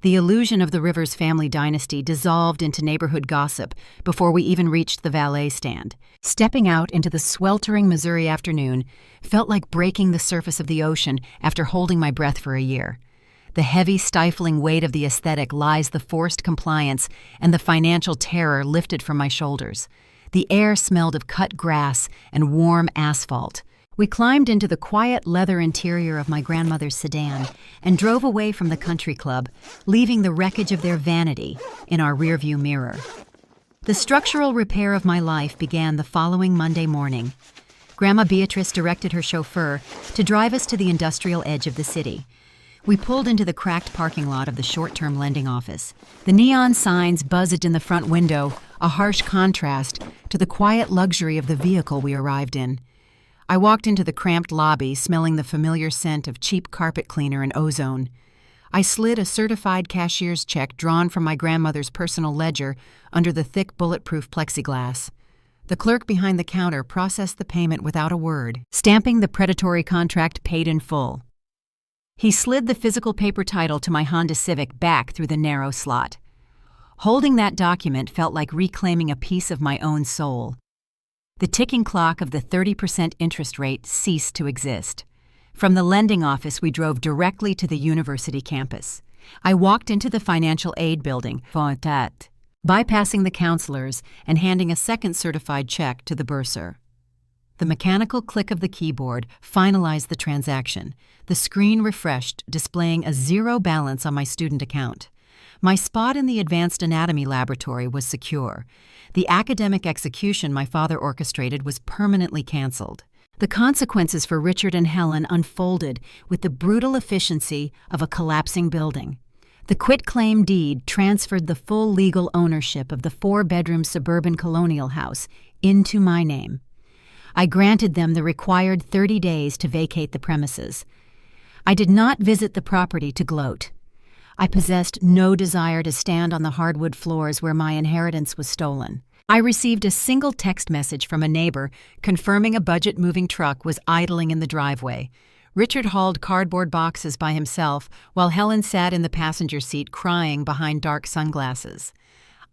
The illusion of the Rivers family dynasty dissolved into neighborhood gossip before we even reached the valet stand. Stepping out into the sweltering Missouri afternoon felt like breaking the surface of the ocean after holding my breath for a year. The heavy, stifling weight of the aesthetic lies the forced compliance and the financial terror lifted from my shoulders. The air smelled of cut grass and warm asphalt. We climbed into the quiet leather interior of my grandmother's sedan and drove away from the country club, leaving the wreckage of their vanity in our rearview mirror. The structural repair of my life began the following Monday morning. Grandma Beatrice directed her chauffeur to drive us to the industrial edge of the city. We pulled into the cracked parking lot of the short-term lending office. The neon signs buzzed in the front window, a harsh contrast to the quiet luxury of the vehicle we arrived in. I walked into the cramped lobby, smelling the familiar scent of cheap carpet cleaner and ozone. I slid a certified cashier's check drawn from my grandmother's personal ledger under the thick bulletproof plexiglass. The clerk behind the counter processed the payment without a word, stamping the predatory contract paid in full. He slid the physical paper title to my Honda Civic back through the narrow slot. Holding that document felt like reclaiming a piece of my own soul. The ticking clock of the 30% interest rate ceased to exist. From the lending office, we drove directly to the university campus. I walked into the financial aid building, bypassing the counselors and handing a second certified check to the bursar. The mechanical click of the keyboard finalized the transaction. The screen refreshed, displaying a zero balance on my student account. My spot in the advanced anatomy laboratory was secure. The academic execution my father orchestrated was permanently canceled. The consequences for Richard and Helen unfolded with the brutal efficiency of a collapsing building. The quitclaim deed transferred the full legal ownership of the 4-bedroom suburban colonial house into my name. I granted them the required 30 days to vacate the premises. I did not visit the property to gloat. I possessed no desire to stand on the hardwood floors where my inheritance was stolen. I received a single text message from a neighbor confirming a budget-moving truck was idling in the driveway. Richard hauled cardboard boxes by himself while Helen sat in the passenger seat crying behind dark sunglasses.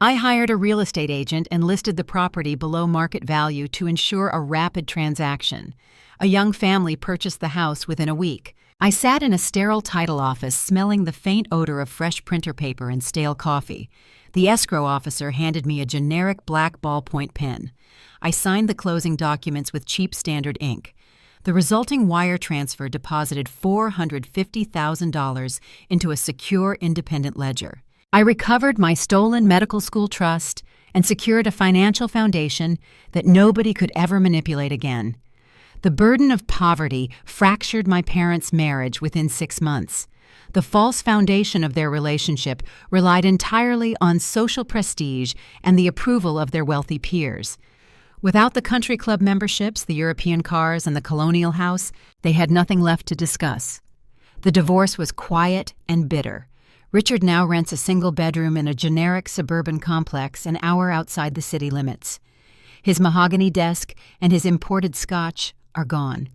I hired a real estate agent and listed the property below market value to ensure a rapid transaction. A young family purchased the house within a week. I sat in a sterile title office smelling the faint odor of fresh printer paper and stale coffee. The escrow officer handed me a generic black ballpoint pen. I signed the closing documents with cheap standard ink. The resulting wire transfer deposited $450,000 into a secure independent ledger. I recovered my stolen medical school trust and secured a financial foundation that nobody could ever manipulate again. The burden of poverty fractured my parents' marriage within 6 months. The false foundation of their relationship relied entirely on social prestige and the approval of their wealthy peers. Without the country club memberships, the European cars, and the colonial house, they had nothing left to discuss. The divorce was quiet and bitter. Richard now rents a single bedroom in a generic suburban complex an hour outside the city limits. His mahogany desk and his imported scotch are gone.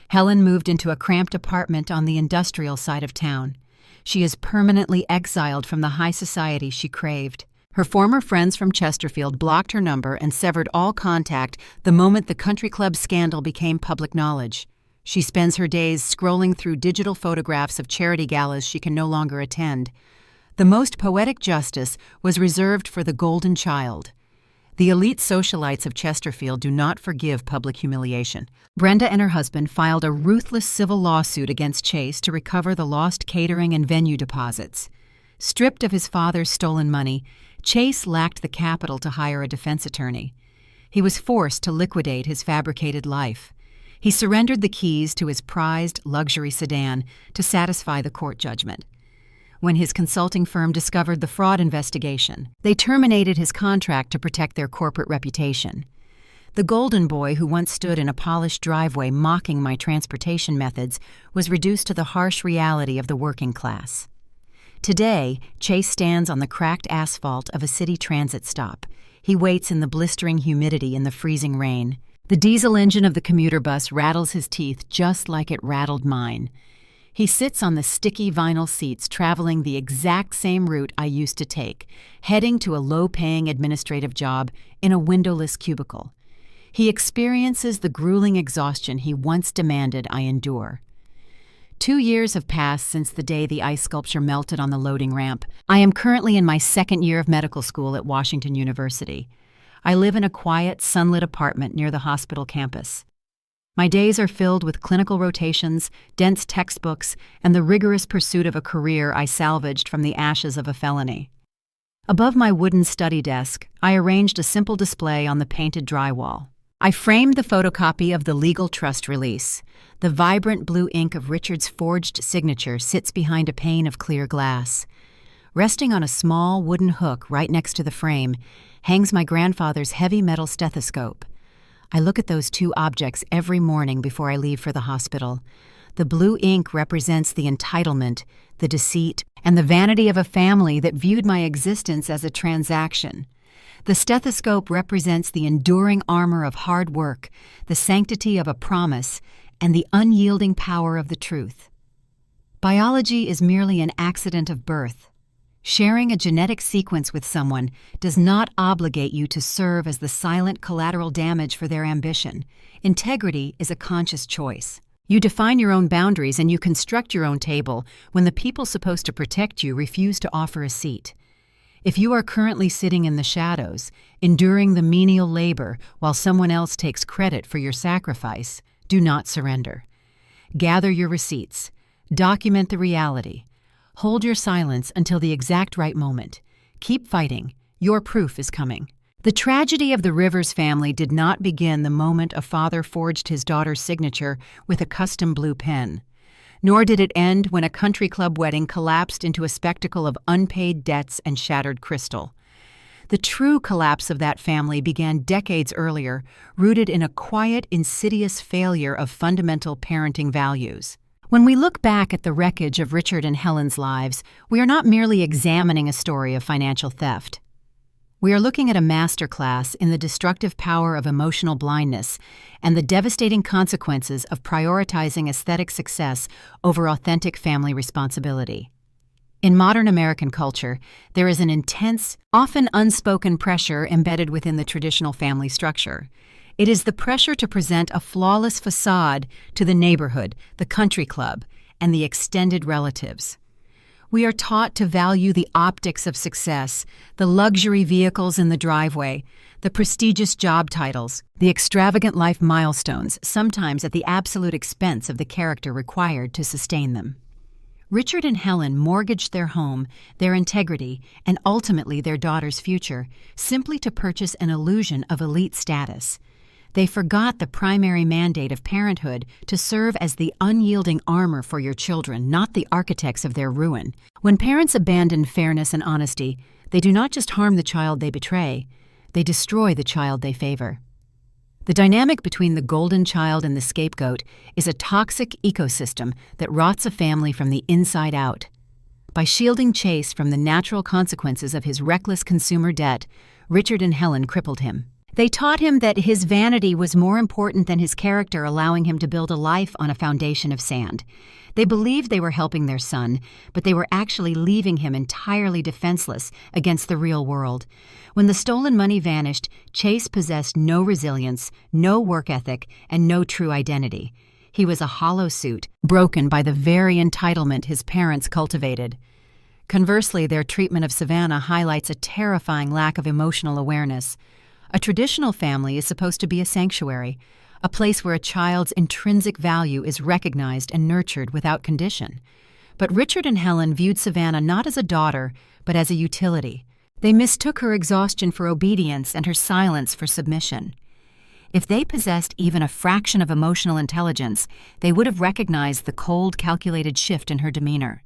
Helen moved into a cramped apartment on the industrial side of town. She is permanently exiled from the high society she craved. Her former friends from Chesterfield blocked her number and severed all contact the moment the country club scandal became public knowledge. She spends her days scrolling through digital photographs of charity galas she can no longer attend. The most poetic justice was reserved for the golden child. The elite socialites of Chesterfield do not forgive public humiliation. Brenda and her husband filed a ruthless civil lawsuit against Chase to recover the lost catering and venue deposits. Stripped of his father's stolen money, Chase lacked the capital to hire a defense attorney. He was forced to liquidate his fabricated life. He surrendered the keys to his prized luxury sedan to satisfy the court judgment. When his consulting firm discovered the fraud investigation, they terminated his contract to protect their corporate reputation. The golden boy who once stood in a polished driveway mocking my transportation methods was reduced to the harsh reality of the working class. Today, Chase stands on the cracked asphalt of a city transit stop. He waits in the blistering humidity in the freezing rain. The diesel engine of the commuter bus rattles his teeth just like it rattled mine. He sits on the sticky vinyl seats, traveling the exact same route I used to take, heading to a low-paying administrative job in a windowless cubicle. He experiences the grueling exhaustion he once demanded I endure. 2 years have passed since the day the ice sculpture melted on the loading ramp. I am currently in my second year of medical school at Washington University. I live in a quiet, sunlit apartment near the hospital campus. My days are filled with clinical rotations, dense textbooks, and the rigorous pursuit of a career I salvaged from the ashes of a felony. Above my wooden study desk, I arranged a simple display on the painted drywall. I framed the photocopy of the legal trust release. The vibrant blue ink of Richard's forged signature sits behind a pane of clear glass. Resting on a small wooden hook right next to the frame hangs my grandfather's heavy metal stethoscope. I look at those two objects every morning before I leave for the hospital. The blue ink represents the entitlement, the deceit, and the vanity of a family that viewed my existence as a transaction. The stethoscope represents the enduring armor of hard work, the sanctity of a promise, and the unyielding power of the truth. Biology is merely an accident of birth. Sharing a genetic sequence with someone does not obligate you to serve as the silent collateral damage for their ambition. Integrity is a conscious choice. You define your own boundaries and you construct your own table when the people supposed to protect you refuse to offer a seat. If you are currently sitting in the shadows, enduring the menial labor while someone else takes credit for your sacrifice, do not surrender. Gather your receipts. Document the reality. Hold your silence until the exact right moment. Keep fighting. Your proof is coming. The tragedy of the Rivers family did not begin the moment a father forged his daughter's signature with a custom blue pen. Nor did it end when a country club wedding collapsed into a spectacle of unpaid debts and shattered crystal. The true collapse of that family began decades earlier, rooted in a quiet, insidious failure of fundamental parenting values. When we look back at the wreckage of Richard and Helen's lives, we are not merely examining a story of financial theft. We are looking at a masterclass in the destructive power of emotional blindness and the devastating consequences of prioritizing aesthetic success over authentic family responsibility. In modern American culture, there is an intense, often unspoken pressure embedded within the traditional family structure. It is the pressure to present a flawless facade to the neighborhood, the country club, and the extended relatives. We are taught to value the optics of success, the luxury vehicles in the driveway, the prestigious job titles, the extravagant life milestones, sometimes at the absolute expense of the character required to sustain them. Richard and Helen mortgaged their home, their integrity, and ultimately their daughter's future, simply to purchase an illusion of elite status. They forgot the primary mandate of parenthood to serve as the unyielding armor for your children, not the architects of their ruin. When parents abandon fairness and honesty, they do not just harm the child they betray, they destroy the child they favor. The dynamic between the golden child and the scapegoat is a toxic ecosystem that rots a family from the inside out. By shielding Chase from the natural consequences of his reckless consumer debt, Richard and Helen crippled him. They taught him that his vanity was more important than his character, allowing him to build a life on a foundation of sand. They believed they were helping their son, but they were actually leaving him entirely defenseless against the real world. When the stolen money vanished, Chase possessed no resilience, no work ethic, and no true identity. He was a hollow suit, broken by the very entitlement his parents cultivated. Conversely, their treatment of Savannah highlights a terrifying lack of emotional awareness. A traditional family is supposed to be a sanctuary, a place where a child's intrinsic value is recognized and nurtured without condition. But Richard and Helen viewed Savannah not as a daughter, but as a utility. They mistook her exhaustion for obedience and her silence for submission. If they possessed even a fraction of emotional intelligence, they would have recognized the cold, calculated shift in her demeanor.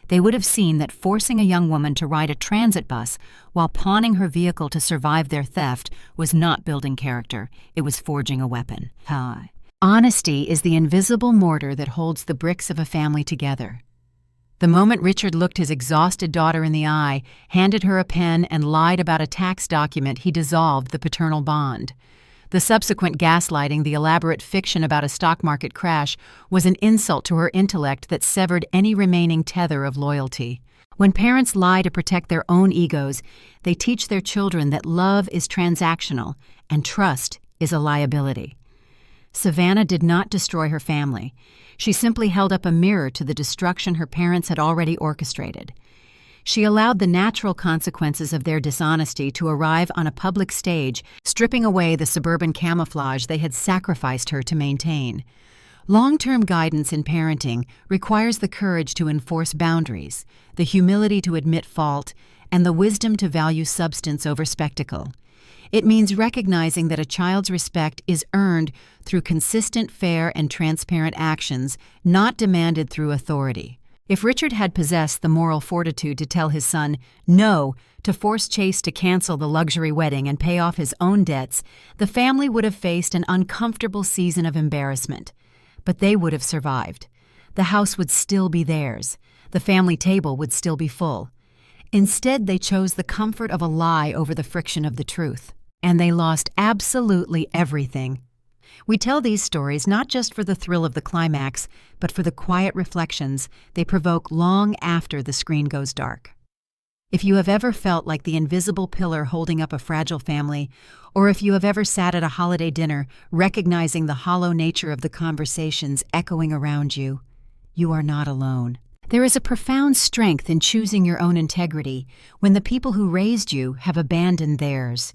They would have seen that forcing a young woman to ride a transit bus while pawning her vehicle to survive their theft was not building character, it was forging a weapon. Honesty is the invisible mortar that holds the bricks of a family together. The moment Richard looked his exhausted daughter in the eye, handed her a pen, and lied about a tax document, he dissolved the paternal bond. The subsequent gaslighting, the elaborate fiction about a stock market crash, was an insult to her intellect that severed any remaining tether of loyalty. When parents lie to protect their own egos, they teach their children that love is transactional and trust is a liability. Savannah did not destroy her family. She simply held up a mirror to the destruction her parents had already orchestrated. She allowed the natural consequences of their dishonesty to arrive on a public stage, stripping away the suburban camouflage they had sacrificed her to maintain. Long-term guidance in parenting requires the courage to enforce boundaries, the humility to admit fault, and the wisdom to value substance over spectacle. It means recognizing that a child's respect is earned through consistent, fair, and transparent actions, not demanded through authority. If Richard had possessed the moral fortitude to tell his son no, to force Chase to cancel the luxury wedding and pay off his own debts, the family would have faced an uncomfortable season of embarrassment. But they would have survived. The house would still be theirs. The family table would still be full. Instead, they chose the comfort of a lie over the friction of the truth. And they lost absolutely everything. We tell these stories not just for the thrill of the climax, but for the quiet reflections they provoke long after the screen goes dark. If you have ever felt like the invisible pillar holding up a fragile family, or if you have ever sat at a holiday dinner recognizing the hollow nature of the conversations echoing around you, you are not alone. There is a profound strength in choosing your own integrity when the people who raised you have abandoned theirs.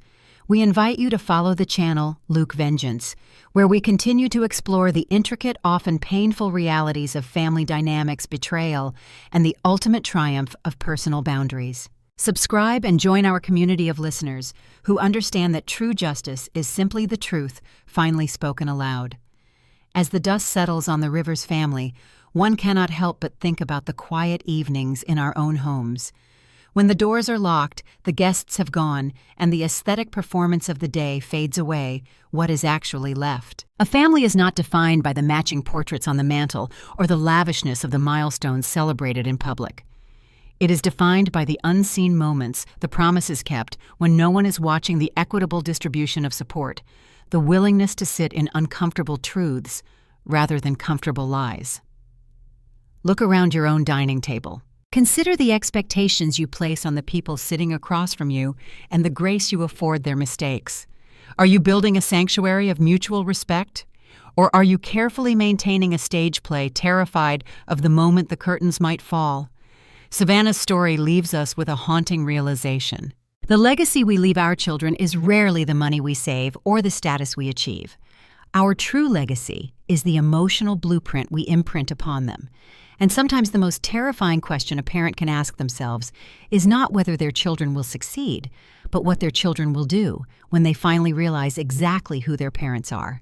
We invite you to follow the channel Luke Vengeance, where we continue to explore the intricate, often painful realities of family dynamics, betrayal, and the ultimate triumph of personal boundaries. Subscribe and join our community of listeners who understand that true justice is simply the truth finally spoken aloud. As the dust settles on the Rivers family, one cannot help but think about the quiet evenings in our own homes. When the doors are locked, the guests have gone, and the aesthetic performance of the day fades away, what is actually left? A family is not defined by the matching portraits on the mantel or the lavishness of the milestones celebrated in public. It is defined by the unseen moments, the promises kept, when no one is watching, the equitable distribution of support, the willingness to sit in uncomfortable truths rather than comfortable lies. Look around your own dining table. Consider the expectations you place on the people sitting across from you and the grace you afford their mistakes. Are you building a sanctuary of mutual respect? Or are you carefully maintaining a stage play, terrified of the moment the curtains might fall? Savannah's story leaves us with a haunting realization. The legacy we leave our children is rarely the money we save or the status we achieve. Our true legacy is the emotional blueprint we imprint upon them. And sometimes the most terrifying question a parent can ask themselves is not whether their children will succeed, but what their children will do when they finally realize exactly who their parents are.